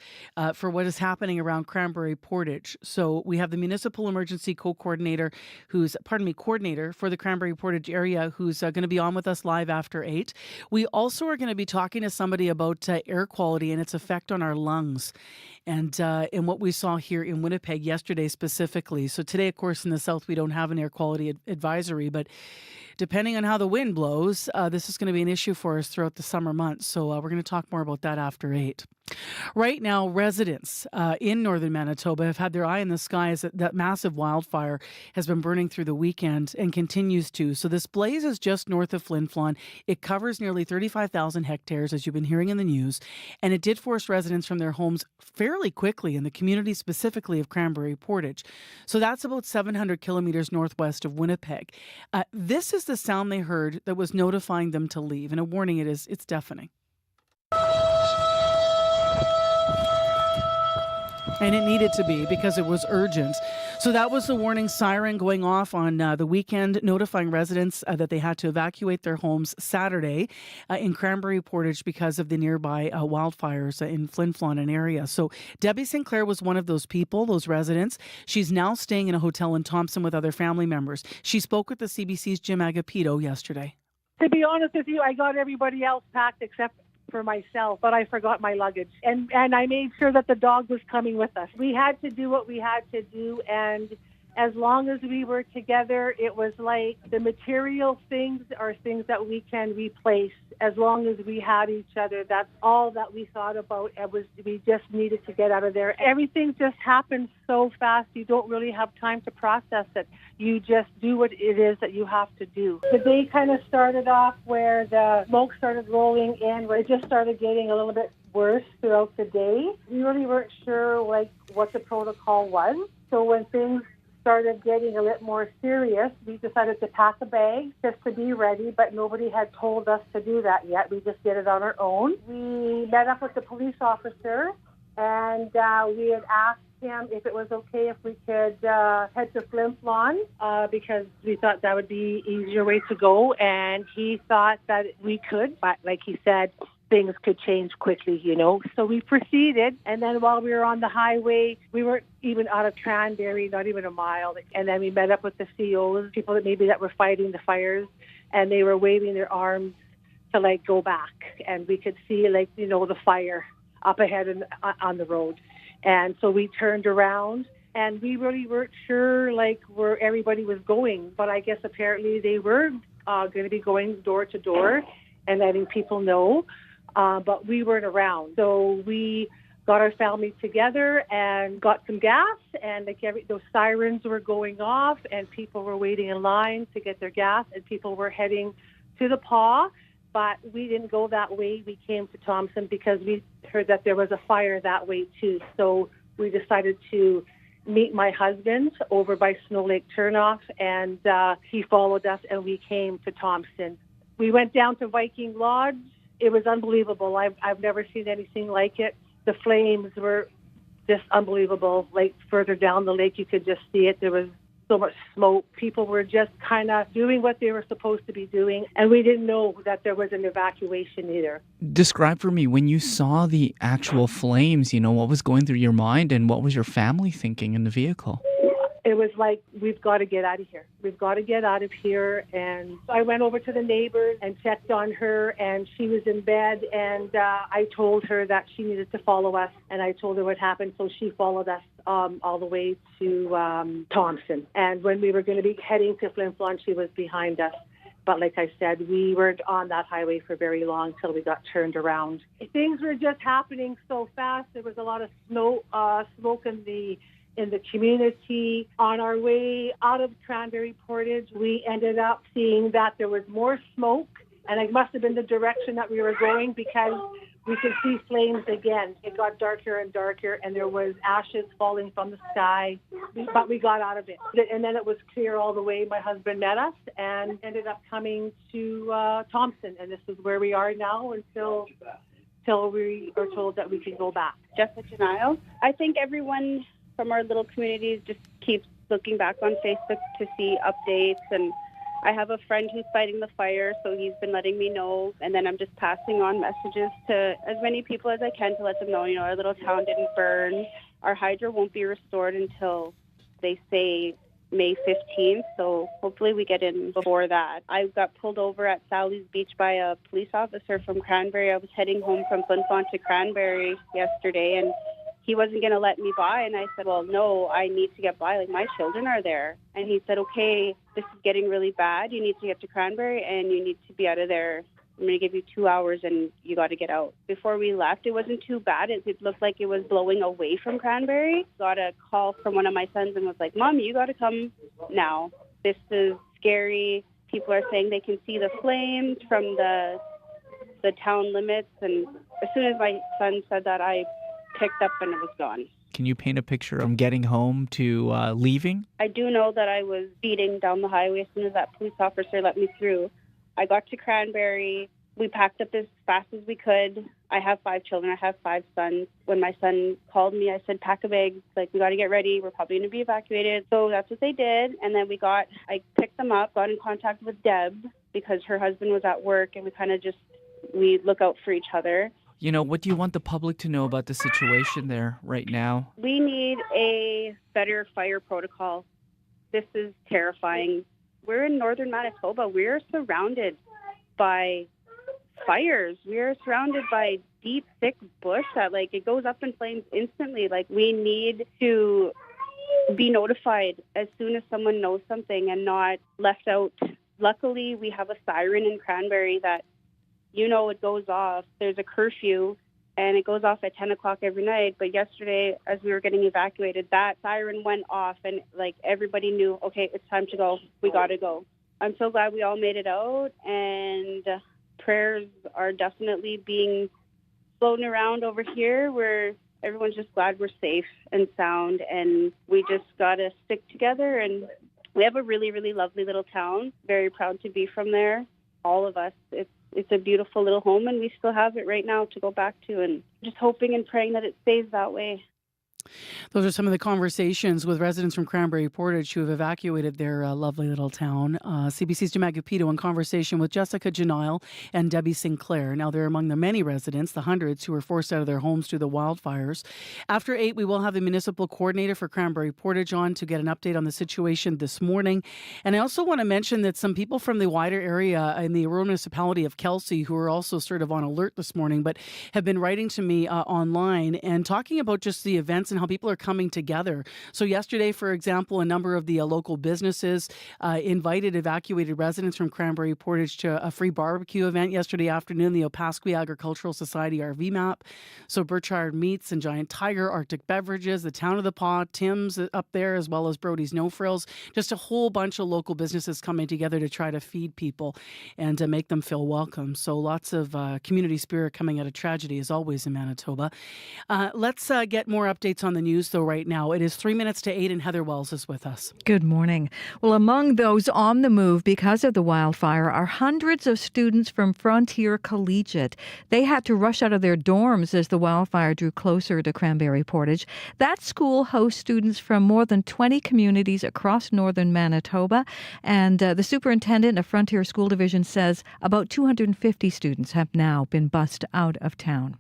[SPEAKER 4] for what is happening around Cranberry Portage. So we have the Municipal Emergency coordinator for the Cranberry Portage area who's going to be on with us live after 8. We also are going to be talking to somebody about air quality and its effect on our lungs and what we saw here in Winnipeg yesterday specifically. So today, of course, in the south, we don't have an air quality advisory, but depending on how the wind blows, this is going to be an issue for us throughout the summer months. So we're going to talk more about that after 8. Right now, residents in northern Manitoba have had their eye in the sky as that massive wildfire has been burning through the weekend and continues to. So this blaze is just north of Flin Flon. It covers nearly 35,000 hectares, as you've been hearing in the news, and it did force residents from their homes fairly quickly in the community specifically of Cranberry Portage. So that's about 700 kilometers northwest of Winnipeg. This is the sound they heard that was notifying them to leave, and a warning it's deafening. And it needed to be because it was urgent. So that was the warning siren going off on the weekend, notifying residents that they had to evacuate their homes Saturday in Cranberry Portage because of the nearby wildfires in Flin Flon and area. So Debbie Sinclair was one of those people, those residents. She's now staying in a hotel in Thompson with other family members. She spoke with the CBC's Jim Agapito yesterday.
[SPEAKER 19] To be honest with you, I got everybody else packed except for myself, but I forgot my luggage. And I made sure that the dog was coming with us. We had to do what we had to do, and as long as we were together, it was like the material things are things that we can replace. As long as we had each other, that's all that we thought about. We just needed to get out of there. Everything just happened so fast, you don't really have time to process it. You just do what it is that you have to do. The day kind of started off where the smoke started rolling in, where it just started getting a little bit worse throughout the day. We really weren't sure what the protocol was. So when things started getting a bit more serious, we decided to pack a bag just to be ready, but nobody had told us to do that yet. We just did it on our own. We met up with the police officer, and we had asked him if it was okay if we could head to Flin Flon because we thought that would be an easier way to go, and he thought that we could, but like he said, things could change quickly, So we proceeded, and then while we were on the highway, we weren't even out of Cranberry, not even a mile. And then we met up with the COs, people that were fighting the fires, and they were waving their arms to go back, and we could see the fire up ahead and on the road. And so we turned around, and we really weren't sure like where everybody was going. But I guess apparently they were going to be going door to door and letting people know. But we weren't around. So we got our family together and got some gas, and like those sirens were going off, and people were waiting in line to get their gas, and people were heading to the Paw. But we didn't go that way. We came to Thompson because we heard that there was a fire that way too. So we decided to meet my husband over by Snow Lake Turnoff, and he followed us, and we came to Thompson. We went down to Viking Lodge. It was unbelievable. I've never seen anything like it. The flames were just unbelievable. Like further down the lake, you could just see it. There was so much smoke. People were just kind of doing what they were supposed to be doing, and we didn't know that there was an evacuation either.
[SPEAKER 8] Describe for me, when you saw the actual flames, what was going through your mind, and what was your family thinking in the vehicle?
[SPEAKER 19] It was like, we've got to get out of here. We've got to get out of here. And I went over to the neighbors and checked on her, and she was in bed. And I told her that she needed to follow us, and I told her what happened. So she followed us all the way to Thompson. And when we were going to be heading to Flin Flon, she was behind us. But like I said, we weren't on that highway for very long till we got turned around. Things were just happening so fast. There was a lot of smoke in the community. On our way out of Cranberry Portage, we ended up seeing that there was more smoke, and it must have been the direction that we were going because we could see flames again. It got darker and darker, and there was ashes falling from the sky, but we got out of it. And then it was clear all the way. My husband met us and ended up coming to Thompson, and this is where we are now until we are told that we can go back.
[SPEAKER 16] Jessica Janile. I think everyone from our little communities just keeps looking back on Facebook to see updates, and I have a friend who's fighting the fire, so he's been letting me know, and then I'm just passing on messages to as many people as I can to let them know, our little town didn't burn. Our hydro won't be restored until they say May 15th, so hopefully we get in before that. I got pulled over at Sally's Beach by a police officer from Cranberry. I was heading home from Flin Flon to Cranberry yesterday, and he wasn't going to let me by, and I said, well, no, I need to get by. Like, my children are there. And he said, okay, this is getting really bad. You need to get to Cranberry, and you need to be out of there. I'm going to give you 2 hours, and you got to get out. Before we left, it wasn't too bad. It looked like it was blowing away from Cranberry. Got a call from one of my sons and was like, Mom, you got to come now. This is scary. People are saying they can see the flames from the town limits. And as soon as my son said that, I picked up and it was gone.
[SPEAKER 8] Can you paint a picture from getting home to leaving?
[SPEAKER 16] I do know that I was speeding down the highway as soon as that police officer let me through. I got to Cranberry. We packed up as fast as we could. I have 5 children. I have 5 sons. When my son called me, I said, pack a bag. Like, we got to get ready. We're probably going to be evacuated. So that's what they did. And then I picked them up, got in contact with Deb because her husband was at work, and we look out for each other.
[SPEAKER 8] What do you want the public to know about the situation there right now?
[SPEAKER 16] We need a better fire protocol. This is terrifying. We're in northern Manitoba. We're surrounded by fires. We're surrounded by deep, thick bush that, it goes up in flames instantly. We need to be notified as soon as someone knows something and not left out. Luckily, we have a siren in Cranberry that it goes off. There's a curfew, and it goes off at 10 o'clock every night. But yesterday, as we were getting evacuated, that siren went off, and, everybody knew, okay, it's time to go. We got to go. I'm so glad we all made it out, and prayers are definitely being floating around over here where everyone's just glad we're safe and sound, and we just got to stick together. And we have a really, really lovely little town. Very proud to be from there, all of us. It's a beautiful little home, and we still have it right now to go back to, and just hoping and praying that it stays that way.
[SPEAKER 4] Those are some of the conversations with residents from Cranberry Portage who have evacuated their lovely little town. CBC's Jamat Gupito in conversation with Jessica Janile and Debbie Sinclair. Now, they're among the many residents, the hundreds, who were forced out of their homes due to the wildfires. After 8, we will have the municipal coordinator for Cranberry Portage on to get an update on the situation this morning. And I also want to mention that some people from the wider area in the rural municipality of Kelsey, who are also sort of on alert this morning, but have been writing to me online and talking about just the events and how people are coming together. So yesterday, for example, a number of the local businesses invited evacuated residents from Cranberry Portage to a free barbecue event yesterday afternoon, the Evacuee Agricultural Society RV map. So Berkshire Meats and Giant Tiger, Arctic Beverages, the Town of the Paw, Tim's up there, as well as Brody's No Frills. Just a whole bunch of local businesses coming together to try to feed people and to make them feel welcome. So lots of community spirit coming out of tragedy, as always, in Manitoba. Let's get more updates on the news, though, right now. It is 3 minutes to 8, and Heather Wells is with us.
[SPEAKER 5] Good morning. Well, among those on the move because of the wildfire are hundreds of students from Frontier Collegiate. They had to rush out of their dorms as the wildfire drew closer to Cranberry Portage. That school hosts students from more than 20 communities across northern Manitoba, and the superintendent of Frontier School Division says about 250 students have now been bussed out of town.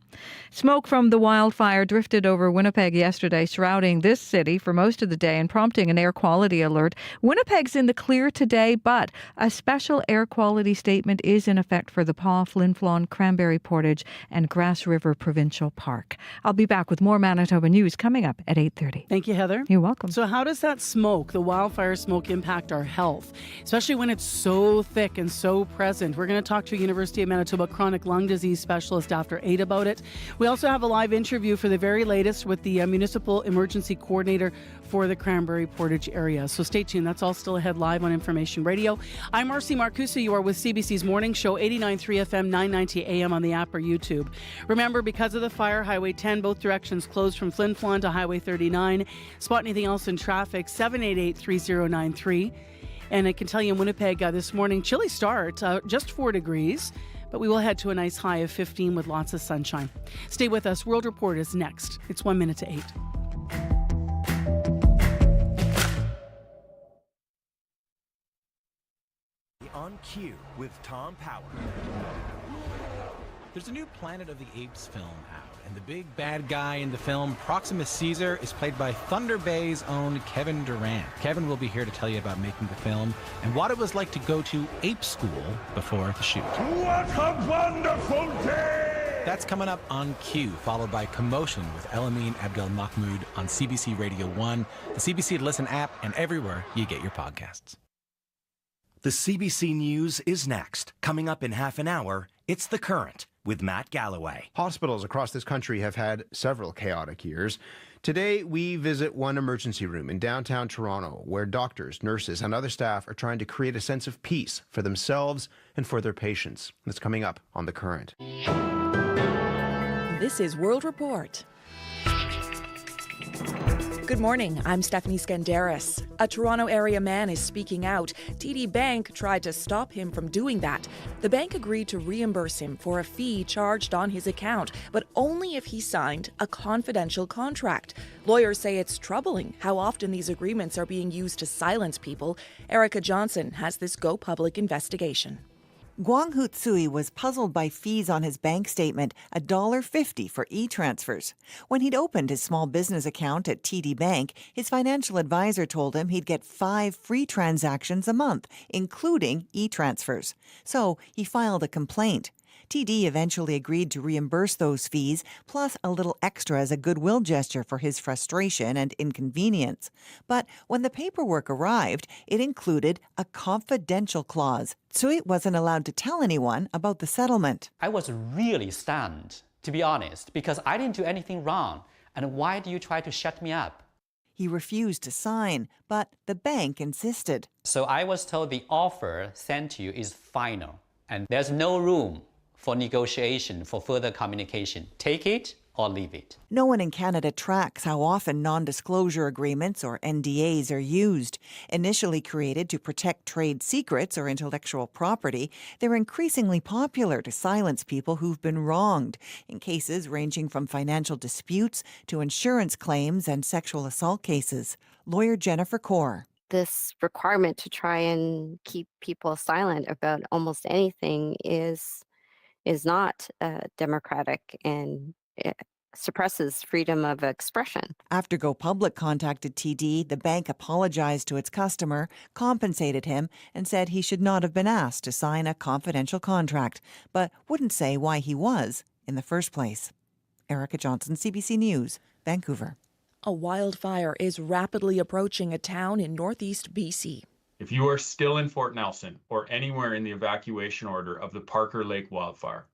[SPEAKER 5] Smoke from the wildfire drifted over Winnipeg yesterday, shrouding this city for most of the day and prompting an air quality alert. Winnipeg's in the clear today, but a special air quality statement is in effect for the Paw, Flin Flon, Cranberry Portage, and Grass River Provincial Park. I'll be back with more Manitoba news coming up at 8:30.
[SPEAKER 4] Thank you, Heather.
[SPEAKER 5] You're welcome.
[SPEAKER 4] So how does that smoke, the wildfire smoke, impact our health, especially when it's so thick and so present? We're going to talk to a University of Manitoba chronic lung disease specialist after 8 about it. We also have a live interview for the very latest with the municipal emergency coordinator for the Cranberry Portage area. So stay tuned. That's all still ahead live on Information Radio. I'm Marcy Marcusa. You are with CBC's Morning Show, 89.3 FM, 990 AM on the app or YouTube. Remember, because of the fire, Highway 10, both directions closed from Flin Flon to Highway 39. Spot anything else in traffic, 788-3093. And I can tell you in Winnipeg this morning, chilly start, just 4 degrees. But we will head to a nice high of 15 with lots of sunshine. Stay with us. World Report is next. It's 1 minute to 8.
[SPEAKER 10] On Cue with Tom Power. There's a new Planet of the Apes film out, and the big bad guy in the film, Proximus Caesar, is played by Thunder Bay's own Kevin Durant. Kevin will be here to tell you about making the film and what it was like to go to ape school before the shoot.
[SPEAKER 17] What a wonderful day!
[SPEAKER 10] That's coming up on Cue, followed by Commotion with Elamine Abdel Mahmoud on CBC Radio 1, the CBC Listen app, and everywhere you get your podcasts. The CBC News is next. Coming up in half an hour, it's The Current with Matt Galloway.
[SPEAKER 20] Hospitals across this country have had several chaotic years. Today, we visit one emergency room in downtown Toronto where doctors, nurses, and other staff are trying to create a sense of peace for themselves and for their patients. That's coming up on The Current.
[SPEAKER 21] This is World Report. Good morning, I'm Stephanie Skandaris. A Toronto area man is speaking out. TD Bank tried to stop him from doing that. The bank agreed to reimburse him for a fee charged on his account, but only if he signed a confidential contract. Lawyers say it's troubling how often these agreements are being used to silence people. Erica Johnson has this Go Public investigation.
[SPEAKER 22] Guang Hutsui was puzzled by fees on his bank statement, $1.50 for e-transfers. When he'd opened his small business account at TD Bank, his financial advisor told him he'd get 5 free transactions a month, including e-transfers. So he filed a complaint. TD eventually agreed to reimburse those fees, plus a little extra as a goodwill gesture for his frustration and inconvenience. But when the paperwork arrived, it included a confidential clause. Tsui wasn't allowed to tell anyone about the settlement.
[SPEAKER 23] I was really stunned, to be honest, because I didn't do anything wrong. And why do you try to shut me up?
[SPEAKER 22] He refused to sign, but the bank insisted.
[SPEAKER 23] So I was told the offer sent to you is final, and there's no room for negotiation, for further communication. Take it or leave it.
[SPEAKER 22] No one in Canada tracks how often non-disclosure agreements, or NDAs, are used. Initially created to protect trade secrets or intellectual property, they're increasingly popular to silence people who've been wronged, in cases ranging from financial disputes to insurance claims and sexual assault cases. Lawyer Jennifer Kaur.
[SPEAKER 1] This requirement to try and keep people silent about almost anything is not democratic, and it suppresses freedom of expression.
[SPEAKER 22] After Go Public contacted TD, the bank apologized to its customer, compensated him, and said he should not have been asked to sign a confidential contract, but wouldn't say why he was in the first place. Erica Johnson, CBC News, Vancouver.
[SPEAKER 21] A wildfire is rapidly approaching a town in northeast BC.
[SPEAKER 2] If you are still in Fort Nelson or anywhere in the evacuation order of the Parker Lake wildfire,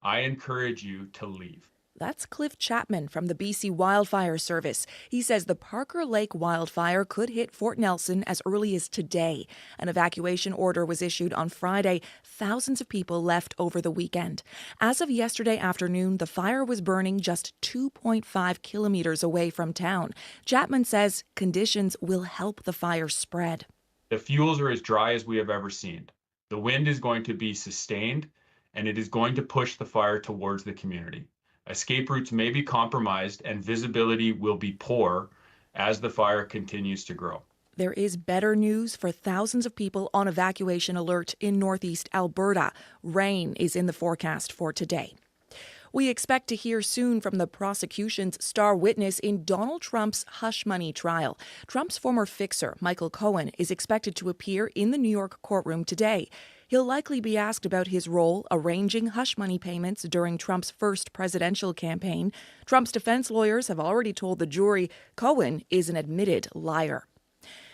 [SPEAKER 2] I encourage you to leave.
[SPEAKER 21] That's Cliff Chapman from the BC Wildfire Service. He says the Parker Lake wildfire could hit Fort Nelson as early as today. An evacuation order was issued on Friday. Thousands of people left over the weekend. As of yesterday afternoon, the fire was burning just 2.5 kilometers away from town. Chapman says conditions will help the fire spread.
[SPEAKER 2] The fuels are as dry as we have ever seen. The wind is going to be sustained, and it is going to push the fire towards the community. Escape routes may be compromised, and visibility will be poor as the fire continues to grow.
[SPEAKER 21] There is better news for thousands of people on evacuation alert in northeast Alberta. Rain is in the forecast for today. We expect to hear soon from the prosecution's star witness in Donald Trump's hush money trial. Trump's former fixer, Michael Cohen, is expected to appear in the New York courtroom today. He'll likely be asked about his role arranging hush money payments during Trump's first presidential campaign. Trump's defense lawyers have already told the jury Cohen is an admitted liar.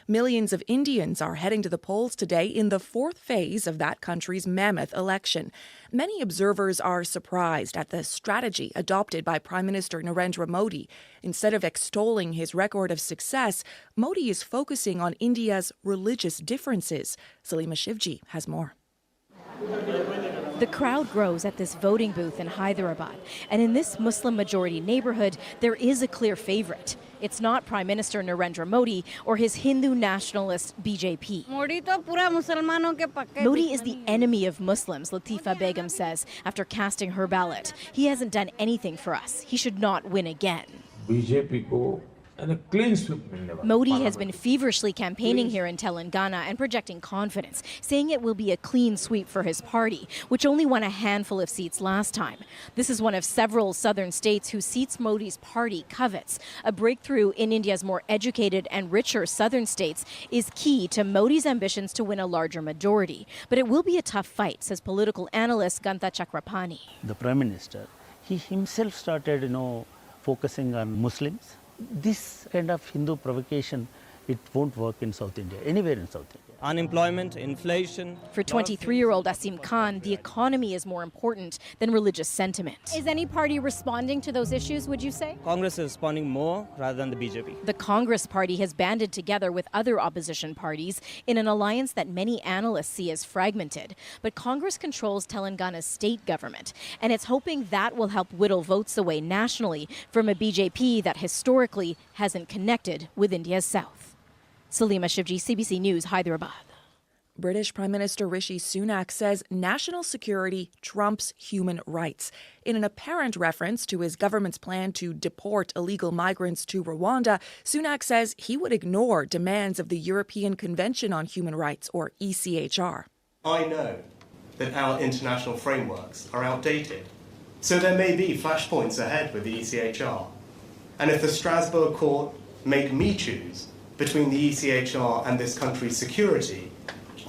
[SPEAKER 21] Millions of Indians are heading to the polls today in the fourth phase of that country's mammoth election. Many observers are surprised at the strategy adopted by Prime Minister Narendra Modi. Instead of extolling his record of success, Modi is focusing on India's religious differences. Salima Shivji has more.
[SPEAKER 9] The crowd grows at this voting booth in Hyderabad, and in this Muslim-majority neighborhood, there is a clear favorite. It's not Prime Minister Narendra Modi or his Hindu nationalist BJP. Modi is the enemy of Muslims, Latifa Begum says, after casting her ballot. He hasn't done anything for us. He should not win again. Modi has been feverishly campaigning here in Telangana and projecting confidence, saying it will be a clean sweep for his party, which only won a handful of seats last time. This is one of several southern states whose seats Modi's party covets. A breakthrough in India's more educated and richer southern states is key to Modi's ambitions to win a larger majority. But it will be a tough fight, says political analyst Ganta Chakrapani.
[SPEAKER 12] The Prime Minister, he himself started, focusing on Muslims. This kind of Hindu provocation, it won't work in South India, anywhere in South India.
[SPEAKER 13] Unemployment, inflation.
[SPEAKER 9] For 23-year-old Asim Khan, the economy is more important than religious sentiment. Is any party responding to those issues, would you say?
[SPEAKER 13] Congress is responding more rather than the BJP.
[SPEAKER 9] The Congress party has banded together with other opposition parties in an alliance that many analysts see as fragmented. But Congress controls Telangana's state government, and it's hoping that will help whittle votes away nationally from a BJP that historically hasn't connected with India's south. Salima Shivji, CBC News, Hyderabad.
[SPEAKER 21] British Prime Minister Rishi Sunak says national security trumps human rights. In an apparent reference to his government's plan to deport illegal migrants to Rwanda, Sunak says he would ignore demands of the European Convention on Human Rights, or ECHR.
[SPEAKER 14] I know that our international frameworks are outdated, so there may be flashpoints ahead with the ECHR. And if the Strasbourg court make me choose between the ECHR and this country's security,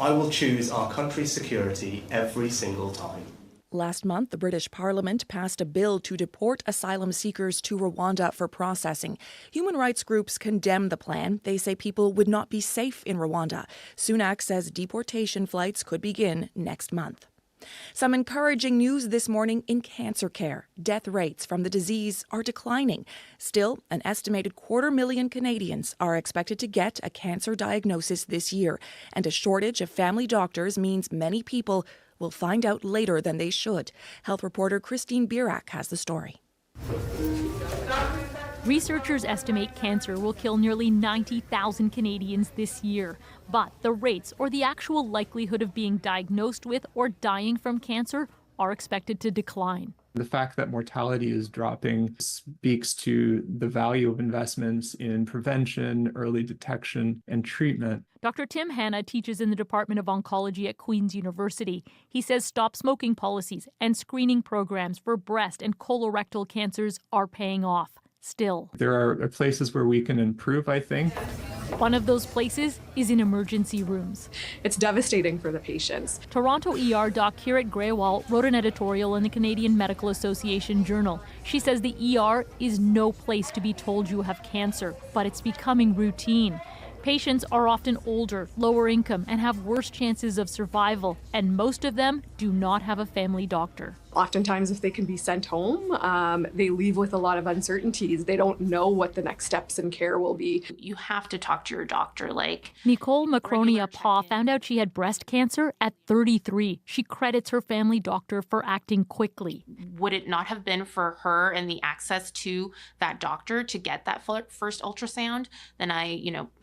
[SPEAKER 14] I will choose our country's security every single time.
[SPEAKER 21] Last month, the British Parliament passed a bill to deport asylum seekers to Rwanda for processing. Human rights groups condemn the plan. They say people would not be safe in Rwanda. Sunak says deportation flights could begin next month. Some encouraging news this morning in cancer care. Death rates from the disease are declining. Still, an estimated 250,000 Canadians are expected to get a cancer diagnosis this year, and a shortage of family doctors means many people will find out later than they should. Health reporter Christine Birak has the story.
[SPEAKER 3] Researchers estimate cancer will kill nearly 90,000 Canadians this year, but the rates or the actual likelihood of being diagnosed with or dying from cancer are expected to decline.
[SPEAKER 6] The fact that mortality is dropping speaks to the value of investments in prevention, early detection, and treatment.
[SPEAKER 3] Dr. Tim Hanna teaches in the Department of Oncology at Queen's University. He says stop smoking policies and screening programs for breast and colorectal cancers are paying off. Still,
[SPEAKER 6] there are places where we can improve, I think.
[SPEAKER 3] One of those places is in emergency rooms.
[SPEAKER 7] It's devastating for the patients.
[SPEAKER 3] Toronto ER Doc Kirit Grewal wrote an editorial in the Canadian Medical Association Journal. She says the ER is no place to be told you have cancer, but it's becoming routine. Patients are often older, lower income, and have worse chances of survival, and most of them do not have a family doctor.
[SPEAKER 7] Oftentimes, if they can be sent home, they leave with a lot of uncertainties. They don't know what the next steps in care will be.
[SPEAKER 15] You have to talk to your doctor.
[SPEAKER 3] Nicole Macronia Paw found out she had breast cancer at 33. She credits her family doctor for acting quickly.
[SPEAKER 15] Would it not have been for her and the access to that doctor to get that first ultrasound, then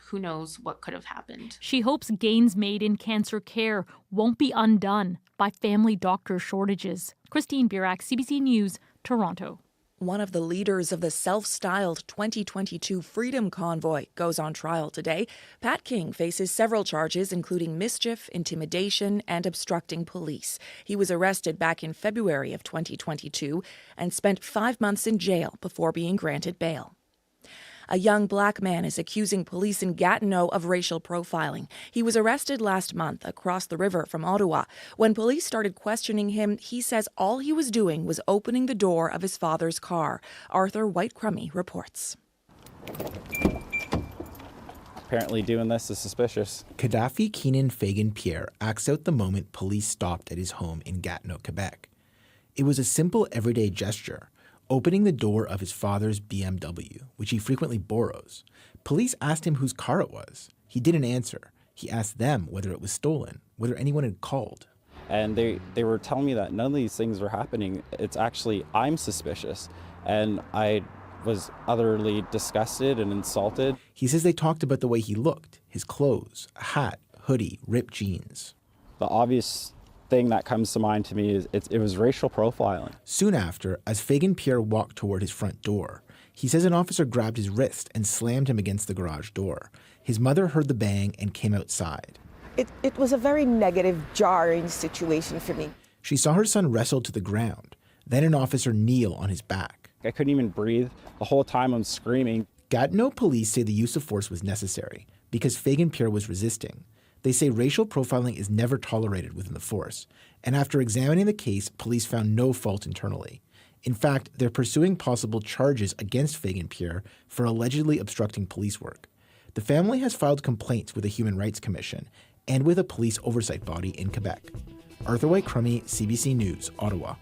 [SPEAKER 15] who knows what could have happened.
[SPEAKER 3] She hopes gains made in cancer care won't be undone by family doctor shortages. Christine Burak, CBC News, Toronto.
[SPEAKER 21] One of the leaders of the self-styled 2022 Freedom Convoy goes on trial today. Pat King faces several charges, including mischief, intimidation, and obstructing police. He was arrested back in February of 2022 and spent 5 months in jail before being granted bail. A young black man is accusing police in Gatineau of racial profiling. He was arrested last month across the river from Ottawa. When police started questioning him, he says all he was doing was opening the door of his father's car. Arthur White-Crummy reports.
[SPEAKER 25] Apparently doing this is suspicious.
[SPEAKER 26] Gaddafi Keenan Fagan Pierre acts out the moment police stopped at his home in Gatineau, Quebec. It was a simple everyday gesture, opening the door of his father's BMW, which he frequently borrows. Police asked him whose car it was. He didn't answer. He asked them whether it was stolen, whether anyone had called.
[SPEAKER 25] And they were telling me that none of these things were happening. It's actually, I'm suspicious. And I was utterly disgusted and insulted.
[SPEAKER 26] He says they talked about the way he looked, his clothes, a hat, hoodie, ripped jeans.
[SPEAKER 25] The obvious thing that comes to mind to me is it was racial profiling.
[SPEAKER 26] Soon after, as Fagan Pierre walked toward his front door, he says an officer grabbed his wrist and slammed him against the garage door. His mother heard the bang and came outside.
[SPEAKER 27] It was a very negative, jarring situation for me.
[SPEAKER 26] She saw her son wrestle to the ground, then an officer kneel on his back.
[SPEAKER 25] I couldn't even breathe. The whole time I'm screaming.
[SPEAKER 26] Gatineau police say the use of force was necessary because Fagan Pierre was resisting. They say racial profiling is never tolerated within the force, and after examining the case, police found no fault internally. In fact, they're pursuing possible charges against Fagan Pierre for allegedly obstructing police work. The family has filed complaints with the Human Rights Commission and with a police oversight body in Quebec. Arthur White-Crummy, CBC News, Ottawa.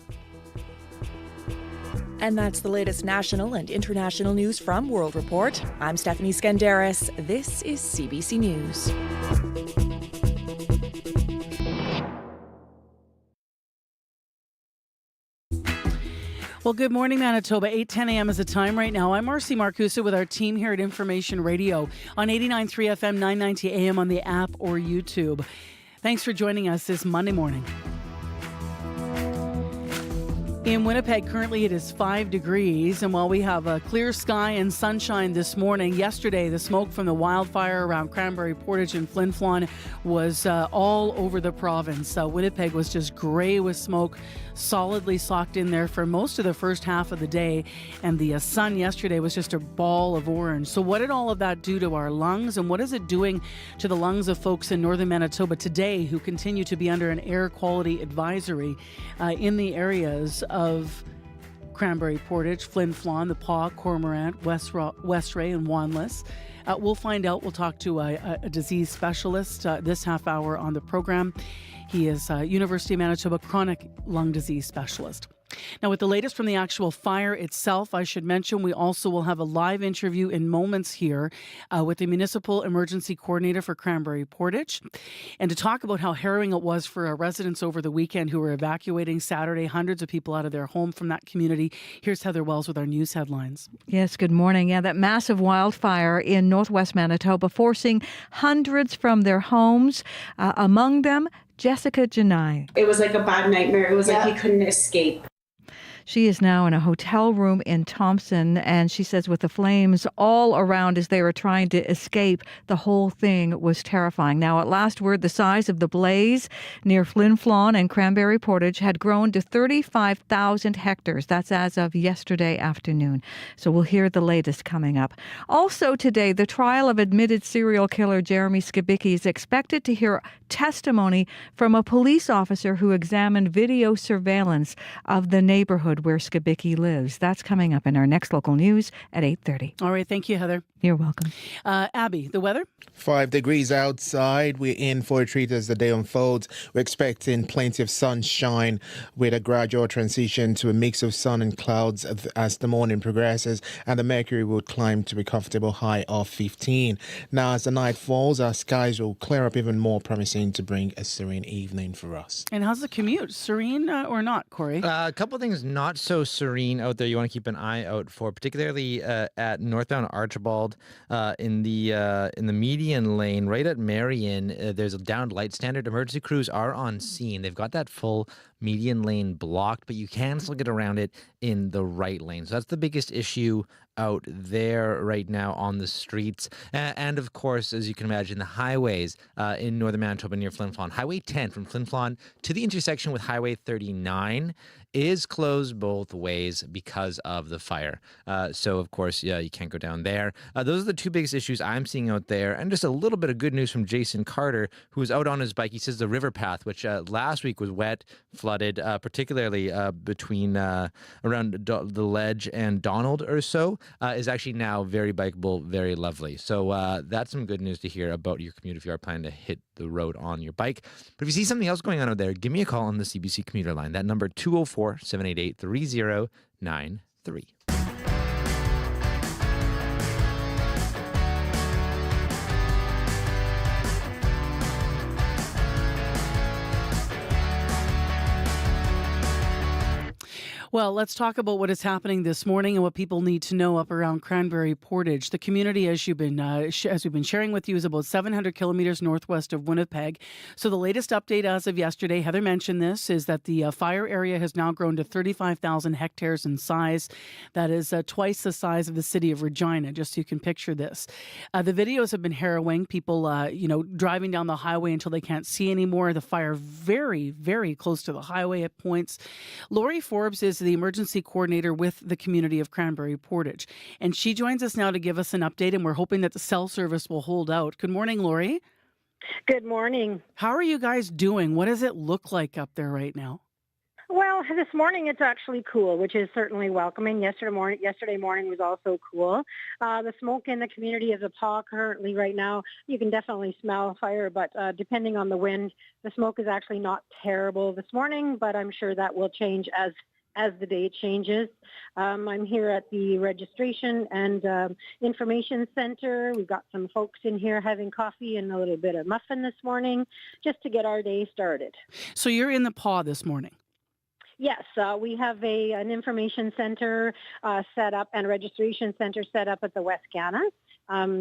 [SPEAKER 21] And that's the latest national and international news from World Report. I'm Stephanie Skandaris. This is CBC News.
[SPEAKER 4] Well, good morning, Manitoba. 8:10 a.m. is the time right now. I'm Marcy Marcusa with our team here at Information Radio on 89.3 FM, 990 AM on the app or YouTube. Thanks for joining us this Monday morning. In Winnipeg, currently it is 5 degrees, and while we have a clear sky and sunshine this morning, yesterday the smoke from the wildfire around Cranberry Portage and Flin Flon was all over the province. Winnipeg was just gray with smoke, solidly socked in there for most of the first half of the day, and the sun yesterday was just a ball of orange. So what did all of that do to our lungs, and what is it doing to the lungs of folks in northern Manitoba today who continue to be under an air quality advisory in the areas of Cranberry Portage, Flin Flon, the Paw, Cormorant, Westray, and Wanless? We'll find out. We'll talk to a disease specialist this half hour on the program. He is a University of Manitoba chronic lung disease specialist. Now, with the latest from the actual fire itself, I should mention we also will have a live interview in moments here with the Municipal Emergency Coordinator for Cranberry Portage. And to talk about how harrowing it was for residents over the weekend who were evacuating Saturday, hundreds of people out of their home from that community. Here's Heather Wells with our news headlines.
[SPEAKER 5] Yes, good morning. Yeah, that massive wildfire in northwest Manitoba forcing hundreds from their homes, among them Jessica Janai.
[SPEAKER 8] It was like a bad nightmare. It was like you couldn't escape.
[SPEAKER 5] She is now in a hotel room in Thompson, and she says with the flames all around as they were trying to escape, the whole thing was terrifying. Now, at last word, the size of the blaze near Flin Flon and Cranberry Portage had grown to 35,000 hectares. That's as of yesterday afternoon. So we'll hear the latest coming up. Also today, the trial of admitted serial killer Jeremy Skibicki is expected to hear testimony from a police officer who examined video surveillance of the neighborhood where Skibicki lives. That's coming up in our next local news at 8:30.
[SPEAKER 4] All right. Thank you, Heather.
[SPEAKER 5] You're welcome.
[SPEAKER 4] Abby, the weather?
[SPEAKER 11] 5 degrees outside. We're in for a treat as the day unfolds. We're expecting plenty of sunshine with a gradual transition to a mix of sun and clouds as the morning progresses, and the mercury will climb to a comfortable high of 15. Now, as the night falls, our skies will clear up even more, promising to bring a serene evening for us.
[SPEAKER 4] And how's the commute? Serene or not, Corey?
[SPEAKER 16] A couple of things not so serene out there you want to keep an eye out for, particularly at northbound Archibald in the median lane right at Marion. There's a downed light standard. Emergency crews are on scene. They've got that full median lane blocked, but you can still get around it in the right lane. So that's the biggest issue out there right now on the streets. And of course, as you can imagine, the highways in northern Manitoba near Flin Flon. Highway 10 from Flin Flon to the intersection with Highway 39 is closed both ways because of the fire. So, of course, yeah, you can't go down there. Those are the two biggest issues I'm seeing out there. And just a little bit of good news from Jason Carter, who was out on his bike. He says the river path, which last week was wet, flooded, particularly between around the Ledge and Donald or so, is actually now very bikeable, very lovely. So that's some good news to hear about your commute if you are planning to hit the road on your bike. But if you see something else going on out there, give me a call on the CBC commuter line. That number 204-788-3093.
[SPEAKER 4] Well, let's talk about what is happening this morning and what people need to know up around Cranberry Portage. The community, as we've been sharing with you, is about 700 kilometers northwest of Winnipeg. So the latest update as of yesterday, Heather mentioned this, is that the fire area has now grown to 35,000 hectares in size. That is twice the size of the city of Regina, just so you can picture this. The videos have been harrowing. People, driving down the highway until they can't see anymore. The fire very, very close to the highway at points. Lori Forbes is the emergency coordinator with the community of Cranberry Portage. And she joins us now to give us an update, and we're hoping that the cell service will hold out. Good morning, Lori.
[SPEAKER 18] Good morning.
[SPEAKER 4] How are you guys doing? What does it look like up there right now?
[SPEAKER 18] Well, this morning it's actually cool, which is certainly welcoming. Yesterday morning was also cool. The smoke in the community is a paw currently right now. You can definitely smell fire, but depending on the wind, the smoke is actually not terrible this morning, but I'm sure that will change as the day changes. I'm here at the registration and information center. We've got some folks in here having coffee and a little bit of muffin this morning just to get our day started.
[SPEAKER 4] So you're in the paw this morning?
[SPEAKER 18] Yes, we have an information center set up and a registration center set up at the West Canna.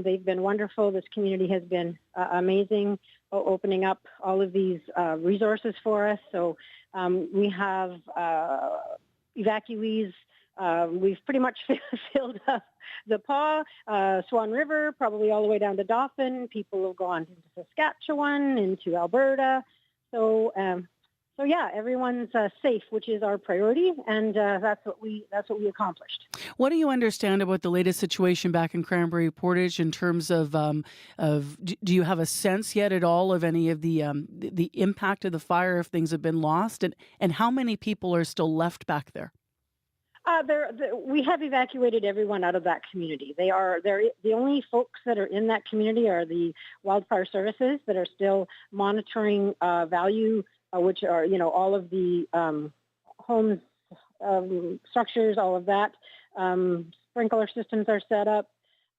[SPEAKER 18] They've been wonderful. This community has been amazing, opening up all of these resources for us. So we have evacuees. We've pretty much filled up the Paw, Swan River, probably all the way down to Dauphin. People have gone into Saskatchewan, into Alberta. So yeah, everyone's safe, which is our priority, and that's what we accomplished.
[SPEAKER 4] What do you understand about the latest situation back in Cranberry Portage in terms of do you have a sense yet at all of any of the impact of the fire if things have been lost, and how many people are still left back there?
[SPEAKER 18] We have evacuated everyone out of that community. They're the only folks that are in that community are the wildfire services that are still monitoring value, which are all of the homes structures, all of that. Sprinkler systems are set up.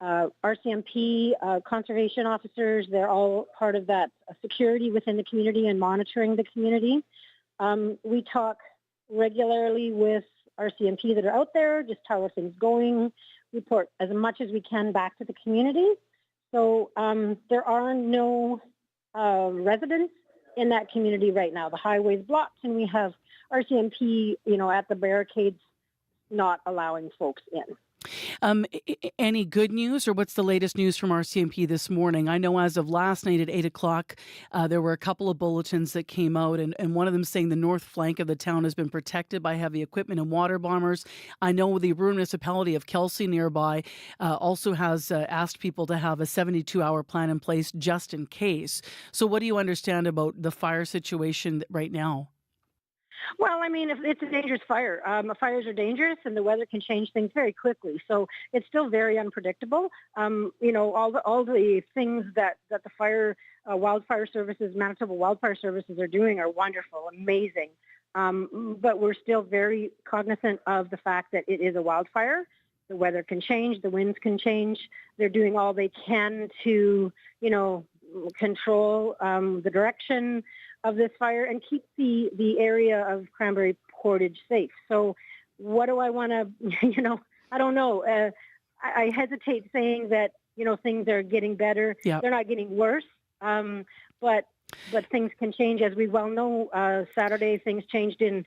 [SPEAKER 18] RCMP, conservation officers, they're all part of that security within the community and monitoring the community. We talk regularly with RCMP that are out there, just how are things going, report as much as we can back to the community. So there are no residents in that community right now. The highway's blocked, and we have RCMP, at the barricades, not allowing folks in.
[SPEAKER 4] Any good news, or what's the latest news from RCMP this morning? I know as of last night at 8 o'clock, there were a couple of bulletins that came out, and one of them saying the north flank of the town has been protected by heavy equipment and water bombers. I know the municipality of Kelsey nearby also has asked people to have a 72-hour plan in place just in case. So what do you understand about the fire situation right now?
[SPEAKER 18] Well, I mean, it's a dangerous fire. Fires are dangerous, and the weather can change things very quickly. So it's still very unpredictable. All the things that the wildfire services, Manitoba Wildfire Services, are doing are wonderful, amazing. But we're still very cognizant of the fact that it is a wildfire. The weather can change, the winds can change. They're doing all they can to, control the direction of this fire and keep the area of Cranberry Portage safe. So what do I want to, I don't know. I hesitate saying that, things are getting better.
[SPEAKER 4] Yep.
[SPEAKER 18] They're not getting worse. But things can change. As we well know, Saturday things changed in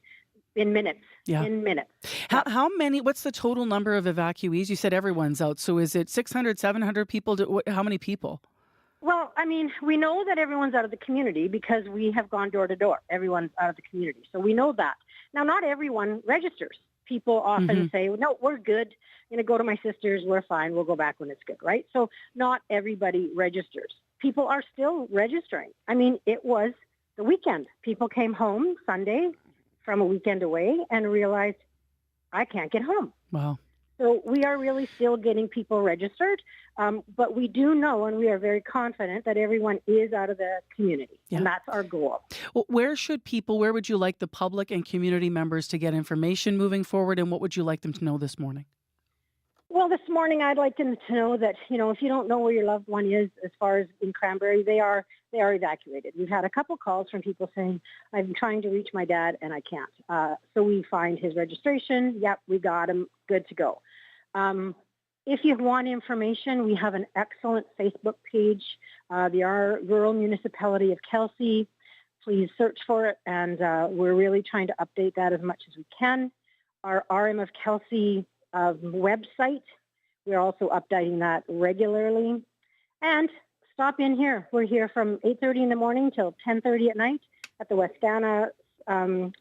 [SPEAKER 18] minutes.
[SPEAKER 4] Yeah.
[SPEAKER 18] In minutes.
[SPEAKER 4] How many, what's the total number of evacuees? You said everyone's out. So is it 600, 700 people? How many people?
[SPEAKER 18] Well, I mean, we know that everyone's out of the community because we have gone door to door. Everyone's out of the community. So we know that. Now, not everyone registers. People often say, no, we're good. Go to my sister's. We're fine. We'll go back when it's good, right? So not everybody registers. People are still registering. I mean, it was the weekend. People came home Sunday from a weekend away and realized, I can't get home.
[SPEAKER 4] Wow.
[SPEAKER 18] So we are really still getting people registered, but we do know, and we are very confident that everyone is out of the community, and that's our goal.
[SPEAKER 4] Well, where would you like the public and community members to get information moving forward, and what would you like them to know this morning?
[SPEAKER 18] Well, this morning I'd like them to know that, if you don't know where your loved one is, as far as in Cranberry, they are evacuated. We've had a couple calls from people saying, I'm trying to reach my dad and I can't. So we find his registration. Yep, we got him. Good to go. If you want information, we have an excellent Facebook page, the Rural Municipality of Kelsey. Please search for it, and we're really trying to update that as much as we can. Our RM of Kelsey website, we're also updating that regularly. And stop in here. We're here from 8:30 in the morning till 10:30 at night at the Westana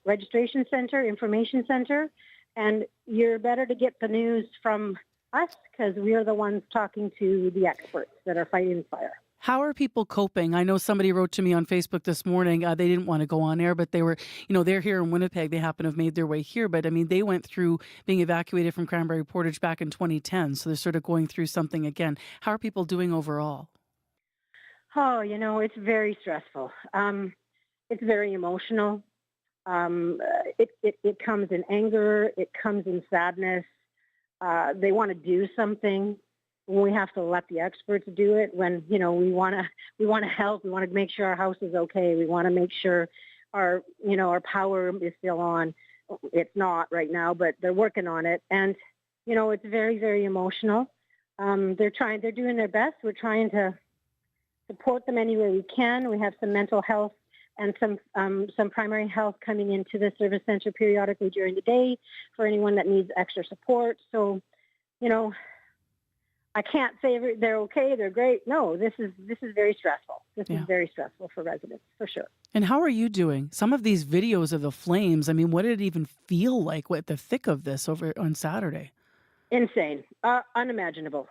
[SPEAKER 18] Registration Center, Information Center. And you're better to get the news from us because we're the ones talking to the experts that are fighting fire.
[SPEAKER 4] How are people coping? I know somebody wrote to me on Facebook this morning. They didn't want to go on air, but they were, they're here in Winnipeg. They happen to have made their way here. But I mean, they went through being evacuated from Cranberry Portage back in 2010. So they're sort of going through something again. How are people doing overall?
[SPEAKER 18] Oh, it's very stressful. It's very emotional. It comes in anger. It comes in sadness. They want to do something. We have to let the experts do it. When we want to help. We want to make sure our house is okay. We want to make sure our power is still on. It's not right now, but they're working on it. And it's very, very emotional. They're doing their best. We're trying to support them anywhere we can. We have some mental health and some primary health coming into the service center periodically during the day for anyone that needs extra support. So, I can't say they're okay, they're great. No, this is very stressful. This is very stressful for residents, for sure.
[SPEAKER 4] And how are you doing? Some of these videos of the flames, I mean, what did it even feel like at the thick of this over on Saturday?
[SPEAKER 18] Insane, unimaginable.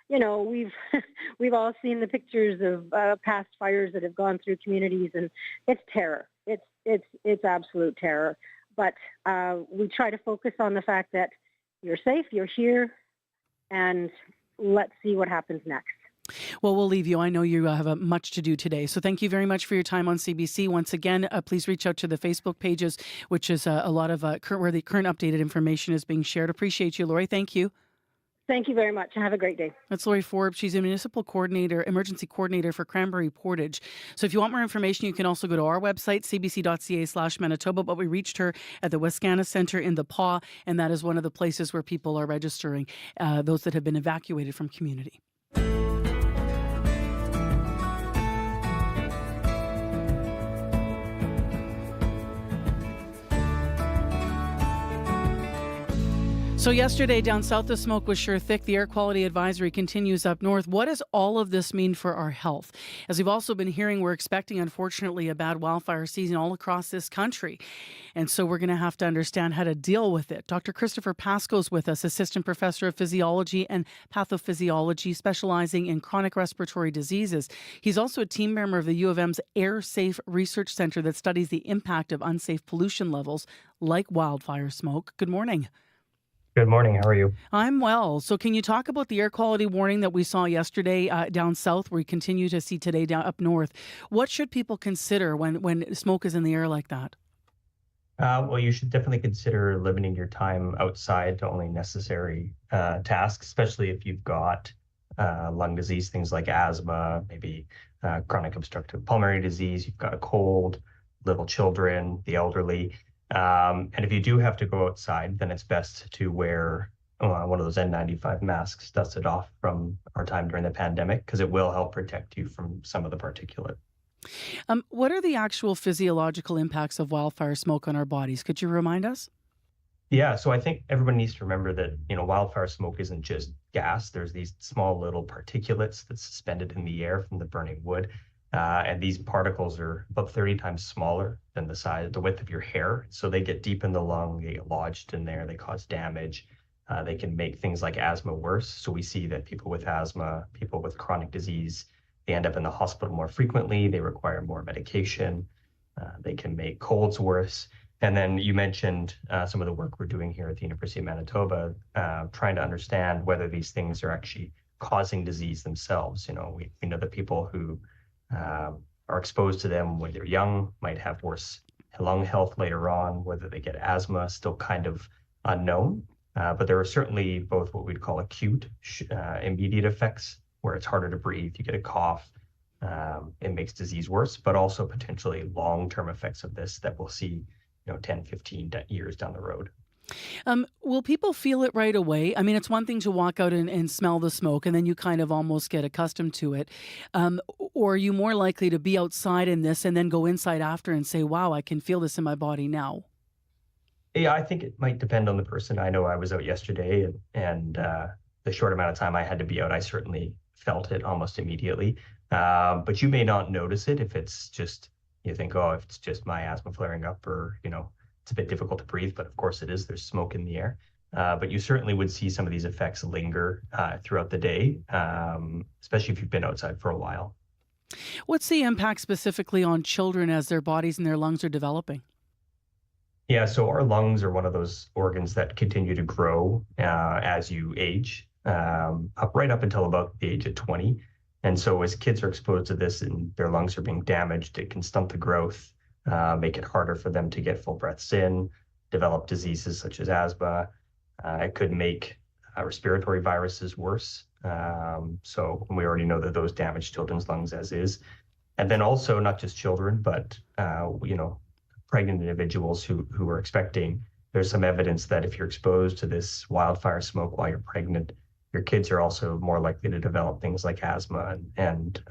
[SPEAKER 18] We've all seen the pictures of past fires that have gone through communities, and it's terror. It's absolute terror. But we try to focus on the fact that you're safe, you're here, and let's see what happens next.
[SPEAKER 4] Well, we'll leave you. I know you have much to do today. So thank you very much for your time on CBC. Once again, please reach out to the Facebook pages, which is a lot of where the current updated information is being shared. Appreciate you, Lori. Thank you.
[SPEAKER 18] Thank you very much. Have a great day.
[SPEAKER 4] That's Lori Forbes. She's a municipal coordinator, emergency coordinator for Cranberry Portage. So if you want more information, you can also go to our website, cbc.ca/Manitoba. But we reached her at the Wascana Centre in the Paw, and that is one of the places where people are registering those that have been evacuated from community. So yesterday down south, the smoke was sure thick. The air quality advisory continues up north. What does all of this mean for our health? As we've also been hearing, we're expecting, unfortunately, a bad wildfire season all across this country. And so we're going to have to understand how to deal with it. Dr. Christopher Pascoe's with us, assistant professor of physiology and pathophysiology, specializing in chronic respiratory diseases. He's also a team member of the U of M's Air Safe Research Center that studies the impact of unsafe pollution levels like wildfire smoke. Good morning.
[SPEAKER 1] Good morning. How are you?
[SPEAKER 4] I'm well. So can you talk about the air quality warning that we saw yesterday down south, where we continue to see today down up north? What should people consider when smoke is in the air like that?
[SPEAKER 1] Well, you should definitely consider limiting your time outside to only necessary tasks, especially if you've got lung disease, things like asthma, maybe chronic obstructive pulmonary disease, you've got a cold, little children, the elderly. And if you do have to go outside, then it's best to wear one of those N95 masks dusted off from our time during the pandemic, because it will help protect you from some of the particulate.
[SPEAKER 4] What are the actual physiological impacts of wildfire smoke on our bodies? Could you remind us?
[SPEAKER 1] Yeah, so I think everyone needs to remember that, wildfire smoke isn't just gas. There's these small little particulates that's suspended in the air from the burning wood. And these particles are about 30 times smaller than the width of your hair. So they get deep in the lung, they get lodged in there, they cause damage. They can make things like asthma worse. So we see that people with asthma, people with chronic disease, they end up in the hospital more frequently. They require more medication. They can make colds worse. And then you mentioned some of the work we're doing here at the University of Manitoba, trying to understand whether these things are actually causing disease themselves. We know that people who are exposed to them when they're young might have worse lung health later on. Whether they get asthma, still kind of unknown. But there are certainly both what we'd call acute, immediate effects, where it's harder to breathe, you get a cough, it makes disease worse, but also potentially long-term effects of this that we'll see 10, 15 years down the road.
[SPEAKER 4] Will people feel it right away? I mean, it's one thing to walk out and smell the smoke, and then you kind of almost get accustomed to it. Or are you more likely to be outside in this and then go inside after and say, wow, I can feel this in my body now?
[SPEAKER 1] Yeah, I think it might depend on the person. I know I was out yesterday, and the short amount of time I had to be out, I certainly felt it almost immediately. But you may not notice it if it's just, you think, oh, if it's just my asthma flaring up, or, it's a bit difficult to breathe, but of course it is. There's smoke in the air. But you certainly would see some of these effects linger throughout the day, especially if you've been outside for a while.
[SPEAKER 4] What's the impact specifically on children as their bodies and their lungs are developing?
[SPEAKER 1] Yeah, so our lungs are one of those organs that continue to grow as you age, right up until about the age of 20. And so as kids are exposed to this and their lungs are being damaged, it can stunt the growth, make it harder for them to get full breaths in, develop diseases such as asthma. It could make respiratory viruses worse. So we already know that those damage children's lungs as is. And then also not just children, but, pregnant individuals who are expecting. There's some evidence that if you're exposed to this wildfire smoke while you're pregnant, your kids are also more likely to develop things like asthma and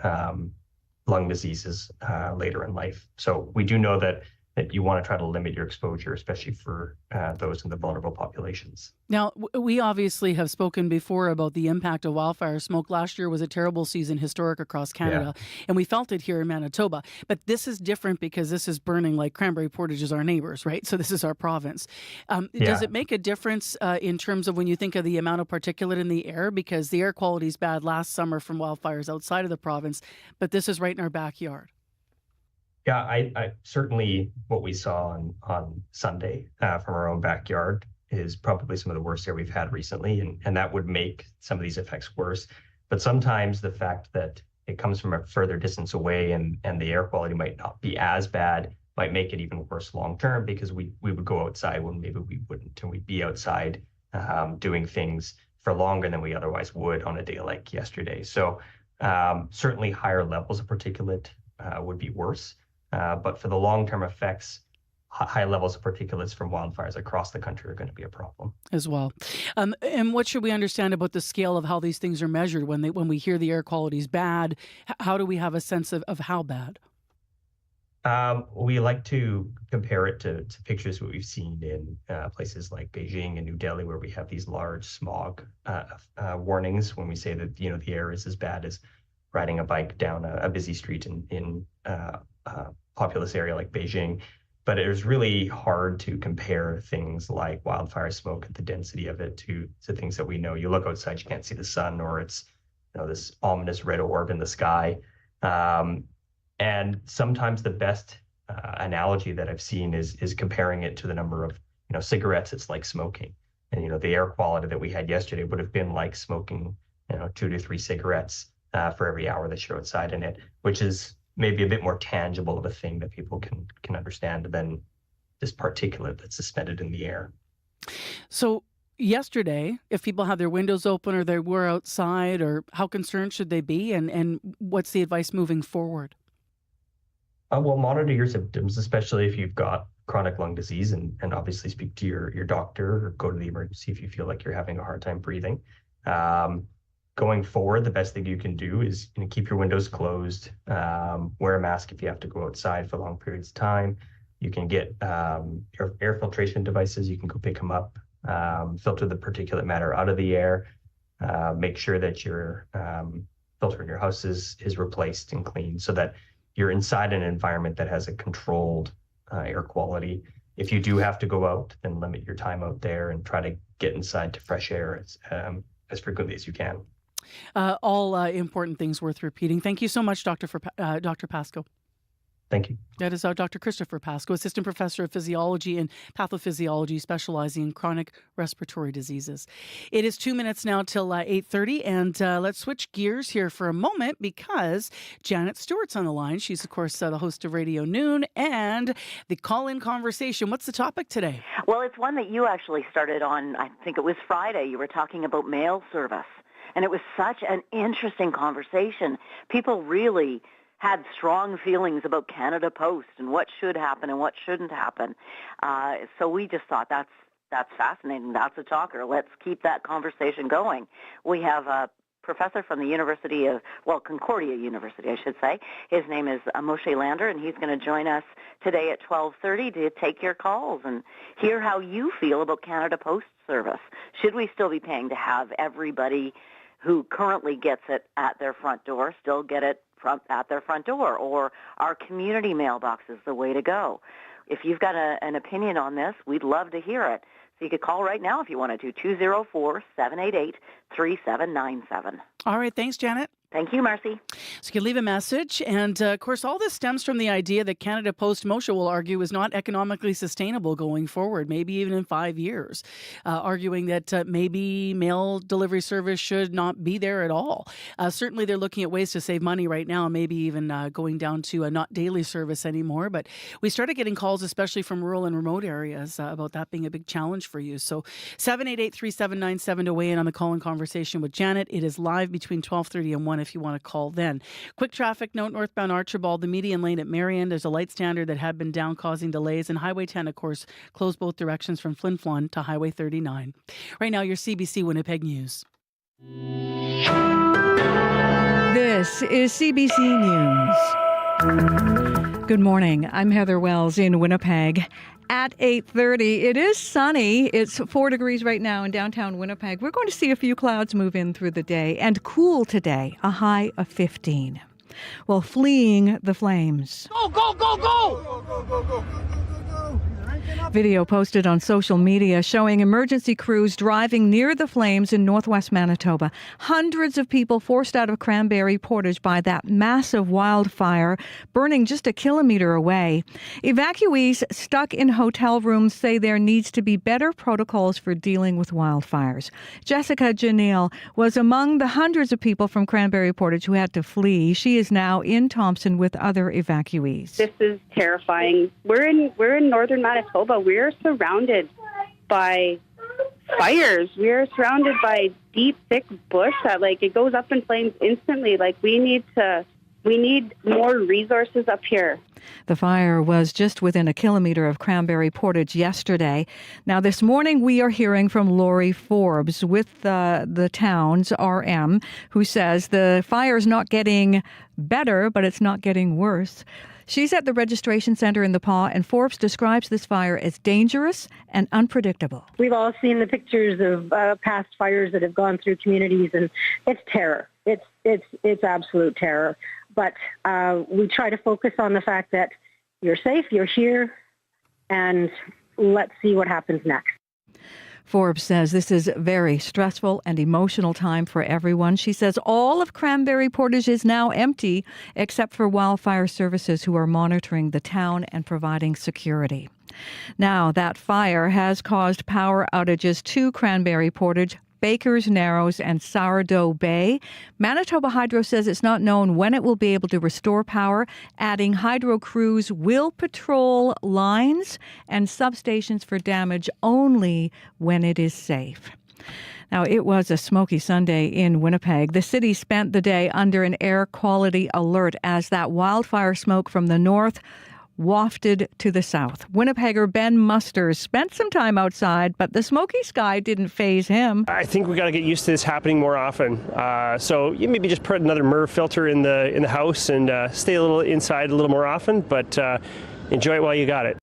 [SPEAKER 1] lung diseases later in life. So we do know that you want to try to limit your exposure, especially for those in the vulnerable populations.
[SPEAKER 4] Now, we obviously have spoken before about the impact of wildfire smoke. Last year was a terrible season, historic across Canada, and we felt it here in Manitoba. But this is different because this is burning like Cranberry Portage is our neighbors, right? So this is our province. Does it make a difference in terms of when you think of the amount of particulate in the air? Because the air quality is bad last summer from wildfires outside of the province, but this is right in our backyard.
[SPEAKER 1] Yeah, I certainly what we saw on Sunday from our own backyard is probably some of the worst air we've had recently, and that would make some of these effects worse. But sometimes the fact that it comes from a further distance away and the air quality might not be as bad might make it even worse long term, because we would go outside when maybe we wouldn't, and we'd be outside doing things for longer than we otherwise would on a day like yesterday. So certainly higher levels of particulate would be worse. But for the long-term effects, high levels of particulates from wildfires across the country are going to be a problem
[SPEAKER 4] as well. And what should we understand about the scale of how these things are measured when we hear the air quality is bad? How do we have a sense of how bad?
[SPEAKER 1] We like to compare it to pictures that we've seen in places like Beijing and New Delhi, where we have these large smog warnings when we say that the air is as bad as riding a bike down a busy street in a populous area like Beijing. But it was really hard to compare things like wildfire smoke and the density of it to things that we know. You look outside, you can't see the sun, or it's this ominous red orb in the sky. And sometimes the best analogy that I've seen is comparing it to the number of cigarettes. It's like smoking, and the air quality that we had yesterday would have been like smoking 2 to 3 cigarettes for every hour that you're outside in it, which is maybe a bit more tangible of a thing that people can understand than this particulate that's suspended in the air.
[SPEAKER 4] So yesterday, if people had their windows open or they were outside, or how concerned should they be, and what's the advice moving forward?
[SPEAKER 1] Well, monitor your symptoms, especially if you've got chronic lung disease, and obviously speak to your doctor or go to the emergency if you feel like you're having a hard time breathing. Going forward, the best thing you can do is keep your windows closed, wear a mask if you have to go outside for long periods of time. You can get your air filtration devices. You can go pick them up, filter the particulate matter out of the air, make sure that your filter in your house is replaced and cleaned so that you're inside an environment that has a controlled air quality. If you do have to go out, then limit your time out there and try to get inside to fresh air as frequently as you can.
[SPEAKER 4] All important things worth repeating. Thank you so much, Dr. Pascoe.
[SPEAKER 1] Thank you.
[SPEAKER 4] That is Dr. Christopher Pascoe, Assistant Professor of Physiology and Pathophysiology, specializing in chronic respiratory diseases. It is 2 minutes now till 8:30, and let's switch gears here for a moment because Janet Stewart's on the line. She's, of course, the host of Radio Noon and the Call-In Conversation. What's the topic today?
[SPEAKER 10] Well, it's one that you actually started on, I think it was Friday. You were talking about mail service, and it was such an interesting conversation. People really had strong feelings about Canada Post and what should happen and what shouldn't happen. So we just thought that's fascinating. That's a talker. Let's keep that conversation going. We have a professor from the University of, Concordia University, I should say. His name is Moshe Lander, and he's going to join us today at 12:30 to take your calls and hear how you feel about Canada Post service. Should we still be paying to have everybody who currently gets it at their front door still get it at their front door, or our community mailbox is the way to go? If you've got an opinion on this, we'd love to hear it. So you could call right now if you wanted to, 204-788-3797.
[SPEAKER 4] All right. Thanks, Janet.
[SPEAKER 10] Thank you, Marcy.
[SPEAKER 4] So you can leave a message. And, of course, all this stems from the idea that Canada Post, Moshe will argue, is not economically sustainable going forward, maybe even in 5 years, arguing that maybe mail delivery service should not be there at all. Certainly, they're looking at ways to save money right now, maybe even going down to a not daily service anymore. But we started getting calls, especially from rural and remote areas, about that being a big challenge for you. So 788-3797 to weigh in on the Call-In Conversation with Janet. It is live between 12:30 and 1 if you want to call then. Quick traffic note, northbound Archibald, the median lane at Marion, there's a light standard that had been down causing delays, and Highway 10, of course, closed both directions from Flin Flon to Highway 39. Right now, your CBC Winnipeg News.
[SPEAKER 5] This is CBC News. Good morning. I'm Heather Wells in Winnipeg. At 8:30, it is sunny. It's 4 degrees right now in downtown Winnipeg. We're going to see a few clouds move in through the day, and cool today, a high of 15. Well, fleeing the flames.
[SPEAKER 17] Go, go, go, go! Go, go, go, go, go, go, go.
[SPEAKER 5] Video posted on social media showing emergency crews driving near the flames in northwest Manitoba. Hundreds of people forced out of Cranberry Portage by that massive wildfire burning just a kilometer away. Evacuees stuck in hotel rooms say there needs to be better protocols for dealing with wildfires. Jessica Janelle was among the hundreds of people from Cranberry Portage who had to flee. She is now in Thompson with other evacuees.
[SPEAKER 2] This is terrifying. We're in northern Manitoba. We're surrounded by fires. We're surrounded by deep, thick bush that it goes up in flames instantly. We need more resources up here.
[SPEAKER 5] The fire was just within a kilometer of Cranberry Portage yesterday. Now, this morning we are hearing from Lori Forbes with the town's RM, who says the fire is not getting better, but it's not getting worse. She's at the registration center in the Paw, and Forbes describes this fire as dangerous and unpredictable.
[SPEAKER 18] We've all seen the pictures of past fires that have gone through communities, and it's terror. It's absolute terror. But we try to focus on the fact that you're safe, you're here, and let's see what happens next.
[SPEAKER 5] Forbes says this is a very stressful and emotional time for everyone. She says all of Cranberry Portage is now empty, except for wildfire services who are monitoring the town and providing security. Now, that fire has caused power outages to Cranberry Portage, Baker's Narrows, and Sourdough Bay. Manitoba Hydro says it's not known when it will be able to restore power, adding hydro crews will patrol lines and substations for damage only when it is safe. Now, it was a smoky Sunday in Winnipeg. The city spent the day under an air quality alert as that wildfire smoke from the north wafted to the south. Winnipegger Ben Musters spent some time outside, but the smoky sky didn't faze him.
[SPEAKER 17] I think we got to get used to this happening more often. So you maybe just put another MERV filter in the house and stay a little inside a little more often, but enjoy it while you got it.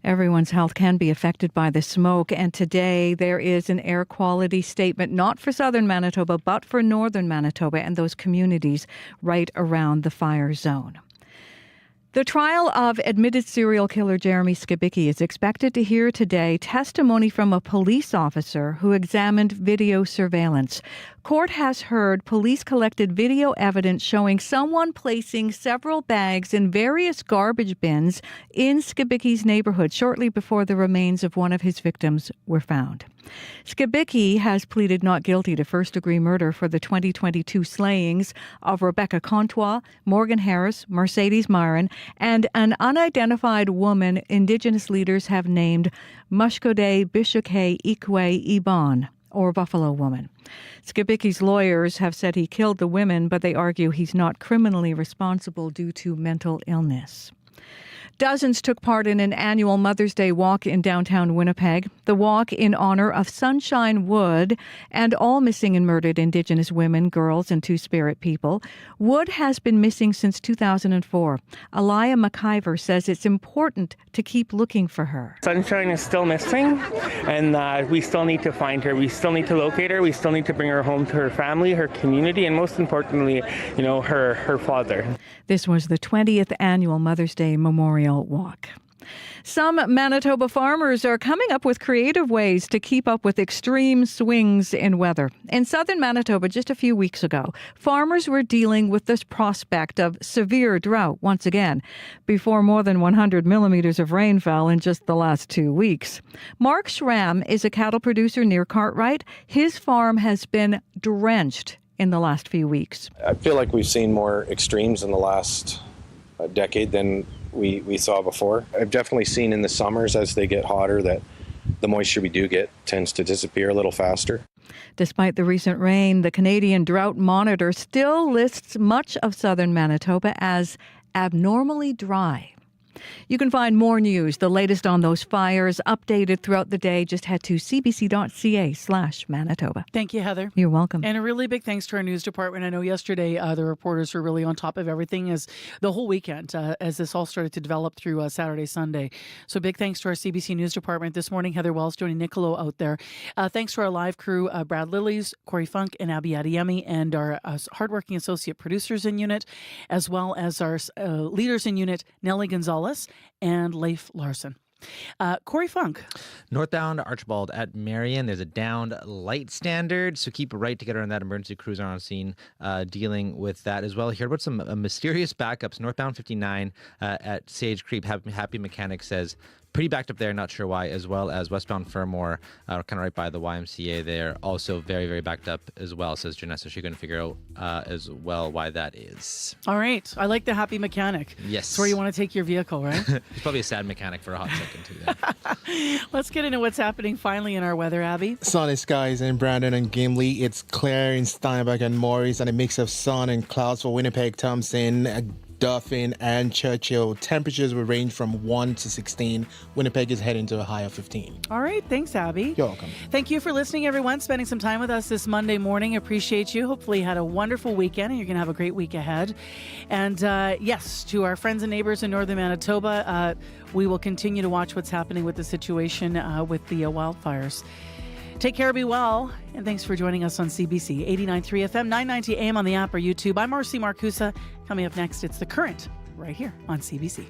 [SPEAKER 5] Everyone's health can be affected by the smoke, and today there is an air quality statement not for southern Manitoba, but for northern Manitoba and those communities right around the fire zone. The trial of admitted serial killer Jeremy Skibicki is expected to hear today testimony from a police officer who examined video surveillance. Court has heard police collected video evidence showing someone placing several bags in various garbage bins in Skibicki's neighborhood shortly before the remains of one of his victims were found. Skibicki has pleaded not guilty to first-degree murder for the 2022 slayings of Rebecca Contois, Morgan Harris, Mercedes Myron, and an unidentified woman Indigenous leaders have named Mushkode Bishake Evacuee Ibon, or Buffalo Woman. Skibicki's lawyers have said he killed the women, but they argue he's not criminally responsible due to mental illness. Dozens took part in an annual Mother's Day walk in downtown Winnipeg. The walk in honor of Sunshine Wood and all missing and murdered Indigenous women, girls, and Two-Spirit people. Wood has been missing since 2004. Aliyah McIver says it's important to keep looking for her.
[SPEAKER 19] Sunshine is still missing, and we still need to find her. We still need to locate her. We still need to bring her home to her family, her community, and most importantly, her father.
[SPEAKER 5] This was the 20th annual Mother's Day Memorial Walk. Some Manitoba farmers are coming up with creative ways to keep up with extreme swings in weather. In southern Manitoba just a few weeks ago, farmers were dealing with this prospect of severe drought once again, before more than 100 millimeters of rain fell in just the last 2 weeks. Mark Schramm is a cattle producer near Cartwright. His farm has been drenched in the last few weeks.
[SPEAKER 20] I feel like we've seen more extremes in the last decade than we saw before. I've definitely seen in the summers as they get hotter that the moisture we do get tends to disappear a little faster.
[SPEAKER 5] Despite the recent rain, the Canadian Drought Monitor still lists much of southern Manitoba as abnormally dry. You can find more news, the latest on those fires, updated throughout the day. Just head to cbc.ca/Manitoba.
[SPEAKER 4] Thank you, Heather.
[SPEAKER 5] You're welcome.
[SPEAKER 4] And a really big thanks to our news department. I know yesterday the reporters were really on top of everything as the whole weekend as this all started to develop through Saturday, Sunday. So big thanks to our CBC News department this morning. Heather Wells joining Nicolo out there. Thanks to our live crew, Brad Lillies, Corey Funk, and Abby Adeyemi, and our hardworking associate producers in unit, as well as our leaders in unit, Nellie Gonzalez and Leif Larson. Corey Funk.
[SPEAKER 16] Northbound Archibald at Marion, there's a downed light standard, so keep right to get around that. Emergency crews are on scene dealing with that as well. Heard about some mysterious backups. Northbound 59 at Sage Creek. Happy Mechanic says pretty backed up there, not sure why, as well as westbound Fermor, kind of right by the YMCA there, also very, very backed up as well, says Janessa. She's going to figure out as well why that is.
[SPEAKER 4] All right. I like the happy mechanic.
[SPEAKER 16] Yes.
[SPEAKER 4] It's where you want to take your vehicle, right?
[SPEAKER 16] He's probably a sad mechanic for a hot second, too. Then.
[SPEAKER 4] Let's get into what's happening finally in our weather, Abby.
[SPEAKER 11] Sunny skies in Brandon and Gimli. It's clear in Steinbach and Morris, and a mix of sun and clouds for Winnipeg, Thompson, Dauphin, and Churchill. Temperatures will range from 1 to 16. Winnipeg is heading to a high of 15.
[SPEAKER 4] All right. Thanks, Abby.
[SPEAKER 11] You're welcome.
[SPEAKER 4] Thank you for listening, everyone, spending some time with us this Monday morning. Appreciate you. Hopefully you had a wonderful weekend and you're going to have a great week ahead. And yes, to our friends and neighbors in northern Manitoba, we will continue to watch what's happening with the situation with the wildfires. Take care, be well, and thanks for joining us on CBC 89.3 FM, 990 AM on the app or YouTube. I'm Marcy Marcusa. Coming up next, it's The Current right here on CBC.